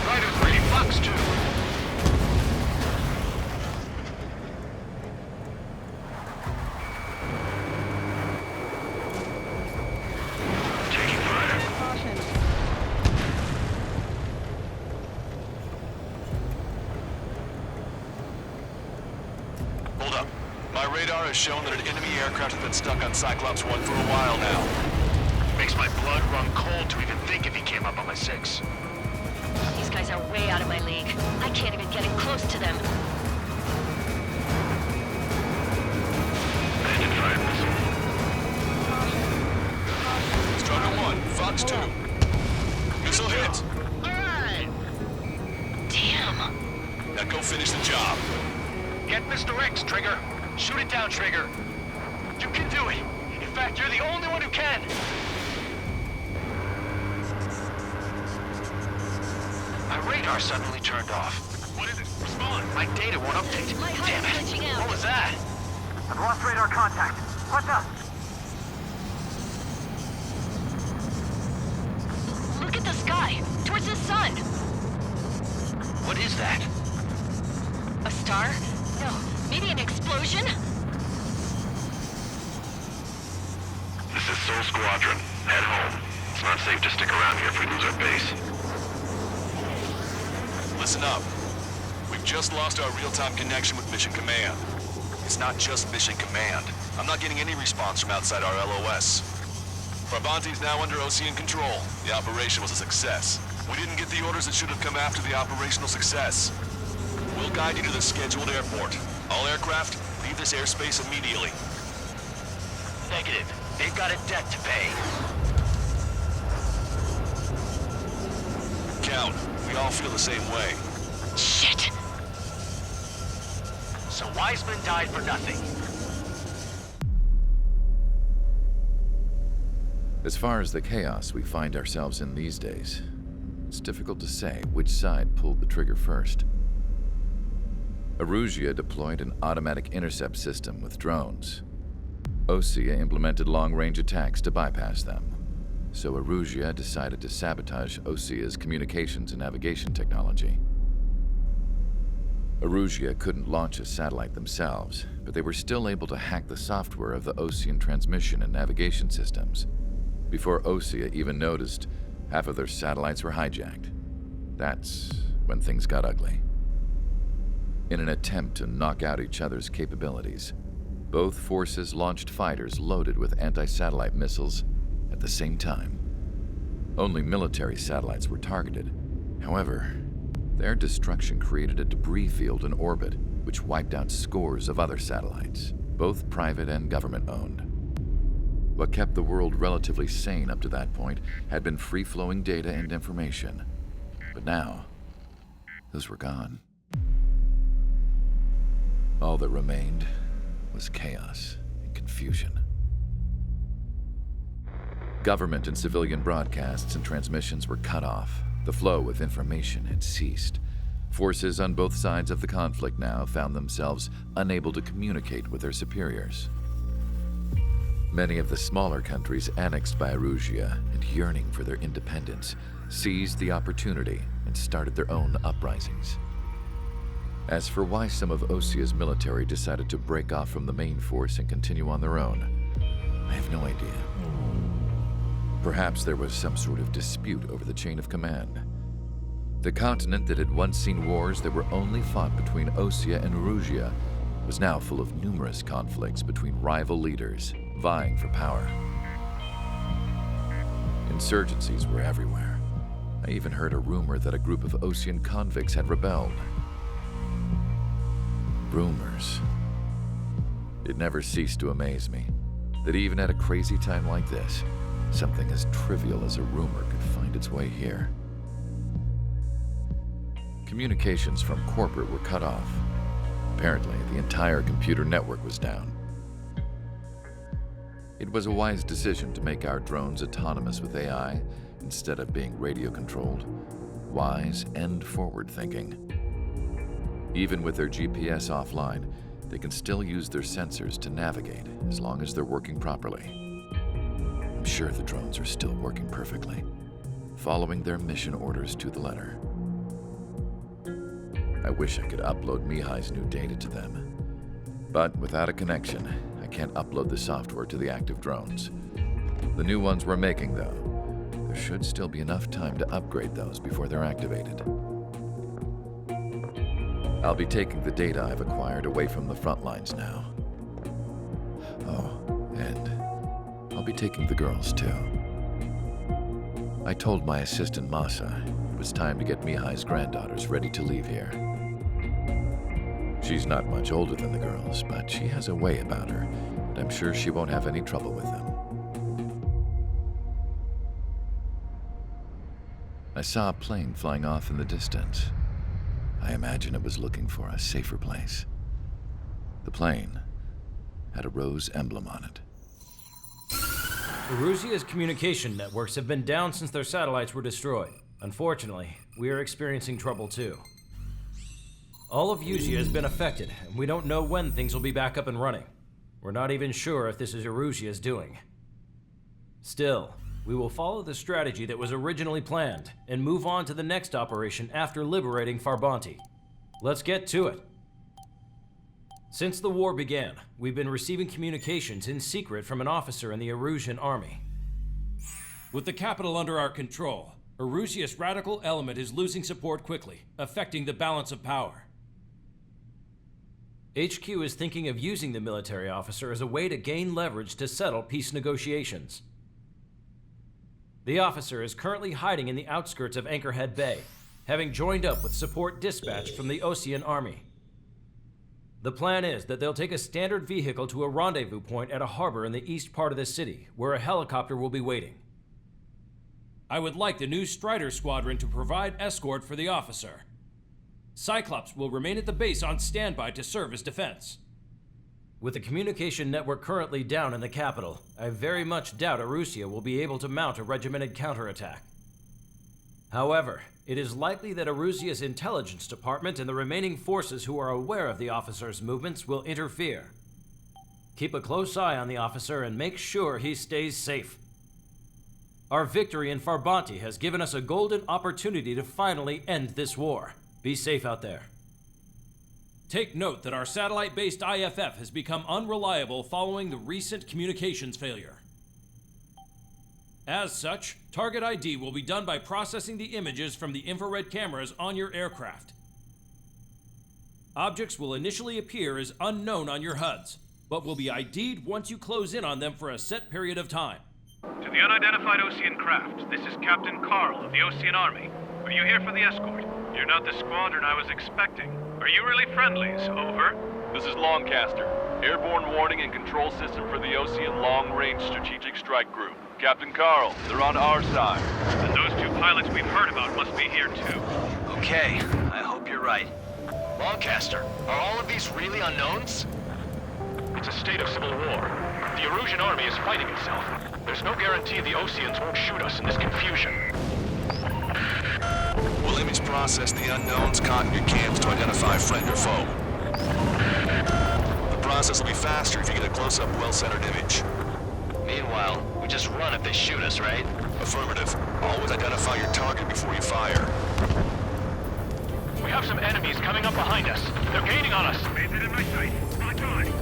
Strider 3, Fox 2. Taking fire. Caution. Hold up. My radar has shown that an enemy aircraft has been stuck on Cyclops 1 for a while now. Makes my blood run cold to even think if he came up on my 6. These guys are way out of my league. I can't even get in close to them. Bandit fire missile. Strider 1, Fox 2. Missile hit. Alright! Damn. Now go finish the job. Get Mr. X, Trigger. Shoot it down, Trigger. You can do it. In fact, you're the only one who can. My radar suddenly turned off. What is it? Respond. My data won't update. Damn it. What was that? I've lost radar contact. What's up? Look at the sky, towards the sun. What is that? A star? No, maybe an explosion? This is Soul Squadron. Head home. It's not safe to stick around here if we lose our base. Listen up. We've just lost our real-time connection with Mission Command. It's not just Mission Command. I'm not getting any response from outside our LOS. Brabante's now under Ocean control. The operation was a success. We didn't get the orders that should have come after the operational success. We'll guide you to the scheduled airport. All aircraft, leave this airspace immediately. Negative. They've got a debt to pay. Count, we all feel the same way. Shit! So Wiseman died for nothing. As far as the chaos we find ourselves in these days, it's difficult to say which side pulled the trigger first. Erusia deployed an automatic intercept system with drones. Osea implemented long-range attacks to bypass them. So Erusia decided to sabotage Osea's communications and navigation technology. Erusia couldn't launch a satellite themselves, but they were still able to hack the software of the Osean transmission and navigation systems. Before Osea even noticed, half of their satellites were hijacked. That's when things got ugly. In an attempt to knock out each other's capabilities, both forces launched fighters loaded with anti-satellite missiles at the same time. Only military satellites were targeted. However, their destruction created a debris field in orbit, which wiped out scores of other satellites, both private and government-owned. What kept the world relatively sane up to that point had been free-flowing data and information. But now, those were gone. All that remained was chaos and confusion. Government and civilian broadcasts and transmissions were cut off. The flow of information had ceased. Forces on both sides of the conflict now found themselves unable to communicate with their superiors. Many of the smaller countries annexed by Erusia and yearning for their independence seized the opportunity and started their own uprisings. As for why some of Osea's military decided to break off from the main force and continue on their own, I have no idea. Perhaps there was some sort of dispute over the chain of command. The continent that had once seen wars that were only fought between Osea and Erusia was now full of numerous conflicts between rival leaders vying for power. Insurgencies were everywhere. I even heard a rumor that a group of Osean convicts had rebelled. Rumors. It never ceased to amaze me that even at a crazy time like this, something as trivial as a rumor could find its way here. Communications from corporate were cut off. Apparently, the entire computer network was down. It was a wise decision to make our drones autonomous with AI instead of being radio-controlled. Wise and forward-thinking. Even with their GPS offline, they can still use their sensors to navigate as long as they're working properly. I'm sure the drones are still working perfectly, following their mission orders to the letter. I wish I could upload Mihai's new data to them. But without a connection, I can't upload the software to the active drones. The new ones we're making, though, there should still be enough time to upgrade those before they're activated. I'll be taking the data I've acquired away from the front lines now. Oh, and I'll be taking the girls, too. I told my assistant Masa it was time to get Mihai's granddaughters ready to leave here. She's not much older than the girls, but she has a way about her, and I'm sure she won't have any trouble with them. I saw a plane flying off in the distance. I imagine it was looking for a safer place. The plane had a rose emblem on it. Erusia's communication networks have been down since their satellites were destroyed. Unfortunately, we are experiencing trouble too. All of Erusia has been affected, and we don't know when things will be back up and running. We're not even sure if this is Erusia's doing. Still, we will follow the strategy that was originally planned and move on to the next operation after liberating Farbanti. Let's get to it. Since the war began, we've been receiving communications in secret from an officer in the Erusian army. With the capital under our control, Erusia's radical element is losing support quickly, affecting the balance of power. HQ is thinking of using the military officer as a way to gain leverage to settle peace negotiations. The officer is currently hiding in the outskirts of Anchorhead Bay, having joined up with support dispatched from the Osean army. The plan is that they'll take a standard vehicle to a rendezvous point at a harbor in the east part of the city, where a helicopter will be waiting. I would like the new Strider Squadron to provide escort for the officer. Cyclops will remain at the base on standby to serve as defense. With the communication network currently down in the capital, I very much doubt Erusia will be able to mount a regimented counterattack. However, it is likely that Erusia's intelligence department and the remaining forces who are aware of the officer's movements will interfere. Keep a close eye on the officer and make sure he stays safe. Our victory in Farbanti has given us a golden opportunity to finally end this war. Be safe out there. Take note that our satellite-based IFF has become unreliable following the recent communications failure. As such, target ID will be done by processing the images from the infrared cameras on your aircraft. Objects will initially appear as unknown on your HUDs, but will be ID'd once you close in on them for a set period of time. To the unidentified Osean craft, this is Captain Carl of the Osean Army. Are you here for the escort? You're not the squadron I was expecting. Are you really friendlies? Over. This is Longcaster. Airborne warning and control system for the Osean Long-Range Strategic Strike Group. Captain Carl, they're on our side. And those two pilots we've heard about must be here too. Okay, I hope you're right. Longcaster, are all of these really unknowns? It's a state of civil war. The Erusian army is fighting itself. There's no guarantee the Oseans won't shoot us in this confusion. We'll image process the unknowns caught in your cams to identify friend or foe. The process will be faster if you get a close-up, well-centered image. Meanwhile, we just run if they shoot us, right? Affirmative. Always identify your target before you fire. We have some enemies coming up behind us. They're gaining on us. Made it in my sight. Not time.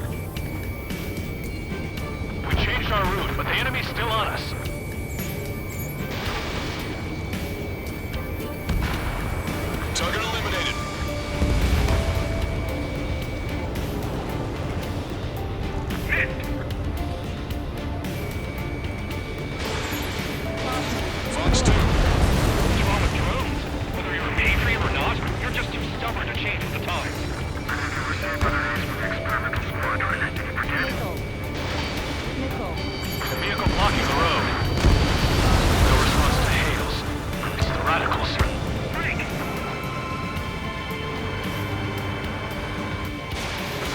We changed our route, but the enemy's still on us. Target eliminated. Missed. Fox 2. What's wrong with drones? Whether you're a mainframe or not, you're just too stubborn to change with the times. The vehicle blocking the road. No response to hails. It's the radicals.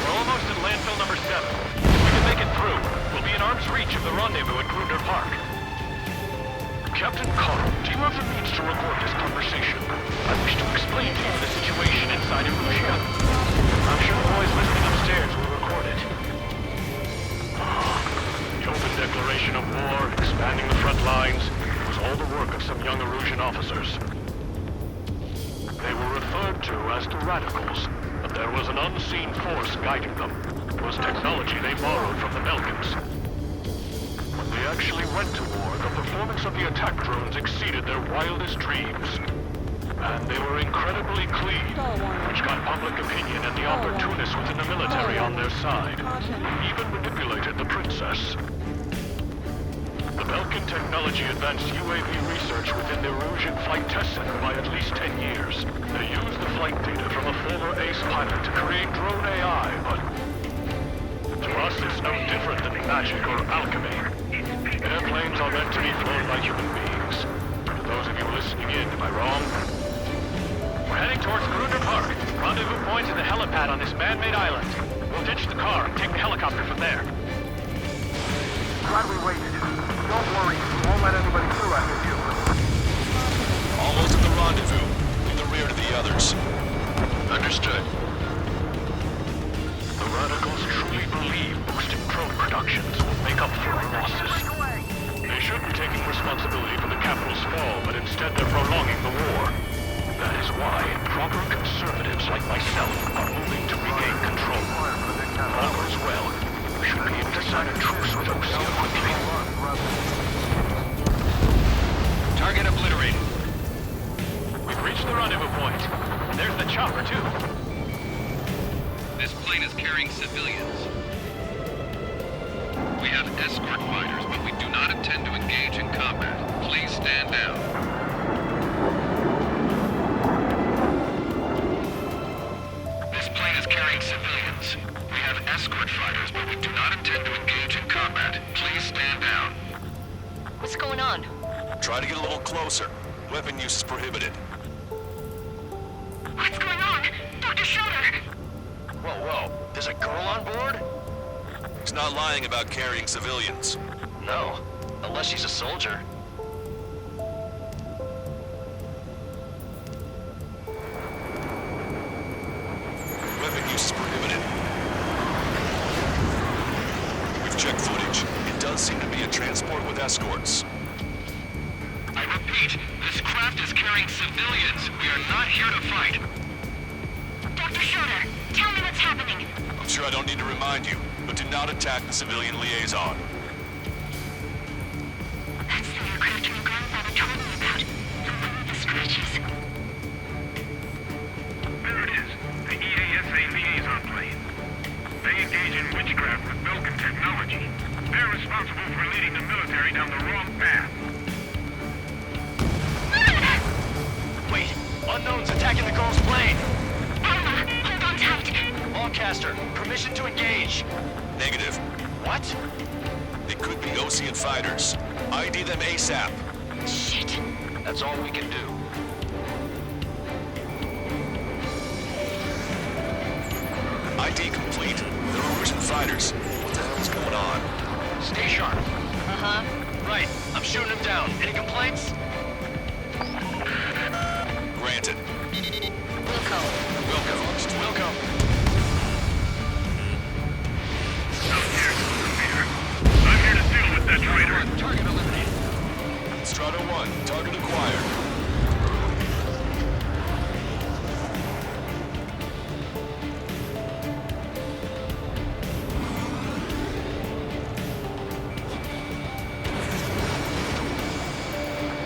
We're almost at landfill number 7. If we can make it through, we'll be in arm's reach of the rendezvous at Grunder Park. Captain Carl, do you have the means to record this conversation? I wish to explain to you the situation inside Erusia. I'm sure the boys listening upstairs will record it. The open declaration of war, expanding the front lines, was all the work of some young Erusian officers. They were referred to as the Radicals, but there was an unseen force guiding them. It was technology they borrowed from the Belkans. When they actually went to war, the performance of the attack drones exceeded their wildest dreams. And they were incredibly clean, which got public opinion and the opportunists within the military on their side. Even manipulated the princess. The Belkan technology advanced UAV research within the Erusian Flight Test Center by at least 10 years. They used the flight data from a former ace pilot to create drone AI, but to us it's no different than magic or alchemy. Airplanes are meant to be flown by human beings. To those of you listening in, am I wrong? We're heading towards Grunder Park. going to the helipad on this man-made island. We'll ditch the car and take the helicopter from there. Glad we waited. Don't worry, we won't let anybody through after you. Almost at the rendezvous. In the rear to the others. Understood. The radicals truly believe boosting drone productions will make up for our losses. They should be taking responsibility for the capital's fall, but instead they're prolonging the war. That is why proper conservatives like myself are moving to regain control. All goes well. We should be able to sign a truce with Ocean quickly. Target obliterated. We've reached the rendezvous point. There's the chopper, too. This plane is carrying civilians. We have escort fighters, but we do not intend to engage in combat. Please stand down. This plane is carrying civilians. We have escort fighters, but we do not intend to engage in combat. Please stand down. What's going on? Try to get a little closer. Weapon use is prohibited. What's going on? Dr. Schroeder! Whoa. There's a girl on board? He's not lying about carrying civilians. No, unless she's a soldier. Weapon use is prohibited. We've checked footage. It does seem to be a transport with escorts. I repeat, this craft is carrying civilians. We are not here to fight. Dr. Schroeder, tell me what's happening. I'm sure I don't need to remind you, but do not attack the civilian liaison. That's the aircraft your grandfather told me about. The one with the scratches. There it is. The EASA liaison plane. They engage in witchcraft with Belkin technology. They're responsible for leading the military down the wrong path. Wait, unknown's attacking the girl's plane. Alma, hold on tight. Lancaster, permission to engage. Negative. What? They could be Ocean fighters. ID them ASAP. Shit. That's all we can do. ID complete. They're Ocean fighters. What the hell's going on? Stay sharp. Uh-huh. Right, I'm shooting him down. Any complaints? Granted. Wilco. Wilco. I'm here to deal with that traitor. Target eliminated. Strata 1, target acquired.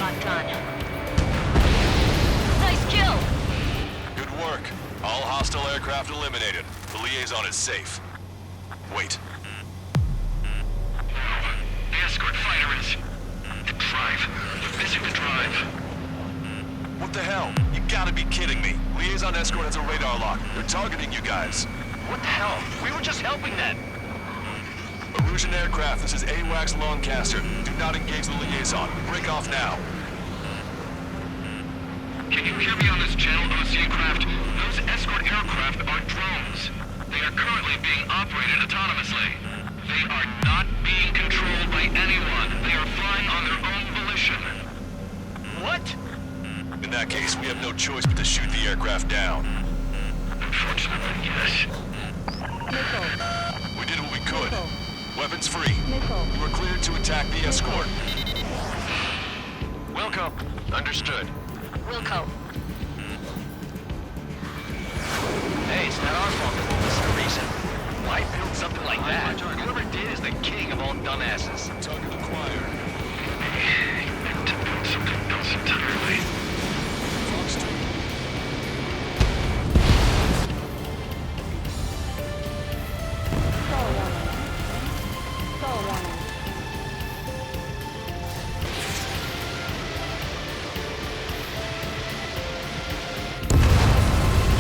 Locked on. Nice kill! Good work. All hostile aircraft eliminated. The liaison is safe. Wait. The escort fighter is... the drive. They're missing the drive. What the hell? You gotta be kidding me. Liaison escort has a radar lock. They're targeting you guys. What the hell? We were just helping them. Erusian aircraft, this is AWACS Lancaster. Do not engage the liaison. Break off now. Can you hear me on this channel, Ocean craft? Those escort aircraft are drones. They are currently being operated autonomously. They are not being controlled by anyone. They are flying on their own volition. What? In that case, we have no choice but to shoot the aircraft down. Unfortunately, yes. We did what we could. Weapons free. You are cleared to attack the escort. Wilco. Understood. Wilco. Hey, it's not our fault that we're missing a reason. Why build something like that? Whoever did is the king of all dumbasses. Target acquired. To build something else entirely. Fox 2.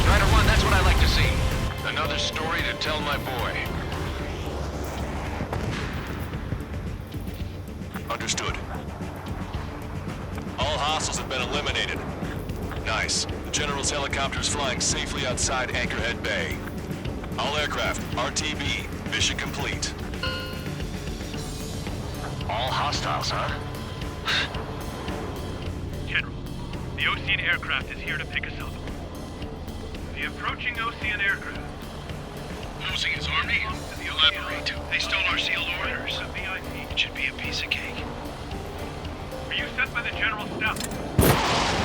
Strider 1, that's what I like to see. Another story to tell my boy. Understood. All hostiles have been eliminated. Nice. The General's helicopters flying safely outside Anchorhead Bay. All aircraft, RTB, mission complete. All hostiles, huh? General, the Ocean aircraft is here to pick us up. The approaching Ocean aircraft. Losing his army? Elaborate. They stole our sealed orders. It should be a piece of cake. Are you sent by the General's staff?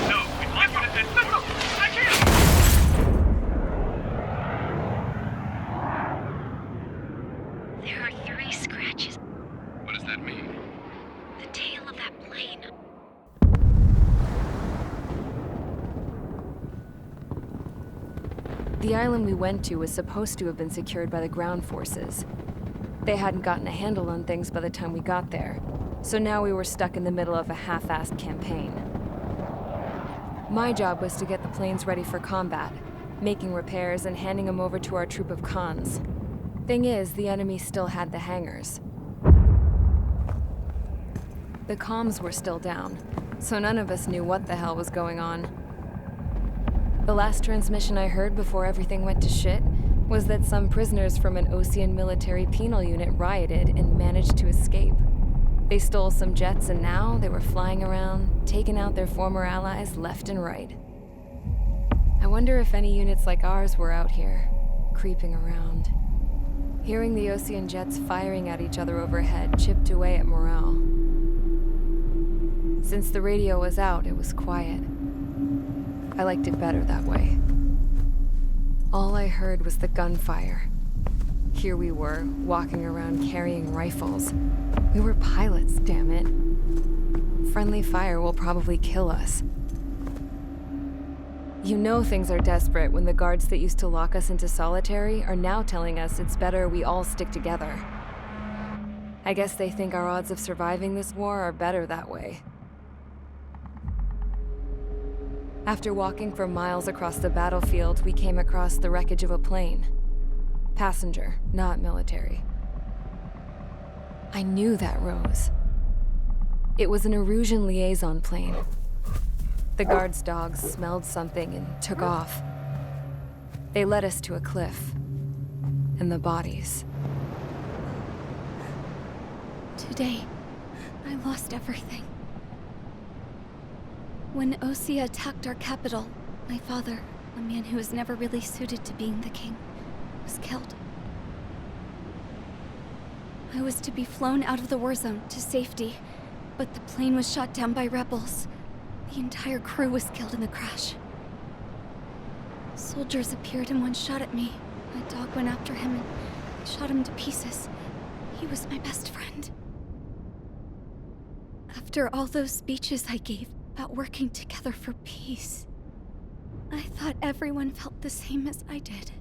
No, we'd like you to send... No, I can't! There are 3 scratches. What does that mean? The tail of that plane. The island we went to was supposed to have been secured by the ground forces. They hadn't gotten a handle on things by the time we got there, so now we were stuck in the middle of a half-assed campaign. My job was to get the planes ready for combat, making repairs and handing them over to our troop of cons. Thing is, the enemy still had the hangars. The comms were still down, so none of us knew what the hell was going on. The last transmission I heard before everything went to shit was that some prisoners from an Ocean military penal unit rioted and managed to escape. They stole some jets and now they were flying around, taking out their former allies left and right. I wonder if any units like ours were out here, creeping around. Hearing the Ocean jets firing at each other overhead chipped away at morale. Since the radio was out, it was quiet. I liked it better that way. All I heard was the gunfire. Here we were, walking around carrying rifles. We were pilots, damn it. Friendly fire will probably kill us. You know things are desperate when the guards that used to lock us into solitary are now telling us it's better we all stick together. I guess they think our odds of surviving this war are better that way. After walking for miles across the battlefield, we came across the wreckage of a plane. Passenger, not military. I knew that rose. It was an Erusian liaison plane. The guards' dogs smelled something and took off. They led us to a cliff. And the bodies. Today, I lost everything. When Osea attacked our capital, my father, a man who was never really suited to being the king, was killed. I was to be flown out of the war zone to safety, but the plane was shot down by rebels. The entire crew was killed in the crash. Soldiers appeared and one shot at me. My dog went after him and shot him to pieces. He was my best friend. After all those speeches I gave about working together for peace, I thought everyone felt the same as I did.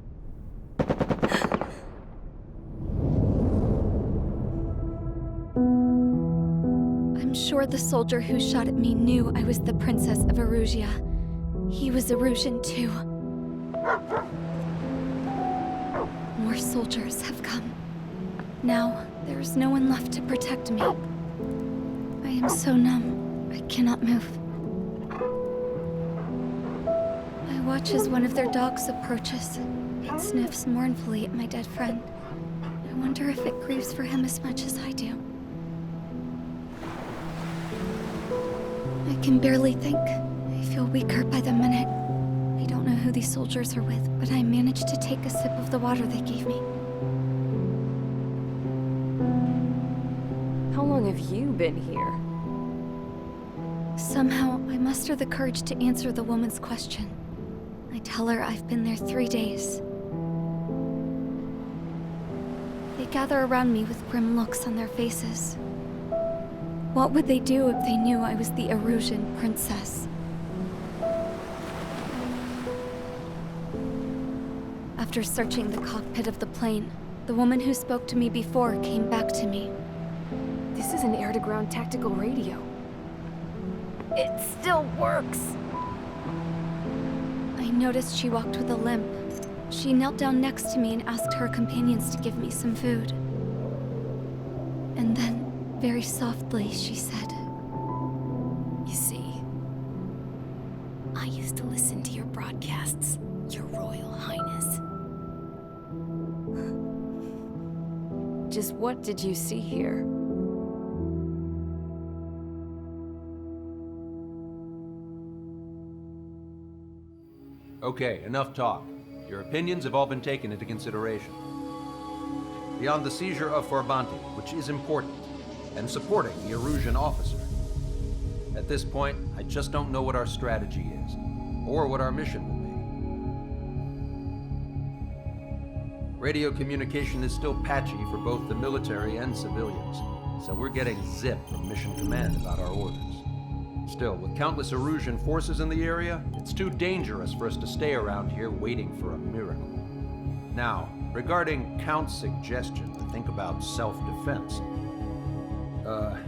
I'm sure the soldier who shot at me knew I was the Princess of Erusia. He was Erusian too. More soldiers have come. Now, there is no one left to protect me. I am so numb, I cannot move. I watch as one of their dogs approaches. It sniffs mournfully at my dead friend. I wonder if it grieves for him as much as I do. I can barely think. I feel weaker by the minute. I don't know who these soldiers are with, but I managed to take a sip of the water they gave me. How long have you been here? Somehow, I muster the courage to answer the woman's question. I tell her I've been there 3 days. They gather around me with grim looks on their faces. What would they do if they knew I was the Erusian princess? After searching the cockpit of the plane, the woman who spoke to me before came back to me. This is an air-to-ground tactical radio. It still works! I noticed she walked with a limp. She knelt down next to me and asked her companions to give me some food. And then, very softly, she said, "You see, I used to listen to your bride Just what did you see here? Okay, enough talk. Your opinions have all been taken into consideration. Beyond the seizure of Forbanti, which is important, and supporting the Erusian officer. At this point, I just don't know what our strategy is, or what our mission will be. Radio communication is still patchy for both the military and civilians, so we're getting zip from Mission Command about our orders. Still, with countless Erusian forces in the area, it's too dangerous for us to stay around here waiting for a miracle. Now, regarding Count's suggestion to think about self-defense, I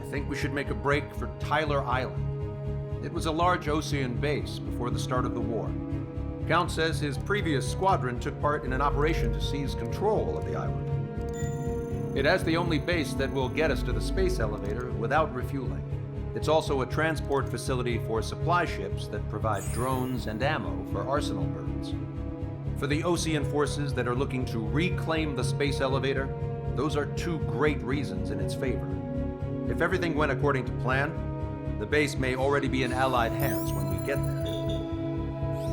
think we should make a break for Tyler Island. It was a large Osean base before the start of the war. Count says his previous squadron took part in an operation to seize control of the island. It has the only base that will get us to the space elevator without refueling. It's also a transport facility for supply ships that provide drones and ammo for arsenal birds. For the Osean forces that are looking to reclaim the space elevator, those are two great reasons in its favor. If everything went according to plan, the base may already be in Allied hands when we get there.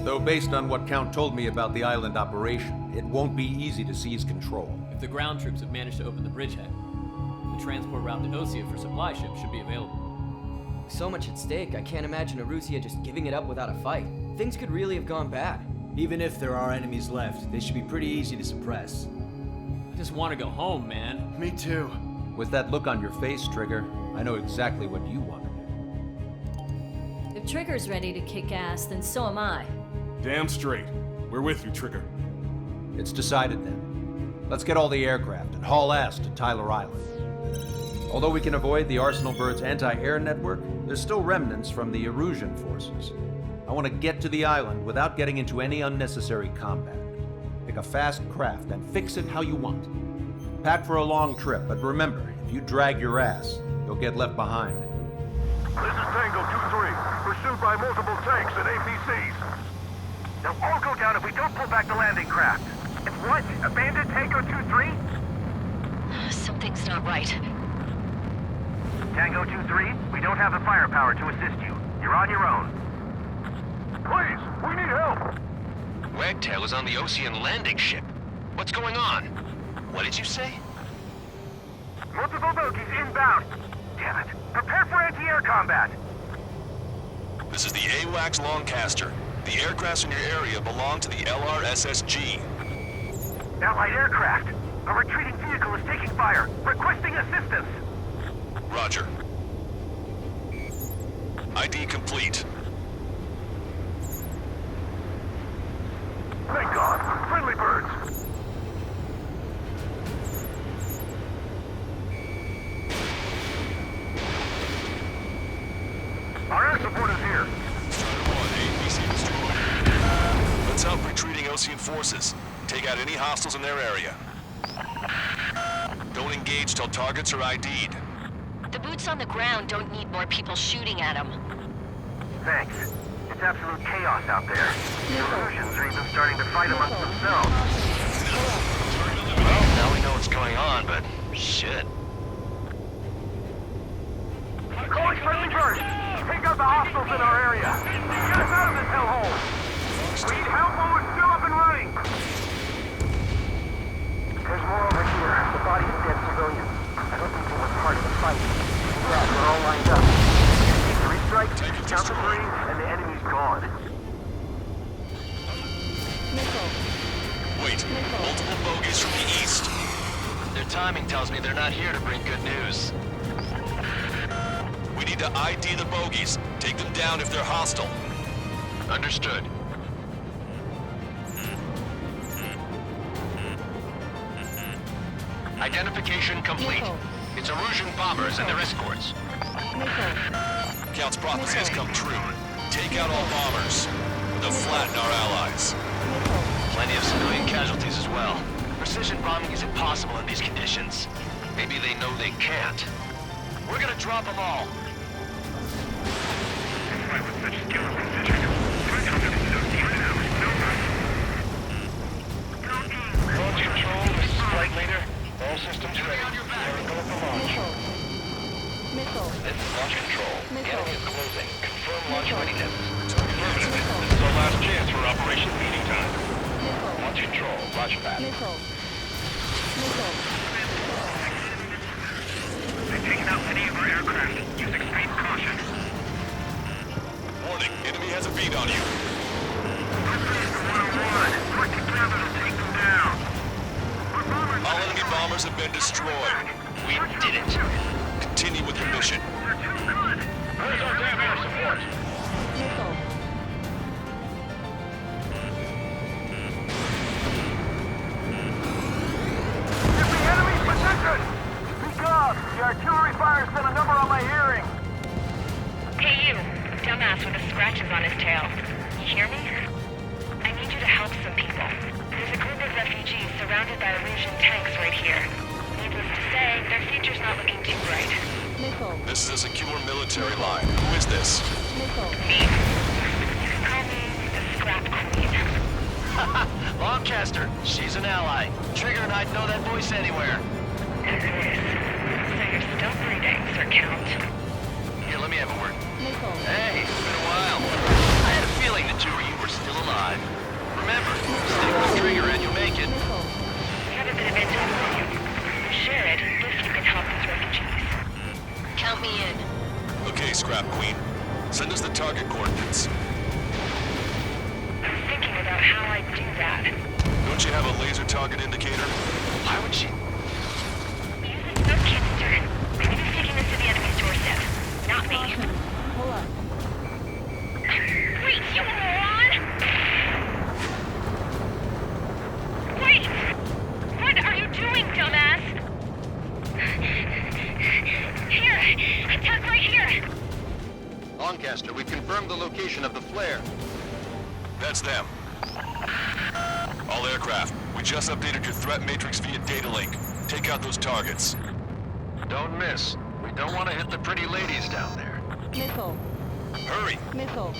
Though based on what Count told me about the island operation, it won't be easy to seize control. If the ground troops have managed to open the bridgehead, the transport route to Osea for supply ships should be available. With so much at stake, I can't imagine Erusia just giving it up without a fight. Things could really have gone bad. Even if there are enemies left, they should be pretty easy to suppress. I just want to go home, man. Me too. With that look on your face, Trigger, I know exactly what you want to do. If Trigger's ready to kick ass, then so am I. Damn straight. We're with you, Trigger. It's decided then. Let's get all the aircraft and haul ass to Tyler Island. Although we can avoid the Arsenal Bird's anti-air network, there's still remnants from the Erusian forces. I want to get to the island without getting into any unnecessary combat. Pick a fast craft and fix it how you want. Pack for a long trip, but remember, if you drag your ass, you'll get left behind. This is Tango 2-3, pursued by multiple tanks and APCs. They'll all go down if we don't pull back the landing craft. It's what? Abandoned Tango 2-3? Something's not right. Tango 2-3, we don't have the firepower to assist you. You're on your own. Please, we need help! Wagtail is on the Osean landing ship. What's going on? What did you say? Multiple bogies inbound. Damn it. Prepare for anti-air combat. This is the AWACS Longcaster. The aircrafts in your area belong to the LRSSG. Allied aircraft. A retreating vehicle is taking fire. Requesting assistance. Roger. ID complete. Thank God. Friendly birds. Our air support is here. Let's help retreating Osean forces. Take out any hostiles in their area. Don't engage till targets are ID'd. The boots on the ground don't need more people shooting at them. Thanks. It's absolute chaos out there. The Erusians are even starting to fight amongst themselves. Well, now we know what's going on, but shit. Calling friendly birds! Take out the hostiles in our area! Get us out of this hellhole! We need help while we're still up and running! There's more over here. The body of dead civilians. I don't think they were part of the fight. Yeah, we're all lined up. Three strikes, count to 3, and the enemy's gone. Wait, multiple bogies from the east. Their timing tells me they're not here to bring good news. We need to ID the bogies. Take them down if they're hostile. Understood. Identification complete. It's Erusian bombers and their escorts. Count's prophecy has come true. Take out all bombers. They'll flatten our allies. Plenty of civilian casualties as well. Precision bombing is impossible in these conditions. Maybe they know they can't. We're gonna drop them all. Launch control Operation meeting time. On control, roger that. They've taken out many of our aircraft. Use extreme caution. Warning, enemy has a beat on you. Work together to take them down. All enemy bombers have been destroyed. We did it. Continue with your mission. Where's our damn air support? Enemy's position! Speak up! The artillery fire sent a number on my hearing. Hey you, dumbass with the scratches on his tail. You hear me? I need you to help some people. There's a group of refugees surrounded by Erusian tanks right here. Needless to say, their future's not looking too bright. This is a secure military line. Who is this? Me. Call me the Scrap Queen. Lancaster, she's an ally. Trigger and I'd know that voice anywhere. So you're still breathing, Sir Count. Here, let me have a word. Hey, it's been a while. I had a feeling the two of you were still alive. Remember, stick with Trigger and you'll make it. We have a bit of intel for you. Share it if you can help these refugees. Count me in. Okay, Scrap Queen. Send us the target coordinates. I'm thinking about how I do that. Don't you have a laser target indicator? Why would she? Use a smoke canister. Maybe he's taking this to the enemy's doorstep. Not me. Hold up. Wait, you moron! Wait! What are you doing, dumbass? Here! It tugs right here! Lancaster, we've confirmed the location of the flare. That's them. All aircraft, we just updated your threat matrix via data link. Take out those targets. Don't miss. We don't want to hit the pretty ladies down there. Missile. Hurry! Missile.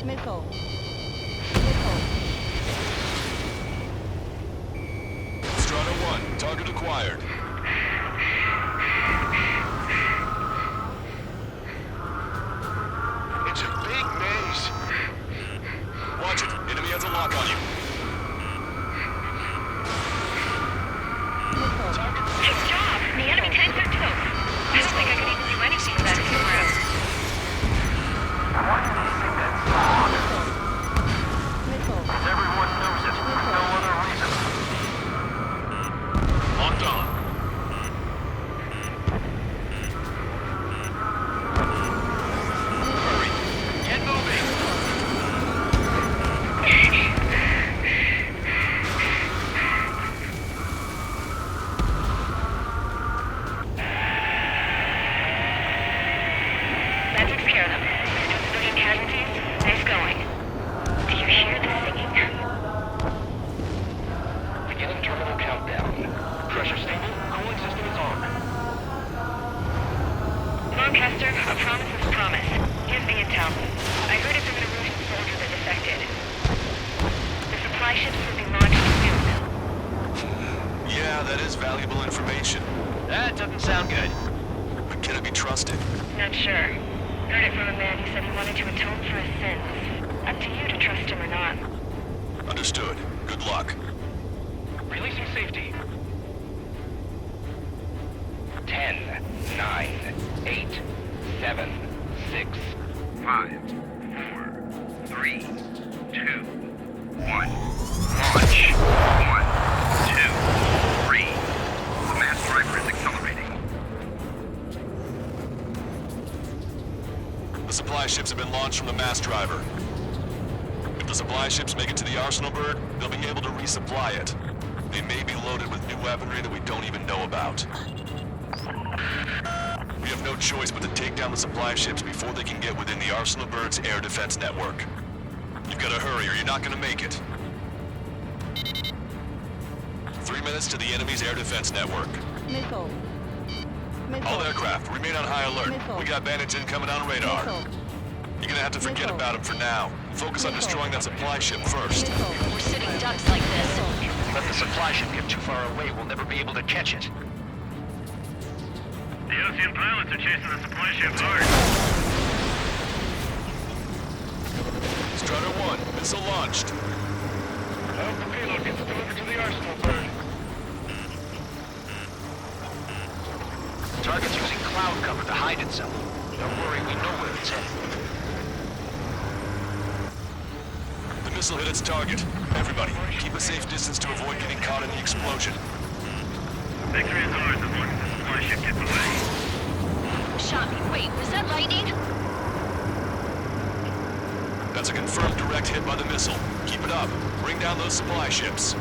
Missile. Strata 1, target acquired. It's a big maze. Watch it. Enemy has a lock on you. Good job! The enemy tanks are toast. I don't think I could even do anything with that program. Everyone knows it. No other reason. Locked on. Hurry. Get moving. That takes care of them. No civilian casualties? Nice going. Do you hear the singing? Beginning terminal countdown. Pressure stable. Cooling system is on. Lancaster, a promise is a promise. Here's the intel. I heard it from an Erusian soldier that defected. The supply ships will be launched soon. Yeah, that is valuable information. That doesn't sound good. But can it be trusted? Not sure. Heard it from a man who said he wanted to atone for his sins. Up to you to trust him or not. Understood. Good luck. Releasing safety. 10, 9, 8, 7, 6, 5, 4, 3, 2, 1. Launch. 1, 2, 3. The mass driver is accelerating. The supply ships have been launched from the mass driver. If the supply ships make it to the arsenal bird, they'll be able to resupply it. They may be loaded with new weaponry that we don't even know about. We have no choice but to take down the supply ships before they can get within the arsenal bird's air defense network. You've got to hurry or you're not going to make it. 3 minutes to the enemy's air defense network. Missile. Missile. All aircraft, remain on high alert. Missile. We got bandits incoming on radar. Missile. You're gonna have to forget Missile. about them for now. Focus on destroying that supply ship first. We're sitting ducks like this. Let the supply ship get too far away, we'll never be able to catch it. The Ocean pilots are chasing the supply ship hard. Strata 1, Missile launched. I hope the payload gets delivered to the arsenal, Bird. Target's using cloud cover to hide itself. Don't worry, we know where it's headed. The missile hit its target. Everybody, keep a safe distance to avoid getting caught in the explosion. Victory is ours as long as the supply ship gets away. Shot me. Wait, was that lightning? That's a confirmed direct hit by the missile. Keep it up. Bring down those supply ships.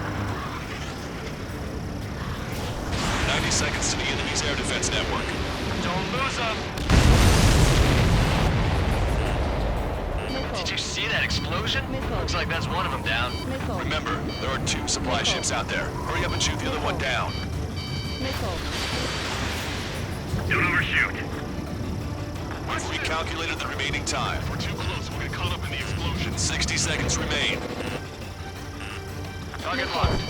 90 seconds to the enemy's air defense network. Don't lose them! Did you see that explosion? Looks like that's one of them down. Remember, there are 2 supply ships out there. Hurry up and shoot the other one down. Don't overshoot. We've recalculated the remaining time. We're too close. We'll get caught up in the explosion. 60 seconds remain. Target locked.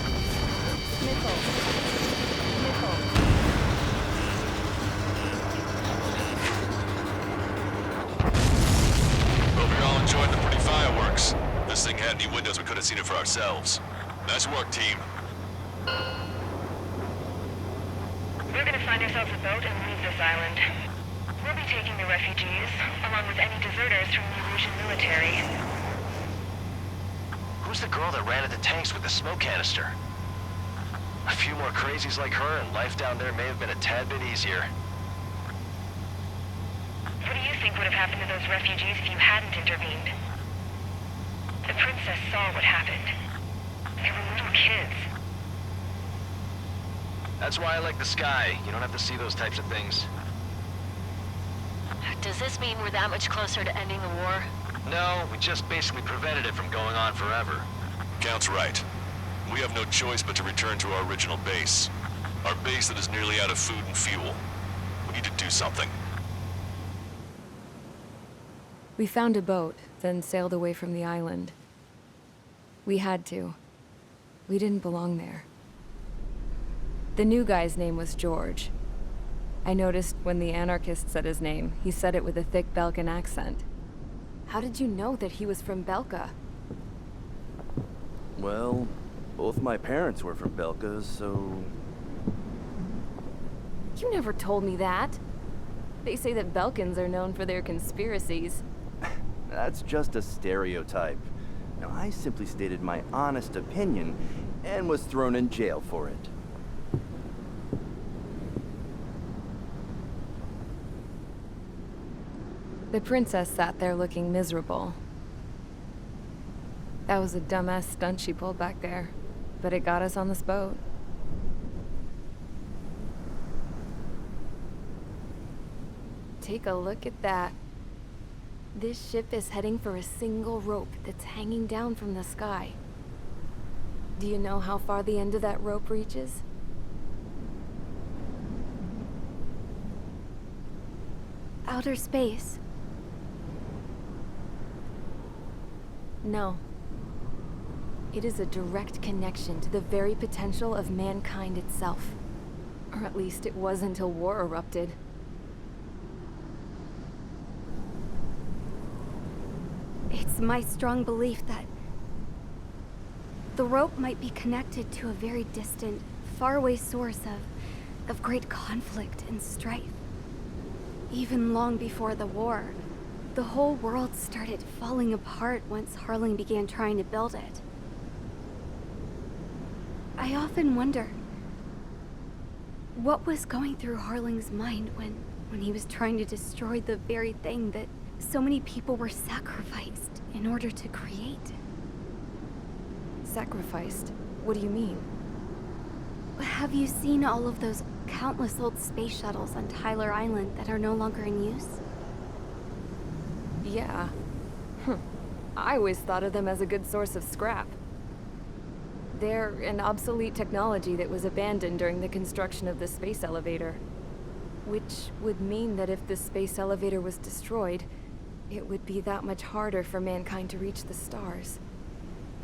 Hope you're all enjoying the pretty fireworks. This thing had any windows, we could have seen it for ourselves. Nice work, team. We're gonna find ourselves a boat and leave this island. We'll be taking the refugees, along with any deserters from the Erusian military. Who's the girl that ran at the tanks with the smoke canister? A few more crazies like her and life down there may have been a tad bit easier. What do you think would have happened to those refugees if you hadn't intervened? The princess saw what happened. They were little kids. That's why I like the sky. You don't have to see those types of things. Does this mean we're that much closer to ending the war? No, we just basically prevented it from going on forever. Count's right. We have no choice but to return to our original base. Our base that is nearly out of food and fuel. We need to do something. We found a boat, then sailed away from the island. We had to. We didn't belong there. The new guy's name was George. I noticed when the anarchist said his name, he said it with a thick Belkan accent. How did you know that he was from Belka? Well, both my parents were from Belka, so... You never told me that. They say that Belkans are known for their conspiracies. That's just a stereotype. Now, I simply stated my honest opinion and was thrown in jail for it. The princess sat there looking miserable. That was a dumbass stunt she pulled back there, but it got us on this boat. Take a look at that. This ship is heading for a single rope that's hanging down from the sky. Do you know how far the end of that rope reaches? Outer space. No. It is a direct connection to the very potential of mankind itself. Or at least it was until war erupted. It's my strong belief that the rope might be connected to a very distant, faraway source of great conflict and strife. Even long before the war, the whole world started falling apart once Harling began trying to build it. I often wonder what was going through Harling's mind when he was trying to destroy the very thing that so many people were sacrificed in order to create. Sacrificed? What do you mean? Have you seen all of those countless old space shuttles on Tyler Island that are no longer in use? Yeah. I always thought of them as a good source of scrap. They're an obsolete technology that was abandoned during the construction of the space elevator. Which would mean that if the space elevator was destroyed, it would be that much harder for mankind to reach the stars.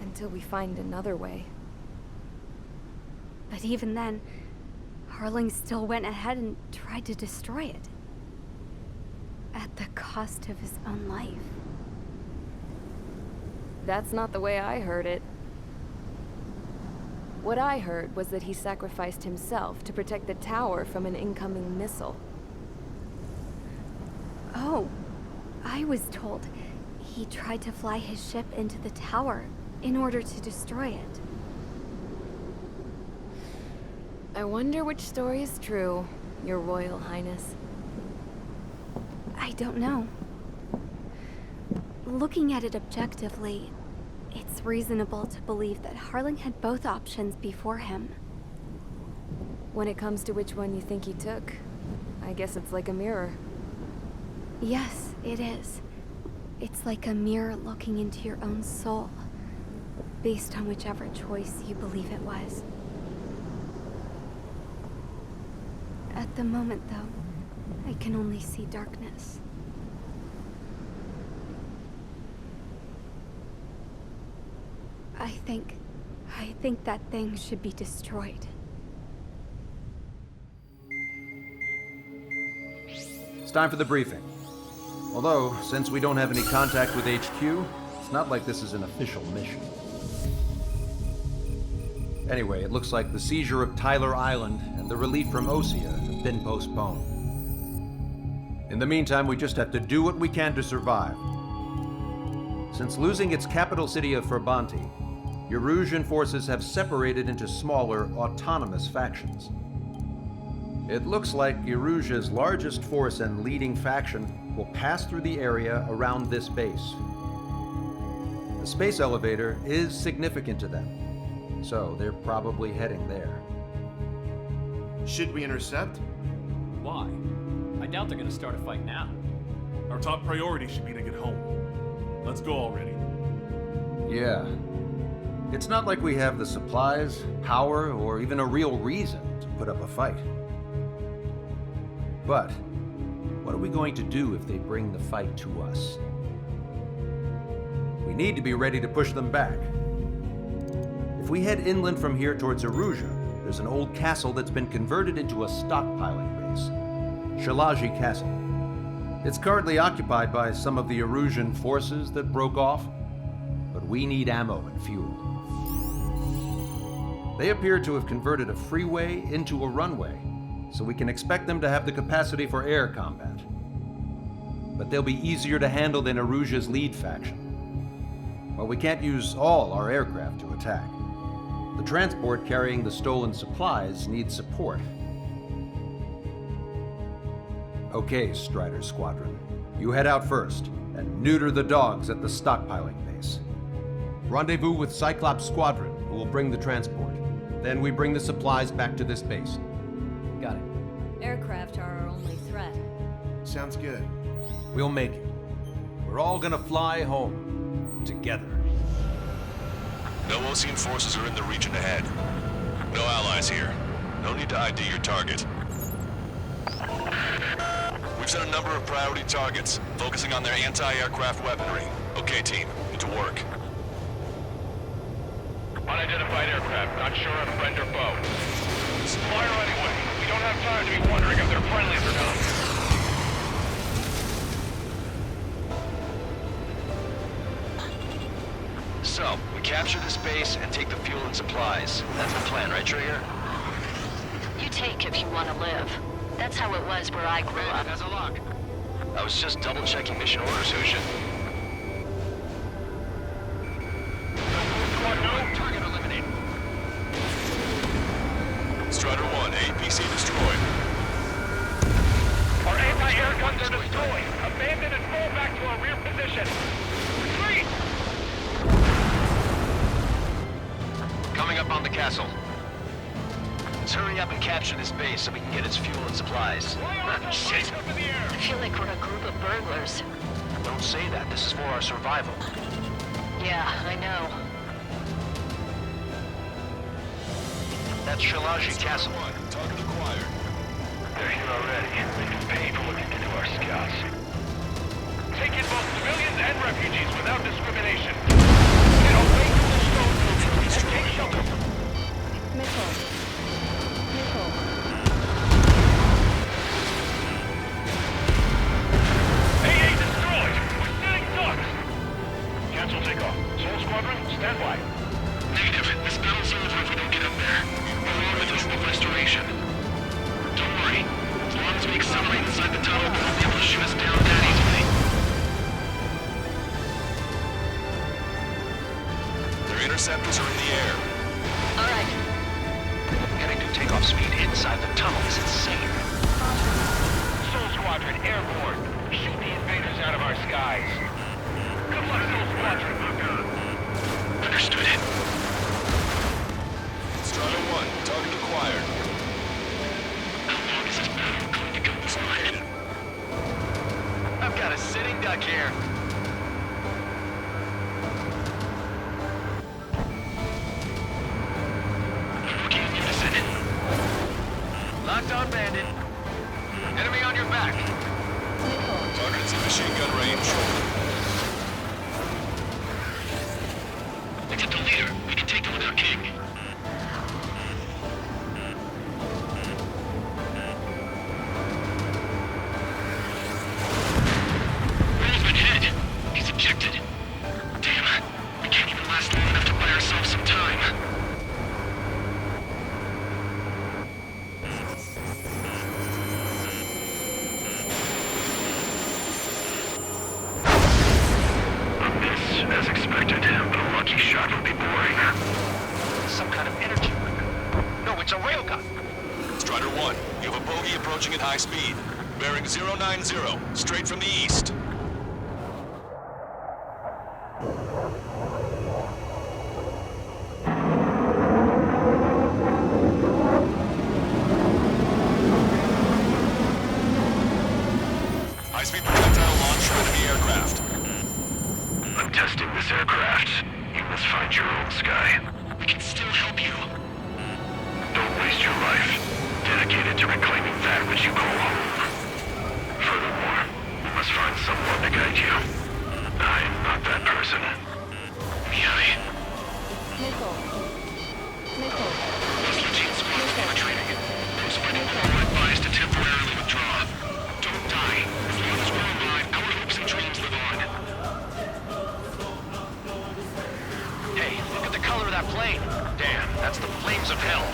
Until we find another way. But even then, Harling still went ahead and tried to destroy it. At the cost of his own life. That's not the way I heard it. What I heard was that he sacrificed himself to protect the tower from an incoming missile. Oh, I was told he tried to fly his ship into the tower in order to destroy it. I wonder which story is true, Your Royal Highness. I don't know. Looking at it objectively, it's reasonable to believe that Harling had both options before him. When it comes to which one you think he took, I guess it's like a mirror. Yes, it is. It's like a mirror looking into your own soul, based on whichever choice you believe it was. At the moment, though, I can only see darkness. I think that thing should be destroyed. It's time for the briefing. Although, since we don't have any contact with HQ, it's not like this is an official mission. Anyway, it looks like the seizure of Tyler Island and the relief from Osea have been postponed. In the meantime, we just have to do what we can to survive. Since losing its capital city of Ferbanti, Erusian forces have separated into smaller, autonomous factions. It looks like Erusia's largest force and leading faction will pass through the area around this base. The space elevator is significant to them, so they're probably heading there. Should we intercept? Why? I doubt they're gonna start a fight now. Our top priority should be to get home. Let's go already. Yeah. It's not like we have the supplies, power, or even a real reason to put up a fight. But what are we going to do if they bring the fight to us? We need to be ready to push them back. If we head inland from here towards Erusia, there's an old castle that's been converted into a stockpiling base. Shalaji Castle. It's currently occupied by some of the Erusian forces that broke off, but we need ammo and fuel. They appear to have converted a freeway into a runway, so we can expect them to have the capacity for air combat. But they'll be easier to handle than Erusia's lead faction. Well, we can't use all our aircraft to attack. The transport carrying the stolen supplies needs support. Okay, Strider Squadron. You head out first, and neuter the dogs at the stockpiling base. Rendezvous with Cyclops Squadron, who will bring the transport. Then we bring the supplies back to this base. Got it. Aircraft are our only threat. Sounds good. We'll make it. We're all gonna fly home. Together. No Ocean forces are in the region ahead. No allies here. No need to ID your target. We've set a number of priority targets, focusing on their anti-aircraft weaponry. Okay, team, get to work. Unidentified aircraft, not sure if friend or foe. Fire anyway. We don't have time to be wondering if they're friendlies or not. So, we capture this base and take the fuel and supplies. That's the plan, right, Trigger? You take if you want to live. That's how it was where I grew up. Has a lock. I was just double-checking mission orders, Hushin. Target eliminated. Strider 1, APC destroyed. Our anti-air guns are destroyed. Abandon and fall back to our rear position. Retreat! Coming up on the castle. Let's hurry up and capture this base so we can get its fuel and supplies. Shit! I feel like we're a group of burglars. Don't say that. This is for our survival. Yeah, I know. That's Shalaji Castle. Target acquired. They're here already. They can pay for looking into our scouts. Take in both civilians and refugees without discrimination. Get away from the stone building and take shelter. Mitchell. AA destroyed! We're setting ducks! Cancel takeoff. Souls flight. Negative. This battle's over if we don't get up there. Along with hope of restoration. Don't worry. As long as we accelerate inside the tunnel, they won't be able to shoot us down that easily. Their interceptors are in the air. Alright. Getting to takeoff speed inside the tunnel is insane. Soul Squadron, airborne. Shoot the invaders out of our skies. Good luck, Soul Squadron. Understood. Strider 1, target acquired. How long is this battle going to go this way? I've got a sitting duck here. Working in unison. Locked on, Bandit. Enemy on your back. Target's in machine gun range. Except the leader. We can take them without King. Roll's been hit. He's ejected. Damn. We can't even last long enough to buy ourselves some time. As expected, but a lucky shot would be boring. Some kind of energy weapon. No, it's a railgun. Strider 1, you have a bogey approaching at high speed. Bearing 090, straight from the east. High-speed projectile launch from enemy aircraft. I'm testing this aircraft. You must find your own sky. We can still help you. Don't waste your life. Dedicate it to reclaiming that which you call home. Furthermore, you must find someone to guide you. I am not that person. Miai. This routine squad is infiltrating. I'm spreading forward advised to temporarily withdraw. Don't die. As long as we're alive, our hopes and dreams live on. Hey, look at the color of that plane. Damn, that's the flames of hell.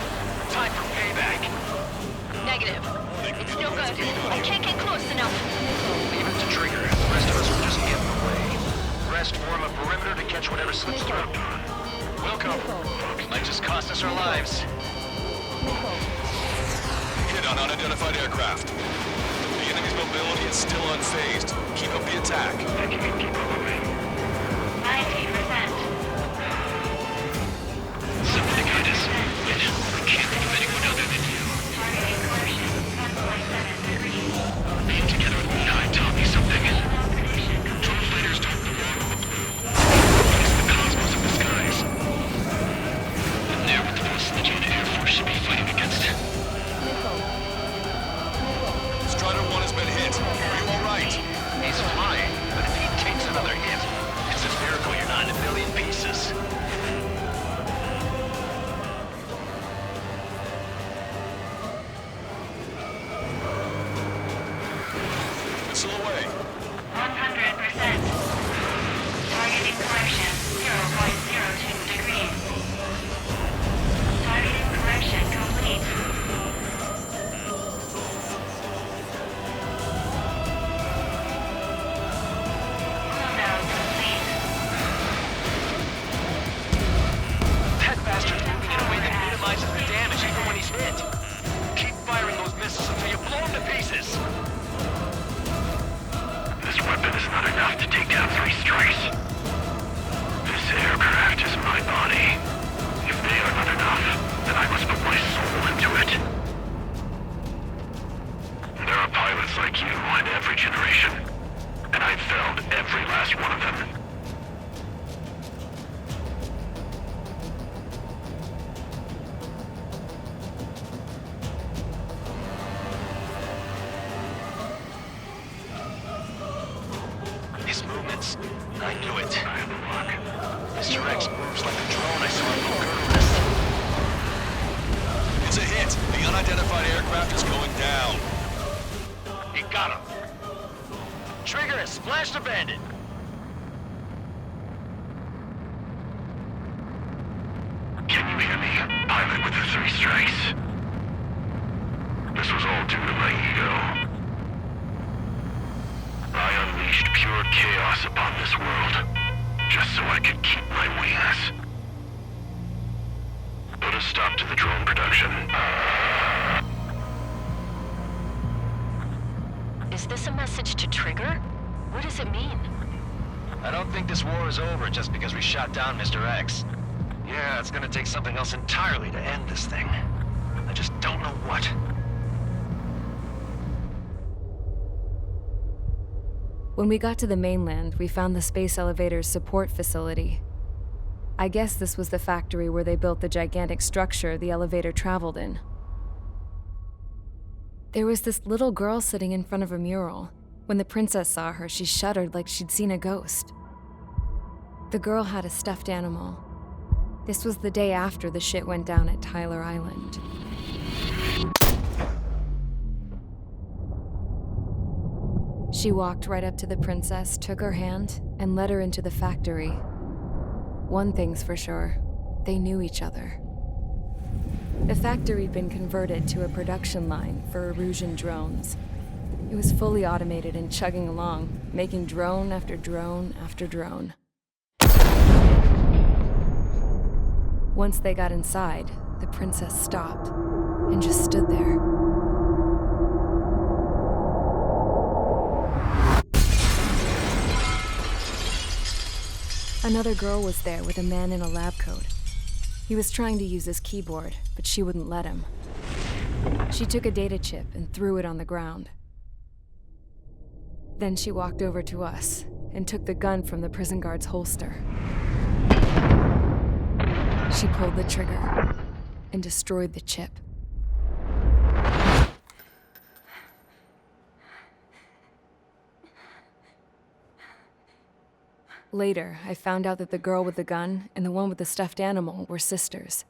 Time for payback. Negative. It's no good. I can't get close enough. Leave it to Trigger. The rest of us will just get in the way. Rest form a perimeter to catch whatever slips through. Welcome. Might just cost us our lives. Hit on unidentified aircraft. The enemy's mobility is still unfazed. Keep up the attack. Think you can keep moving. 90%. Something to guide us. Wait, we can't think of anyone other than you. Targeting coercion. 7.7 degrees. Being together with Miai taught me something. Drone fighters don't belong on the blue. It's the cosmos of the skies. And they're what the most legit Air Force should be fighting against. Strider 1 has been hit. Are you alright? He's flying, but if he takes another hit, it's a miracle you're not in a billion pieces. Missile away. 100%. Targeting coercion. 0.02 degrees. Targeting coercion complete. Cooldown complete. That bastard's moving in a way that minimizes the damage even when he's hit. Keep firing those missiles until you blow him to pieces. This weapon is not enough to take down 3 strikes. This aircraft is my body. If they are not enough, then I must put my soul into it. There are pilots like you in every generation, and I've felled every last one of them. His movements, I knew it. I have the luck. Mr. X moves like a drone I saw in Longplay. It's a hit. The unidentified aircraft is going down. He got him. Trigger has splashed a bandit. Can you hear me? Pilot with the 3 strikes. This was all due to my ego. I unleashed pure chaos upon this world, just so I could keep my wings. Put a stop to the drone production. Is this a message to Trigger? What does it mean? I don't think this war is over just because we shot down Mr. X. Yeah, it's gonna take something else entirely to end this thing. I just don't know what. When we got to the mainland, we found the space elevator's support facility. I guess this was the factory where they built the gigantic structure the elevator traveled in. There was this little girl sitting in front of a mural. When the princess saw her, she shuddered like she'd seen a ghost. The girl had a stuffed animal. This was the day after the shit went down at Tyler Island. She walked right up to the princess, took her hand, and led her into the factory. One thing's for sure, they knew each other. The factory'd been converted to a production line for Erusian drones. It was fully automated and chugging along, making drone after drone after drone. Once they got inside, the princess stopped and just stood there. Another girl was there with a man in a lab coat. He was trying to use his keyboard, but she wouldn't let him. She took a data chip and threw it on the ground. Then she walked over to us and took the gun from the prison guard's holster. She pulled the trigger and destroyed the chip. Later, I found out that the girl with the gun and the one with the stuffed animal were sisters.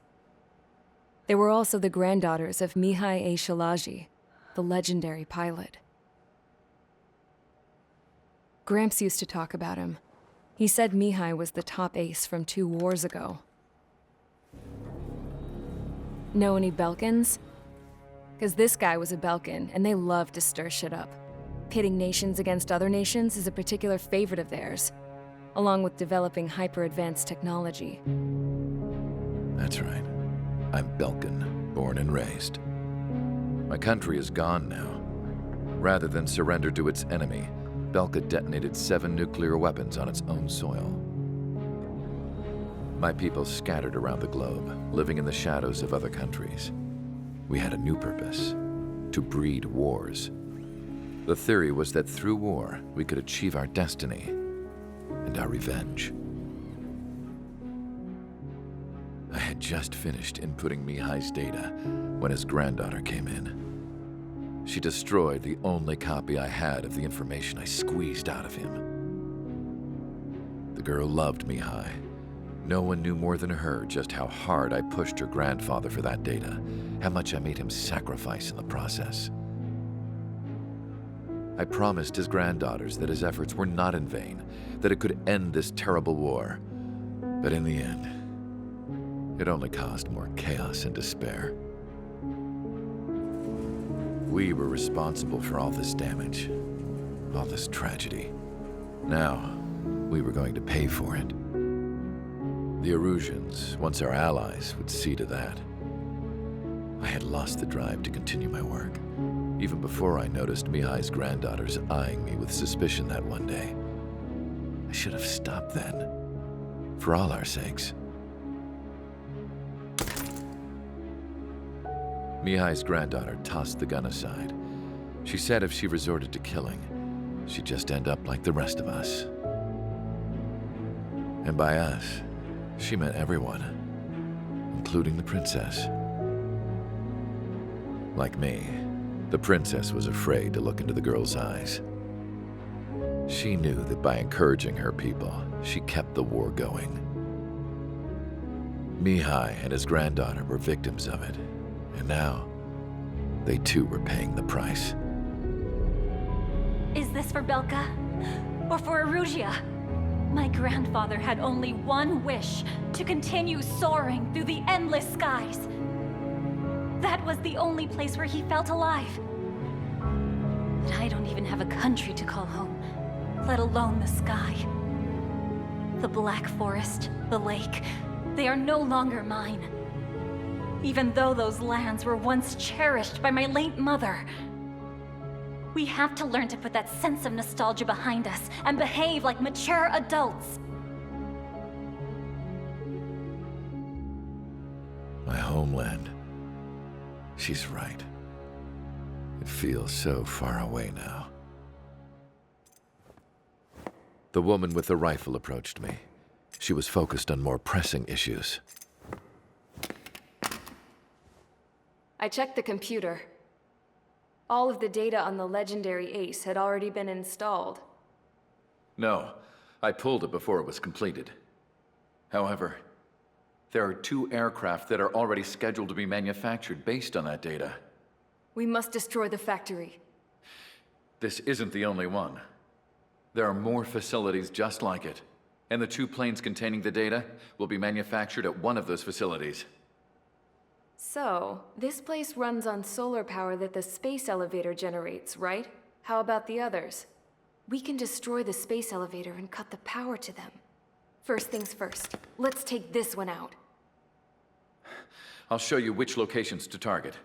They were also the granddaughters of Mihai A. Shalaji, the legendary pilot. Gramps used to talk about him. He said Mihai was the top ace from 2 wars ago. Know any Belkans? Because this guy was a Belkan, and they love to stir shit up. Pitting nations against other nations is a particular favorite of theirs, along with developing hyper-advanced technology. That's right. I'm Belkan, born and raised. My country is gone now. Rather than surrender to its enemy, Belka detonated 7 nuclear weapons on its own soil. My people scattered around the globe, living in the shadows of other countries. We had a new purpose: to breed wars. The theory was that through war, we could achieve our destiny and our revenge. I had just finished inputting Mihai's data when his granddaughter came in. She destroyed the only copy I had of the information I squeezed out of him. The girl loved Mihai. No one knew more than her just how hard I pushed her grandfather for that data, how much I made him sacrifice in the process. I promised his granddaughters that his efforts were not in vain, that it could end this terrible war. But in the end, it only caused more chaos and despair. We were responsible for all this damage, all this tragedy. Now, we were going to pay for it. The Erusians, once our allies, would see to that. I had lost the drive to continue my work, even before I noticed Mihai's granddaughters eyeing me with suspicion that one day. I should have stopped then, for all our sakes. Mihai's granddaughter tossed the gun aside. She said if she resorted to killing, she'd just end up like the rest of us. And by us, she meant everyone, including the princess. Like me, the princess was afraid to look into the girl's eyes. She knew that by encouraging her people, she kept the war going. Mihai and his granddaughter were victims of it, and now they too were paying the price. Is this for Belka? Or for Erusia? My grandfather had only one wish, to continue soaring through the endless skies. That was the only place where he felt alive. But I don't even have a country to call home, let alone the sky. The Black Forest, the lake, they are no longer mine. Even though those lands were once cherished by my late mother. We have to learn to put that sense of nostalgia behind us and behave like mature adults. My homeland. She's right. It feels so far away now. The woman with the rifle approached me. She was focused on more pressing issues. I checked the computer. All of the data on the legendary ace had already been installed. No, I pulled it before it was completed. However, there are 2 aircraft that are already scheduled to be manufactured based on that data. We must destroy the factory. This isn't the only one. There are more facilities just like it, and the 2 planes containing the data will be manufactured at one of those facilities. So, this place runs on solar power that the space elevator generates, right? How about the others? We can destroy the space elevator and cut the power to them. First things first, let's take this one out. I'll show you which locations to target.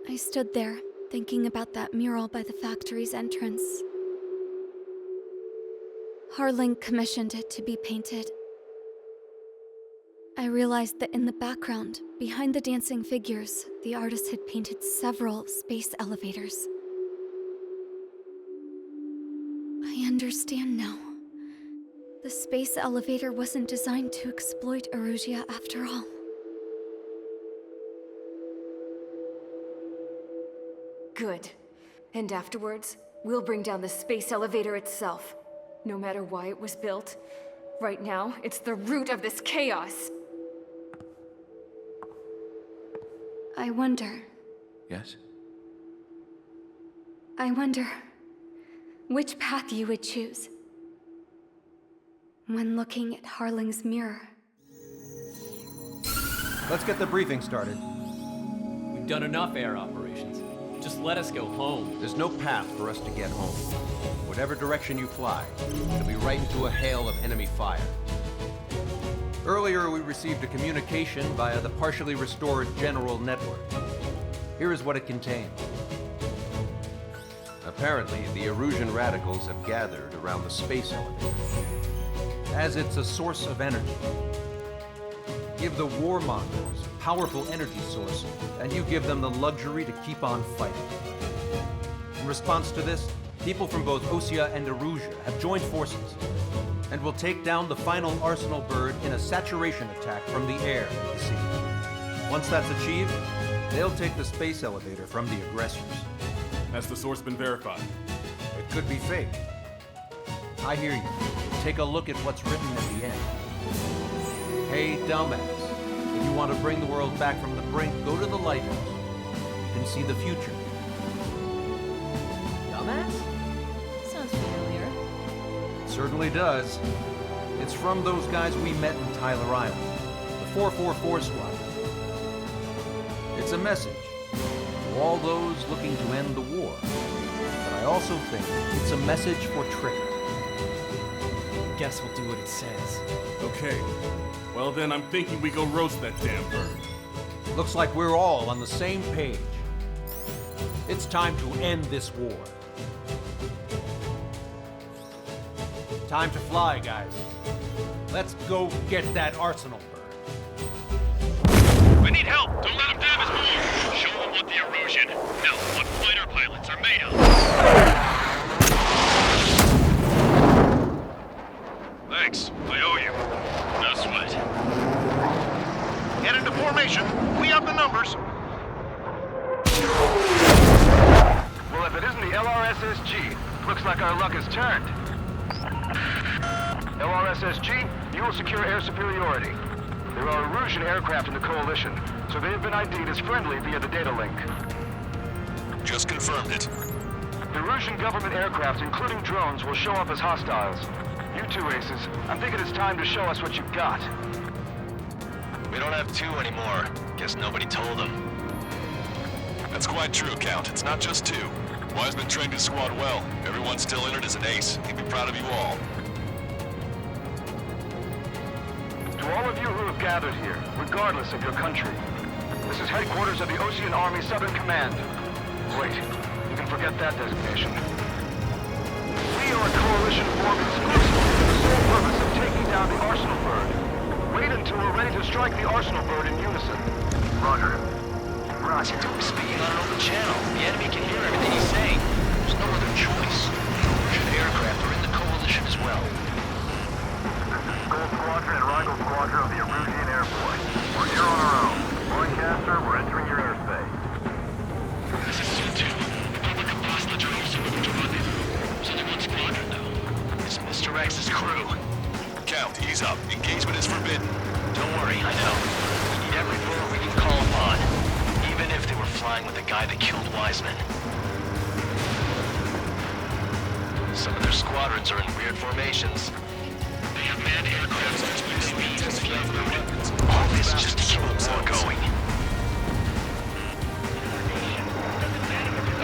I stood there, thinking about that mural by the factory's entrance. Harling commissioned it to be painted. I realized that in the background, behind the dancing figures, the artist had painted several space elevators. I understand now. The space elevator wasn't designed to exploit Erusia after all. Good. And afterwards, we'll bring down the space elevator itself. No matter why it was built, right now, it's the root of this chaos. I wonder. Yes? I wonder which path you would choose when looking at Harling's mirror. Let's get the briefing started. We've done enough air operations. Just let us go home. There's no path for us to get home. Whatever direction you fly, it'll be right into a hail of enemy fire. Earlier, we received a communication via the partially restored General Network. Here is what it contained. Apparently, the Erusian radicals have gathered around the space elevator, as it's a source of energy. Give the warmongers a powerful energy source, and you give them the luxury to keep on fighting. In response to this, people from both Osea and Erusia have joined forces, and will take down the final Arsenal bird in a saturation attack from the air and the sea. Once that's achieved, they'll take the space elevator from the aggressors. Has the source been verified? It could be fake. I hear you. Take a look at what's written at the end. Hey, dumbass. If you want to bring the world back from the brink, go to the lighthouse. You can see the future. Dumbass? Sounds familiar. It certainly does. It's from those guys we met in Tyler Island, the 444 Squad. It's a message to all those looking to end the war. But I also think it's a message for Trigger. Guess we'll do what it says. Okay. Well then, I'm thinking we go roast that damn bird. Looks like we're all on the same page. It's time to end this war. Time to fly, guys. Let's go get that Arsenal bird. We need help! Don't let them damage more! Show them what the Erusian, no, what fighter pilots are made of! Thanks, I owe you. No sweat. Get into formation. We have the numbers. Well, if it isn't the LRSSG, looks like our luck has turned. LRSSG, you will secure air superiority. There are Erusian aircraft in the Coalition, so they have been ID'd as friendly via the data link. Just confirmed it. The Rougean government aircraft, including drones, will show up as hostiles. You two aces, I'm thinking it's time to show us what you've got. We don't have two anymore. Guess nobody told them. That's quite true, Count. It's not just two. Wiseman trained his squad well. Everyone still entered as an ace. He'd be proud of you all. To all of you who have gathered here, regardless of your country, this is headquarters of the Ocean Army Southern Command. Wait, you can forget that designation. We are a coalition formed exclusively for the sole purpose of taking down the Arsenal Bird. Wait until we're ready to strike the Arsenal Bird in unison. Roger. Roger, we're speaking on an open channel. The enemy can hear everything he's saying. There's no other choice. Russian aircraft are in the coalition as well. Gold Squadron and Rigel Squadron of the Erusian Air Force. We're here on our own. Lancaster, we're entering your airspace. This is Zoo 2. Public apostolates are also moving to rendezvous. There's only one squadron, though. It's Mr. X's crew. Count, ease up. Engagement is forbidden. Don't worry, I know. We need every force we can call upon. Even if they were flying with the guy that killed Wiseman. Some of their squadrons are in weird formations. They have manned aircraft at speeds and flight routed. All this just to keep a war going.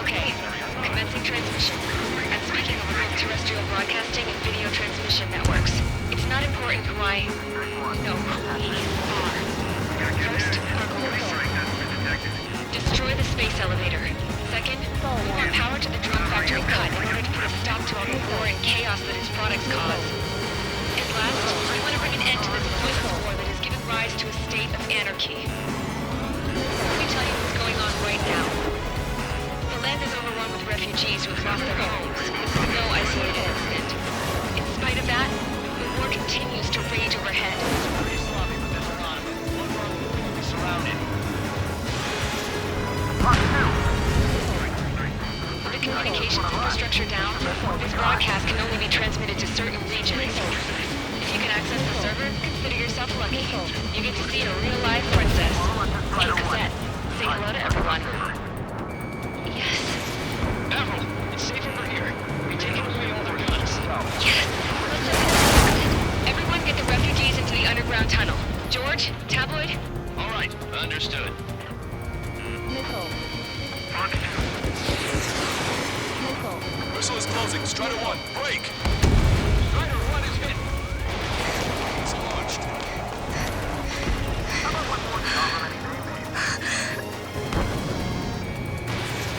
Okay, commencing transmission. I'm speaking over both terrestrial broadcasting and video transmission networks. It's not important who I... No, who we are. First, our goals. Destroy the space elevator. Second, we want power to the drone factory cut in order to put a stop to all the war and chaos that its products cause. And last, we want to bring an end to this poisonous war that has given rise to a state of anarchy. Let me tell you what's going on right now. The land is overrun with refugees who have lost their homes. This is no isolated incident. In spite of that, the war continues to rage overhead. Surrounded. With the communications infrastructure down, this broadcast can only be transmitted to certain regions. If you can access the server, consider yourself lucky. You get to see a real-life princess. Hey, Cosette, say hello to everyone. Yes. Avril, it's safe over here. We're taking away all their guns. Yes. Everyone get the refugees into the underground tunnel. George, Tabloid? All right, understood. Missile is closing. Strider 1, break! Strider 1 is hit. It's launched.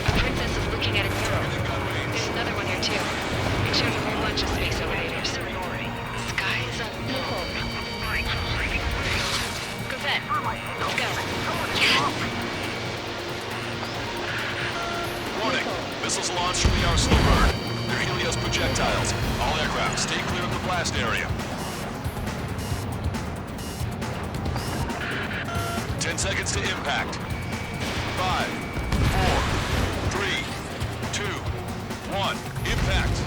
A princess is looking at a mirror. There's another one here too. It shows a whole bunch of space elevators. Skies are blue. Cosette, let's go. Yes! Warning. Missiles launched from the Arsenal Bird. They're Helios projectiles. All aircraft, stay clear of the blast area. 10 seconds to impact. 5, 4, 3, 2, 1. Impact.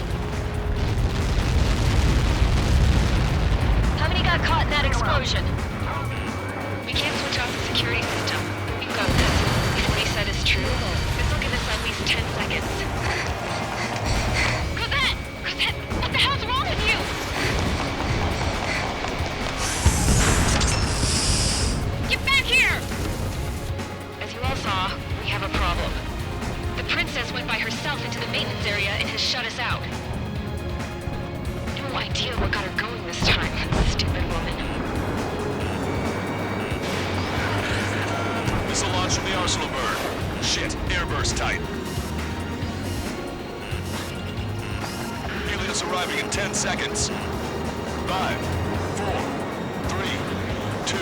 How many got caught in that explosion? We can't switch off the security system. We've got this. If what he said is true, this will give us at least 10 seconds. Cosette! Cosette! What the hell's wrong with you? Get back here! As you all saw, we have a problem. The princess went by herself into the maintenance area and has shut us out. No idea what got her going this time. Stupid woman. Missile launch from the Arsenal Bird. Shit, airburst tight. Helios arriving in 10 seconds. 5, 4, 3, 2.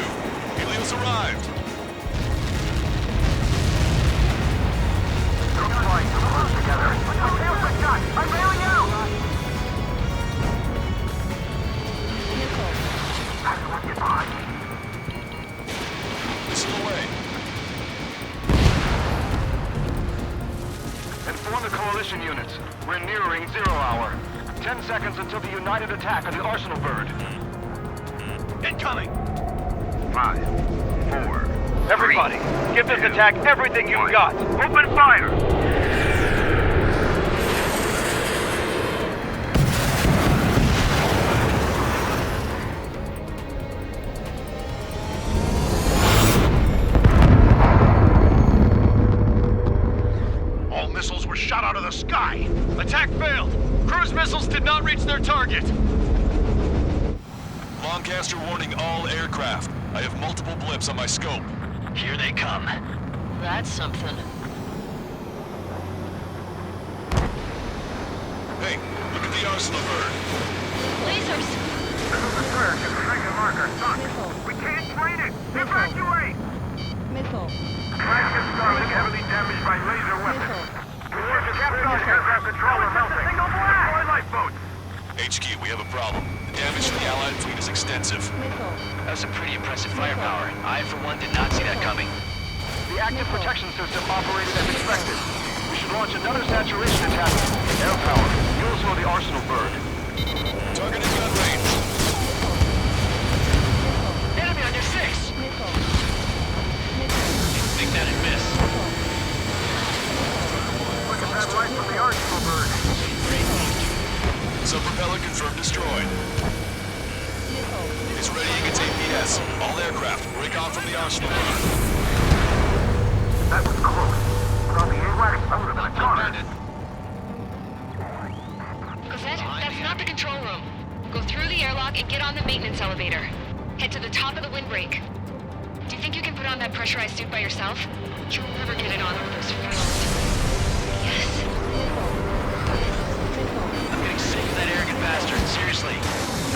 Helios arrived. I'm bailing out! Missile away. Inform the coalition units. We're nearing 0 hour. 10 seconds until the united attack on the Arsenal Bird. Incoming! 5, 4. Everybody, give this attack everything you've got. Open fire! missiles did not reach their target! Lancaster warning all aircraft. I have multiple blips on my scope. Here they come. That's something. Hey, look at the arsenal bird. Lasers! This is the third. Second marker. Suck. We can't train it! Evacuate! Missile. Flagship Starlink heavily damaged by laser weapons. Warship captured aircraft controller melting. Single blast! Deploy lifeboats! HQ, we have a problem. The damage to the Allied fleet is extensive. That's a pretty impressive firepower. I, for one, did not see that coming. The active protection system operated as expected. We should launch another saturation attack. Air power. You also know the arsenal bird. Target in gun range. Enemy on your 6! Think that'd miss. Look at that light from the arsenal bird. Sub-propeller confirmed destroyed. It's readying its APS. All aircraft, break off from the arsenal bird. That was close. Without the AWACS, I would have been charted. Cosette, that's not the control room. Go through the airlock and get on the maintenance elevator. Head to the top of the windbreak. Do you think you can put on that pressurized suit by yourself? You'll never get it on with those frills. Yes. I'm getting sick of that arrogant bastard, seriously.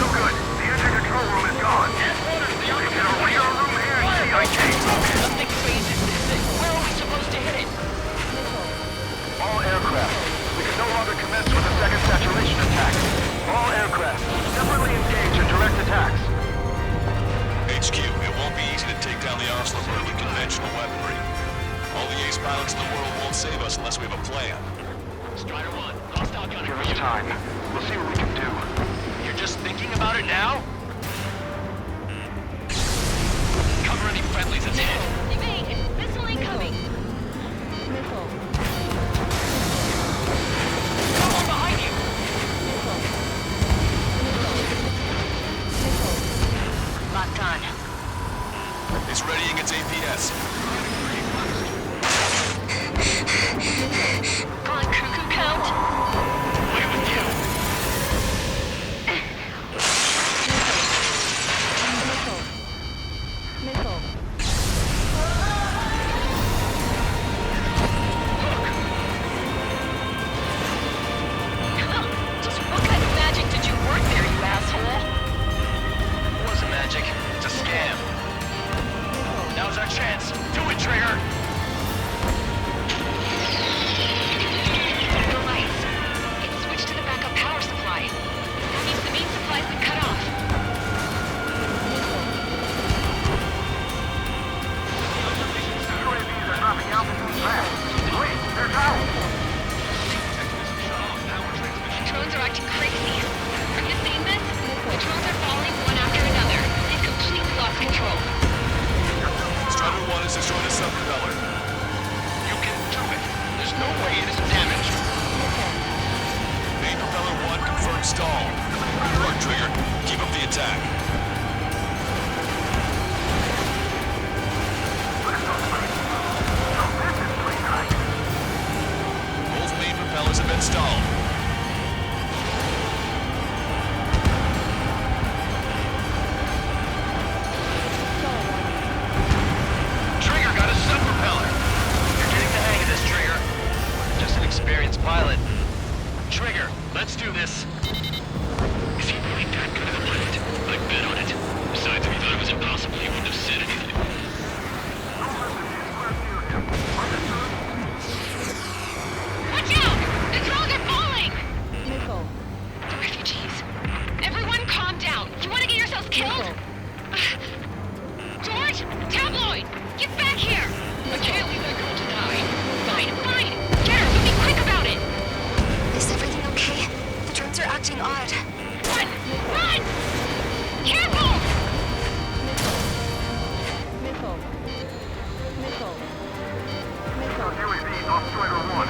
No good. The engine control room is gone. You can get a real room here and Nothing phases this. Where are we supposed to hit it? All aircraft. We can no longer commence with a second saturation attack. All aircraft, separately engage in direct attacks. HQ, it won't be easy to take down the arsenal bird with conventional weaponry. All the ace pilots in the world won't save us unless we have a plan. Strider 1, hostile gunner. Give us time. We'll see what we can do. You're just thinking about it now? Cover any friendlies that's hit. Evade! Missile incoming! Come on behind you! Locked on. It's readying its APS. On cuckoo count. Away with you. Missile. Just what kind of magic did you work there, you asshole? It wasn't magic. It's a scam. Now's our chance. Do it, Trigger! The lights. It's switched to the backup power supply. That means the main supply's been cut off. UAVs are dropping altitude fast. Wait, they're out! Drones are acting crazy. Are you seeing this? The drones are falling one after another. They've completely lost control. Strider 1 is destroyed a sub-propeller. You can do it. There's no way it isn't damaged. Main propeller 1 confirmed stall. Good work, Trigger. Keep up the attack. Both main propellers have been stalled. Trigger got a sub-propeller. You're getting the hang of this, Trigger. Just an experienced pilot. Trigger, let's do this. Is he really that good of a pilot? I bet on it. Besides, if he thought it was impossible, he wouldn't have said anything. Watch out! The drones are falling! Missile. The refugees. Everyone calm down. You want to get yourselves killed? George! Tabloid! Get back here! I can't leave that girl to die. Fine, fine! Get her, but be quick about it! Is everything okay? The drones are acting odd. Run! Run! Careful! Missile. Missile. UAVs off Strider 1.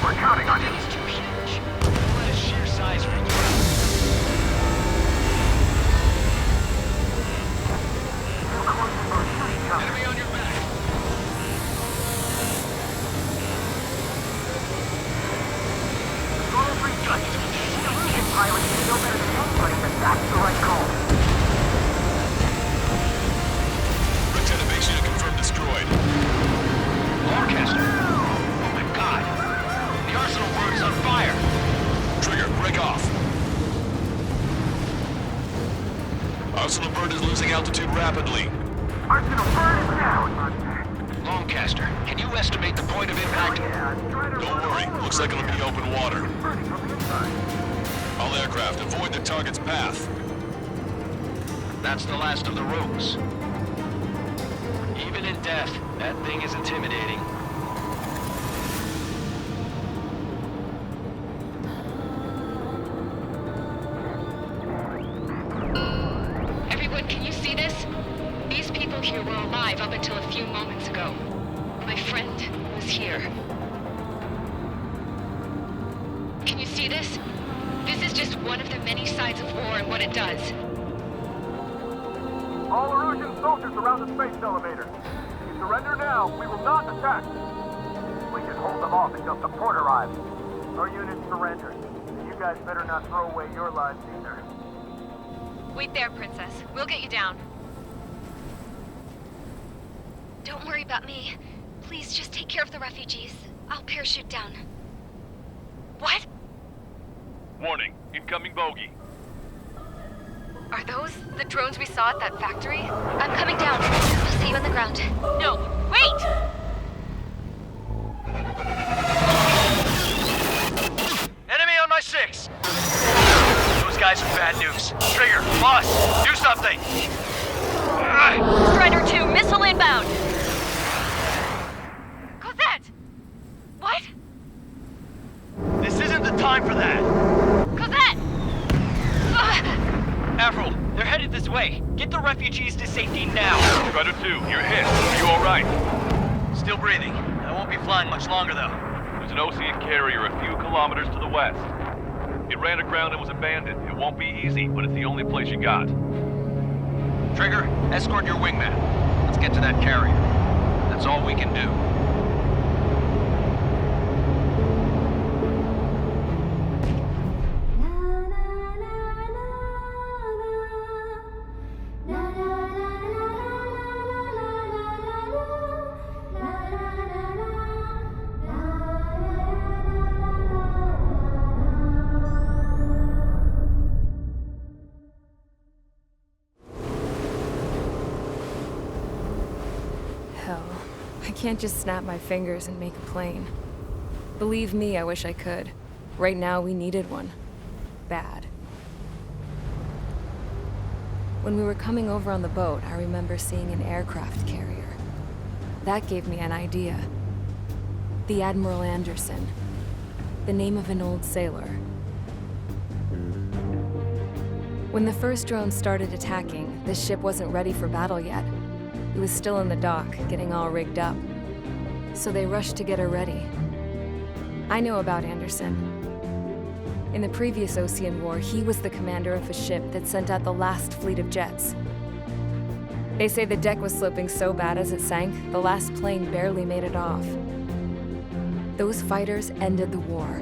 We're counting on you. It's too huge. Don't let its sheer size freak you out. Enemy on your back. All three judges. The Illusion pilot should know better than anybody that that's the right call. Lieutenant makes you to confirm destroyed. Orchestra. Oh my god. The arsenal bird is on fire. Trigger, break off. Arsenal bird is losing altitude rapidly. Arsenal bird is down. Lancaster, can you estimate the point of impact? Don't worry, looks like it'll be open water. All aircraft, avoid the target's path. That's the last of the ropes. Even in death, that thing is intimidating. Everyone, can you see this? These people here were alive up until a few moments ago. My friend was here. Can you see this? This is just one of the many sides of war and what it does. All Erusian soldiers around the space elevator. If you surrender now, we will not attack. We can hold them off until support arrives. Our unit surrendered. You guys better not throw away your lives either. Wait there, Princess. We'll get you down. Don't worry about me. Please just take care of the refugees. I'll parachute down. What? Warning, incoming bogey. Are those the drones we saw at that factory? I'm coming down. I'll see you on the ground. No, wait! Enemy on my 6! Those guys are bad news. Trigger, boss, do something! Strider 2, missile inbound! Cosette! What? This isn't the time for that! Cosette! Avril, they're headed this way. Get the refugees to safety now. Strider 2, you're hit. Are you alright? Still breathing. I won't be flying much longer, though. There's an Ocean carrier a few kilometers to the west. It ran aground and was abandoned. It won't be easy, but it's the only place you got. Trigger, escort your wingman. Let's get to that carrier. That's all we can do. I can't just snap my fingers and make a plane. Believe me, I wish I could. Right now, we needed one. Bad. When we were coming over on the boat, I remember seeing an aircraft carrier. That gave me an idea. The Admiral Anderson. The name of an old sailor. When the first drone started attacking, the ship wasn't ready for battle yet. It was still in the dock, getting all rigged up. So they rushed to get her ready. I know about Anderson. In the previous Ocean War, he was the commander of a ship that sent out the last fleet of jets. They say the deck was sloping so bad as it sank, the last plane barely made it off. Those fighters ended the war.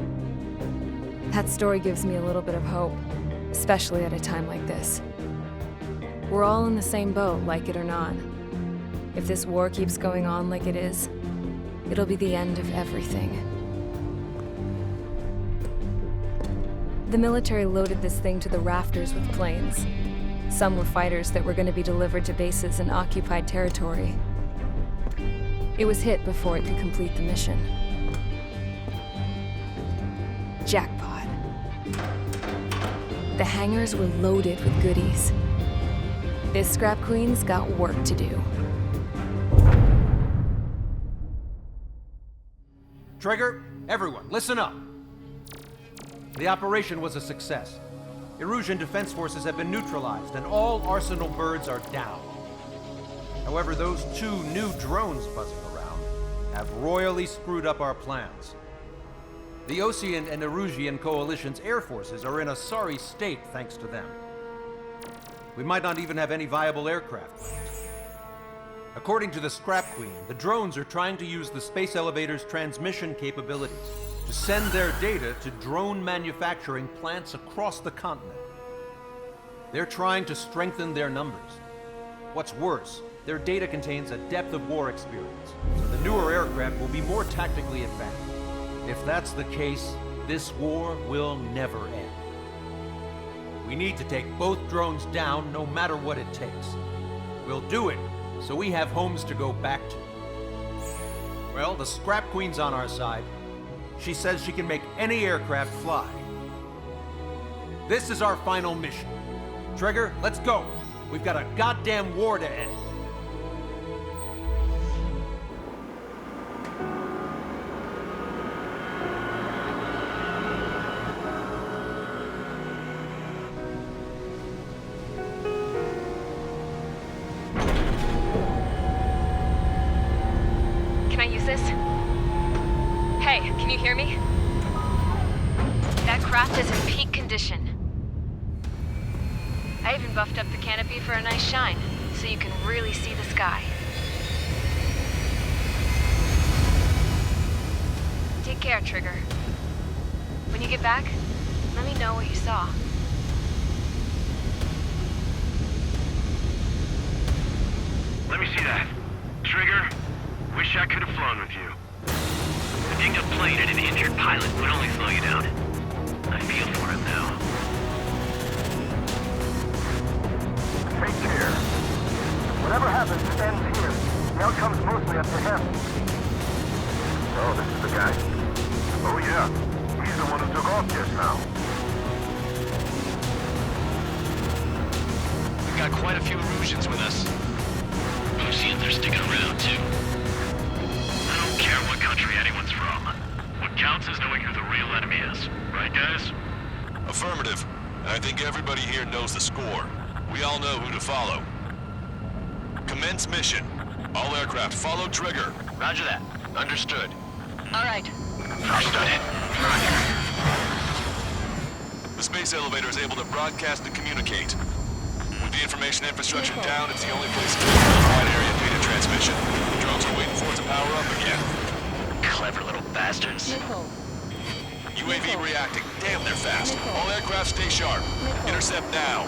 That story gives me a little bit of hope, especially at a time like this. We're all in the same boat, like it or not. If this war keeps going on like it is, it'll be the end of everything. The military loaded this thing to the rafters with planes. Some were fighters that were going to be delivered to bases in occupied territory. It was hit before it could complete the mission. Jackpot. The hangars were loaded with goodies. This scrap queen's got work to do. Trigger, everyone, listen up. The operation was a success. Erusian defense forces have been neutralized, and all Arsenal birds are down. However, those 2 new drones buzzing around have royally screwed up our plans. The Osean and Erusian coalition's air forces are in a sorry state thanks to them. We might not even have any viable aircraft left. According to the Scrap Queen, the drones are trying to use the space elevator's transmission capabilities to send their data to drone manufacturing plants across the continent. They're trying to strengthen their numbers. What's worse, their data contains a depth of war experience, so the newer aircraft will be more tactically advanced. If that's the case, this war will never end. We need to take both drones down no matter what it takes. We'll do it so we have homes to go back to. Well, the Scrap Queen's on our side. She says she can make any aircraft fly. This is our final mission. Trigger, let's go. We've got a goddamn war to end. Can I use this? Hey, can you hear me? That craft is in peak condition. I even buffed up the canopy for a nice shine, so you can really see the sky. Take care, Trigger. When you get back, let me know what you saw. Let me see that. Trigger, wish I could have flown with you. A dinged up plane and an injured pilot would only slow you down. I feel for him now. Take care. Whatever happens, it ends here. The outcome's mostly up to him. Oh, this is the guy? Oh, yeah. He's the one who took off just now. We've got quite a few Erusians with us. Oseans are sticking around, too. I don't care what country anyone's from. What counts is knowing who the real enemy is. Right, guys? Affirmative. And I think everybody here knows the score. We all know who to follow. Commence mission. All aircraft follow Trigger. Roger that. Understood. All right. Understood. Roger. The space elevator is able to broadcast and communicate. With the information infrastructure down, it's the only place to do wide area data transmission. The drones are waiting for it to power up again. Clever little bastards. UAV reacting. Damn, they're fast. All aircraft stay sharp. Intercept now.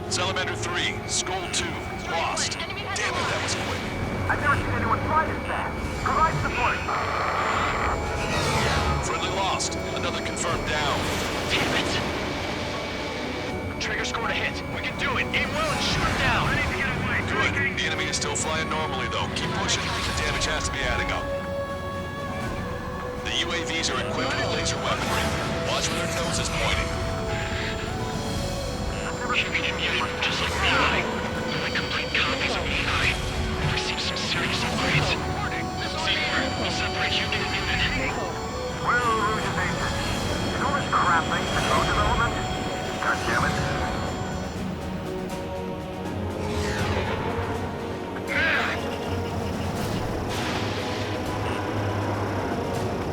Salamander 3, Skull 2, lost. Damn it, that was quick. I've never seen anyone fly this fast. Provide support. Friendly lost. Another confirmed down. Damn it! Trigger scored a hit. We can do it. Aim well and shoot him down. I need to get away. Good. The enemy is still flying normally, though. Keep pushing. The damage has to be adding up. The UAVs are equipped with laser weaponry. Watch where their nose is pointing. You can immune just like me. My complete copies of AI have received some serious upgrades. See, we'll separate you and Newman. Well, Rouge is ancient. Is all this crap linked to code development? God damn it.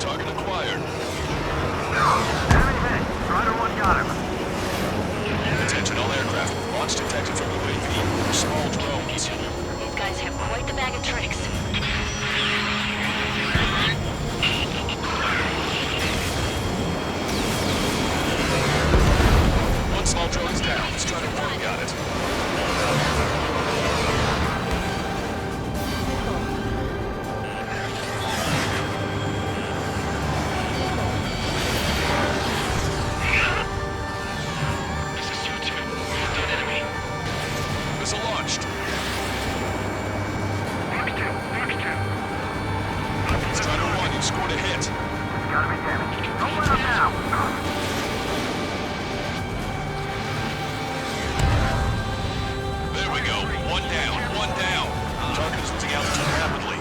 Target acquired. Enemy hit. Strider 1 got him. Attention all aircraft. Launch detected from UAV. Small drones. These guys have quite the bag of tricks. One small drone is down. Strider 1 got it. Missile launched. Strider 1, you scored a hit. Gotta be damaged. Don't let him now. There we go. One down. One down. Target is losing altitude rapidly.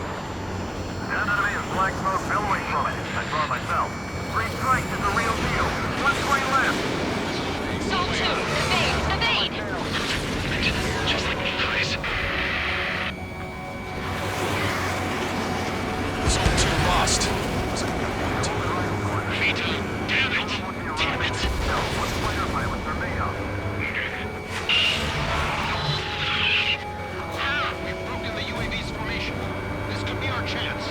That enemy is black smoke billowing from it. I saw it myself. chance.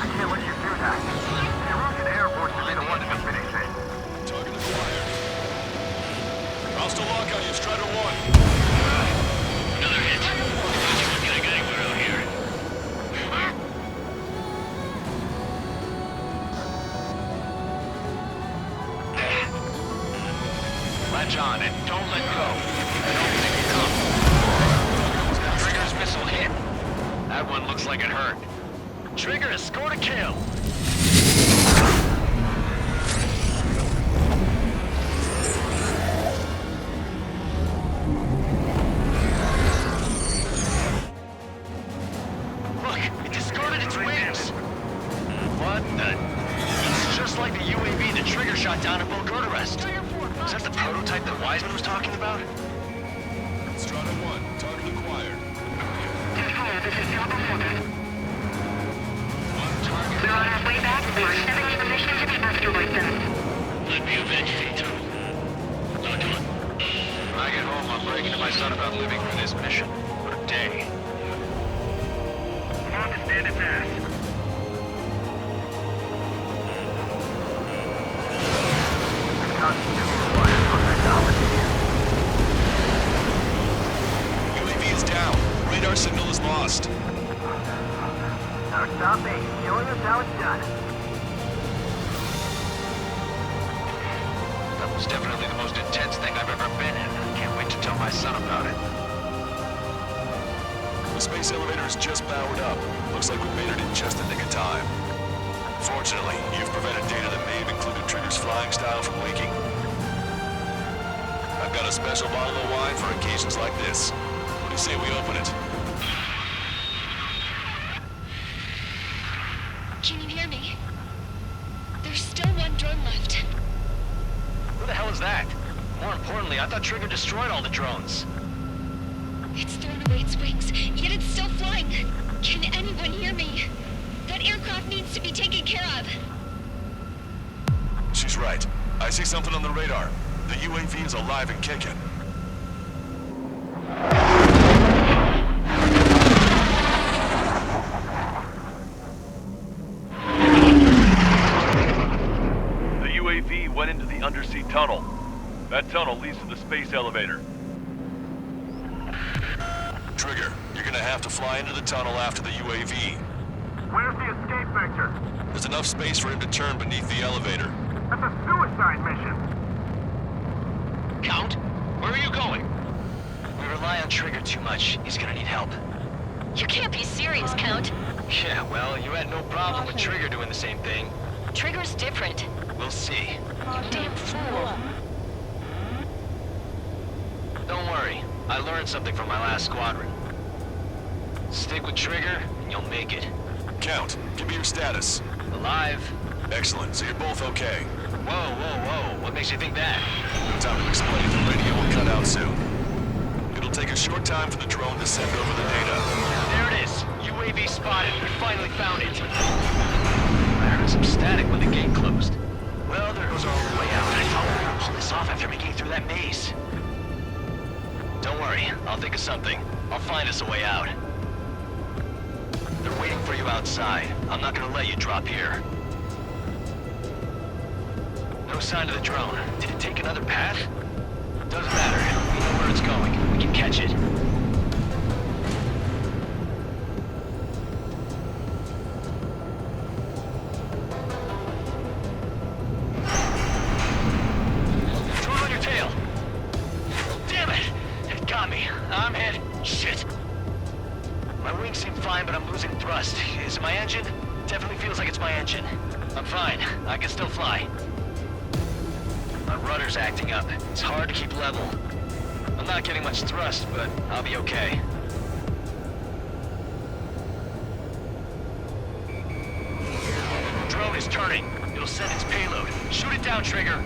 I can't let you do that. The Erusian Air Force should be the one to finish it. Target acquired. I'll still lock on you, Strider 1. Another hit. Looks like I got anyone out here. Latch on and don't let go. I don't think you come. Trigger's missile hit. That one looks like it hurt. Trigger has scored a kill. Look, it discarded its wings. What the? It's just like the UAV that Trigger shot down at Forteresse. Is that the prototype that Wiseman was talking about? Strider 1, target acquired. We're on our way back. We are sending you the mission to the asteroid belt. Let me avenge Vito. Not done. When I get home, I'm bragging to my son about living for this mission. What a day. Come on to stand at mass. UAV is down. Radar signal is lost. Now stop me. Showing us how it's done. That was definitely the most intense thing I've ever been in. Can't wait to tell my son about it. The space elevator is just powered up. Looks like we made it in just the nick of time. Fortunately, you've prevented data that may have included Trigger's flying style from leaking. I've got a special bottle of wine for occasions like this. What do you say we open it? Can you hear me? There's still one drone left. Who the hell is that? More importantly, I thought Trigger destroyed all the drones. It's thrown away its wings, yet it's still flying. Can anyone hear me? That aircraft needs to be taken care of. She's right. I see something on the radar. The UAV is alive and kicking. The UAV went into the undersea tunnel. That tunnel leads to the space elevator. Trigger, you're gonna have to fly into the tunnel after the UAV. Where's the escape vector? There's enough space for him to turn beneath the elevator. That's a suicide mission. Count? Where are you going? We rely on Trigger too much. He's gonna need help. You can't be serious, Count. Yeah, well, you had no problem with Trigger doing the same thing. Trigger's different. We'll see. You damn fool. Don't worry. I learned something from my last squadron. Stick with Trigger, and you'll make it. Count, give me your status. Alive. Excellent, so you're both okay. Whoa, whoa, whoa. What makes you think that? No time to explain. The radio will cut out soon. It'll take a short time for the drone to send over the data. There it is. UAV spotted. We finally found it. I heard some static when the gate closed. Well, there goes our only way out. I thought we were gonna pull this off after making it through that maze. Don't worry. I'll think of something. I'll find us a way out. They're waiting for you outside. I'm not gonna let you drop here. No sign of the drone. Did it take another path? Doesn't matter. We know where it's going. We can catch it. Drone on your tail. Damn it! It got me. I'm hit. Shit. My wings seem fine, but I'm losing thrust. Is it my engine? Definitely feels like it's my engine. I'm fine. I can still fly. My rudder's acting up. It's hard to keep level. I'm not getting much thrust, but I'll be okay. Drone is turning. It'll send its payload. Shoot it down, Trigger.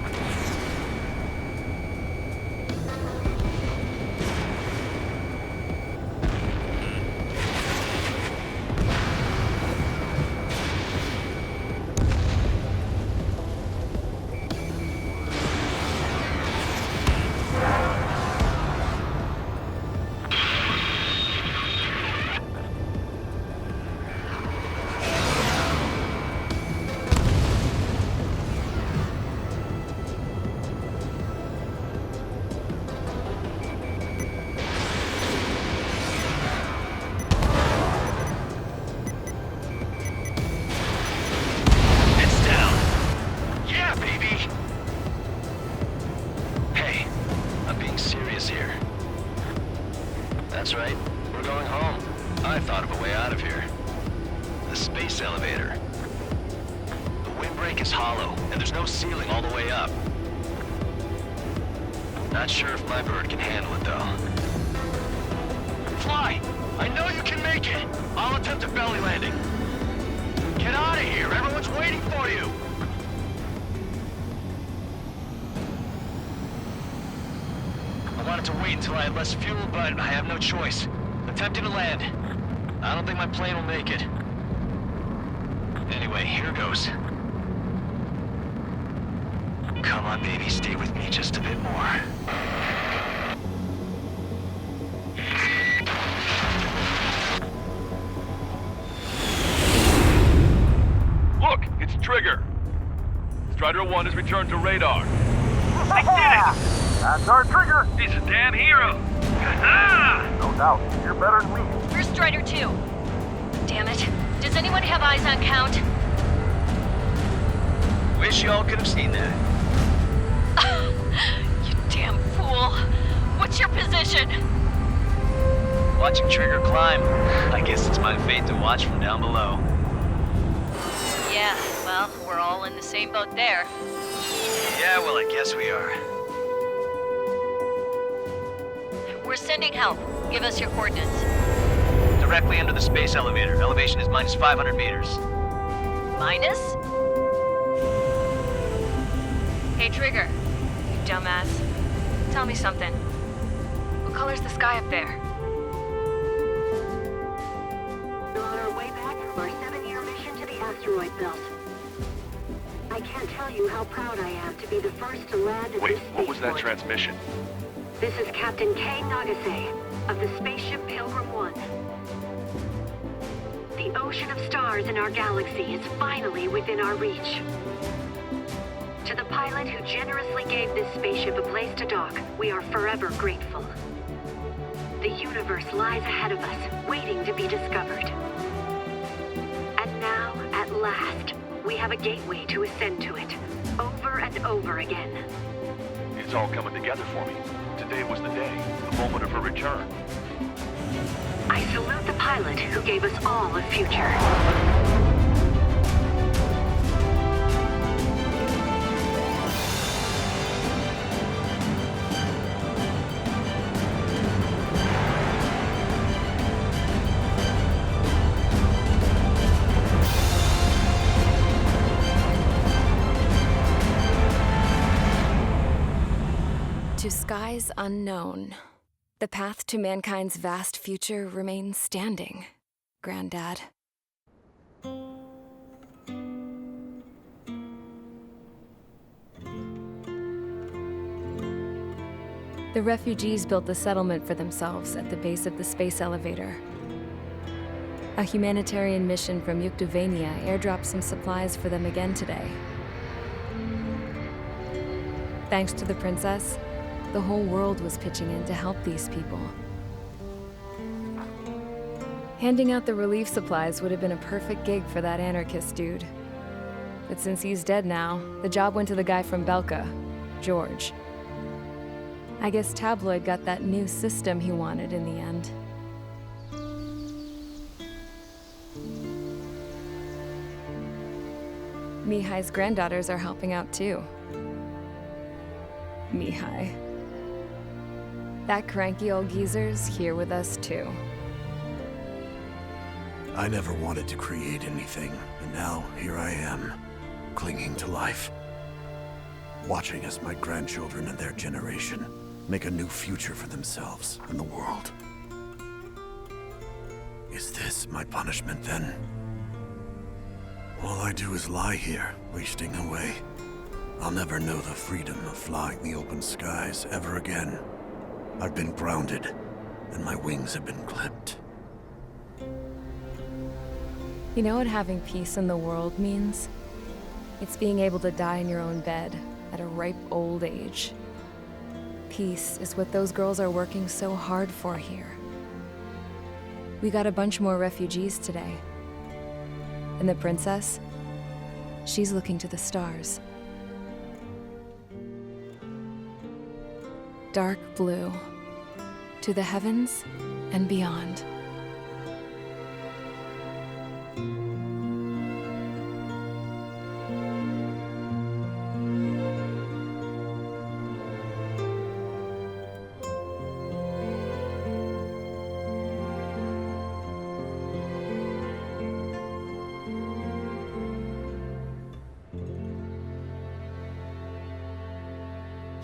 is here. That's right. We're going home. I thought of a way out of here. The space elevator. The windbreak is hollow, and there's no ceiling all the way up. Not sure if my bird can handle it, though. Fly! I know you can make it! I'll attempt a belly landing. Get out of here! Everyone's waiting for you! I wanted to wait until I had less fuel, but I have no choice. Attempting to land. I don't think my plane will make it. Anyway, here goes. Come on, baby, stay with me just a bit more. Look, it's Trigger. Strider 1 has returned to radar. They did it! That's our Trigger. He's a damn hero. No doubt. You're better than we. Where's Strider 2? Damn it. Does anyone have eyes on Count? Wish y'all could have seen that. You damn fool. What's your position? Watching Trigger climb. I guess it's my fate to watch from down below. Yeah, well, we're all in the same boat there. Yeah, well, I guess we are. We're sending help. Give us your coordinates. Directly under the space elevator. Elevation is minus 500 meters. Minus? Hey, Trigger. You dumbass. Tell me something. What color's the sky up there? We're on our way back from our 7-year mission to the asteroid belt. I can't tell you how proud I am to be the first to land at Wait, this what was that spaceport. transmission? This is Captain Kay Nagase of the spaceship Pilgrim 1. The ocean of stars in our galaxy is finally within our reach. To the pilot who generously gave this spaceship a place to dock, we are forever grateful. The universe lies ahead of us, waiting to be discovered. And now, at last, we have a gateway to ascend to it, over and over again. It's all coming together for me. Today was the day, the moment of her return. I salute the pilot who gave us all a future. To skies unknown, the path to mankind's vast future remains standing, Granddad. The refugees built the settlement for themselves at the base of the space elevator. A humanitarian mission from Yuktovania airdropped some supplies for them again today. Thanks to the princess, the whole world was pitching in to help these people. Handing out the relief supplies would have been a perfect gig for that anarchist dude. But since he's dead now, the job went to the guy from Belka, George. I guess Tabloid got that new system he wanted in the end. Mihai's granddaughters are helping out too. Mihai. That cranky old geezer's here with us too. I never wanted to create anything, and now here I am, clinging to life. Watching as my grandchildren and their generation make a new future for themselves and the world. Is this my punishment then? All I do is lie here, wasting away. I'll never know the freedom of flying the open skies ever again. I've been grounded, and my wings have been clipped. You know what having peace in the world means? It's being able to die in your own bed at a ripe old age. Peace is what those girls are working so hard for here. We got a bunch more refugees today. And the princess? She's looking to the stars. Dark blue, to the heavens and beyond.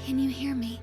Can you hear me?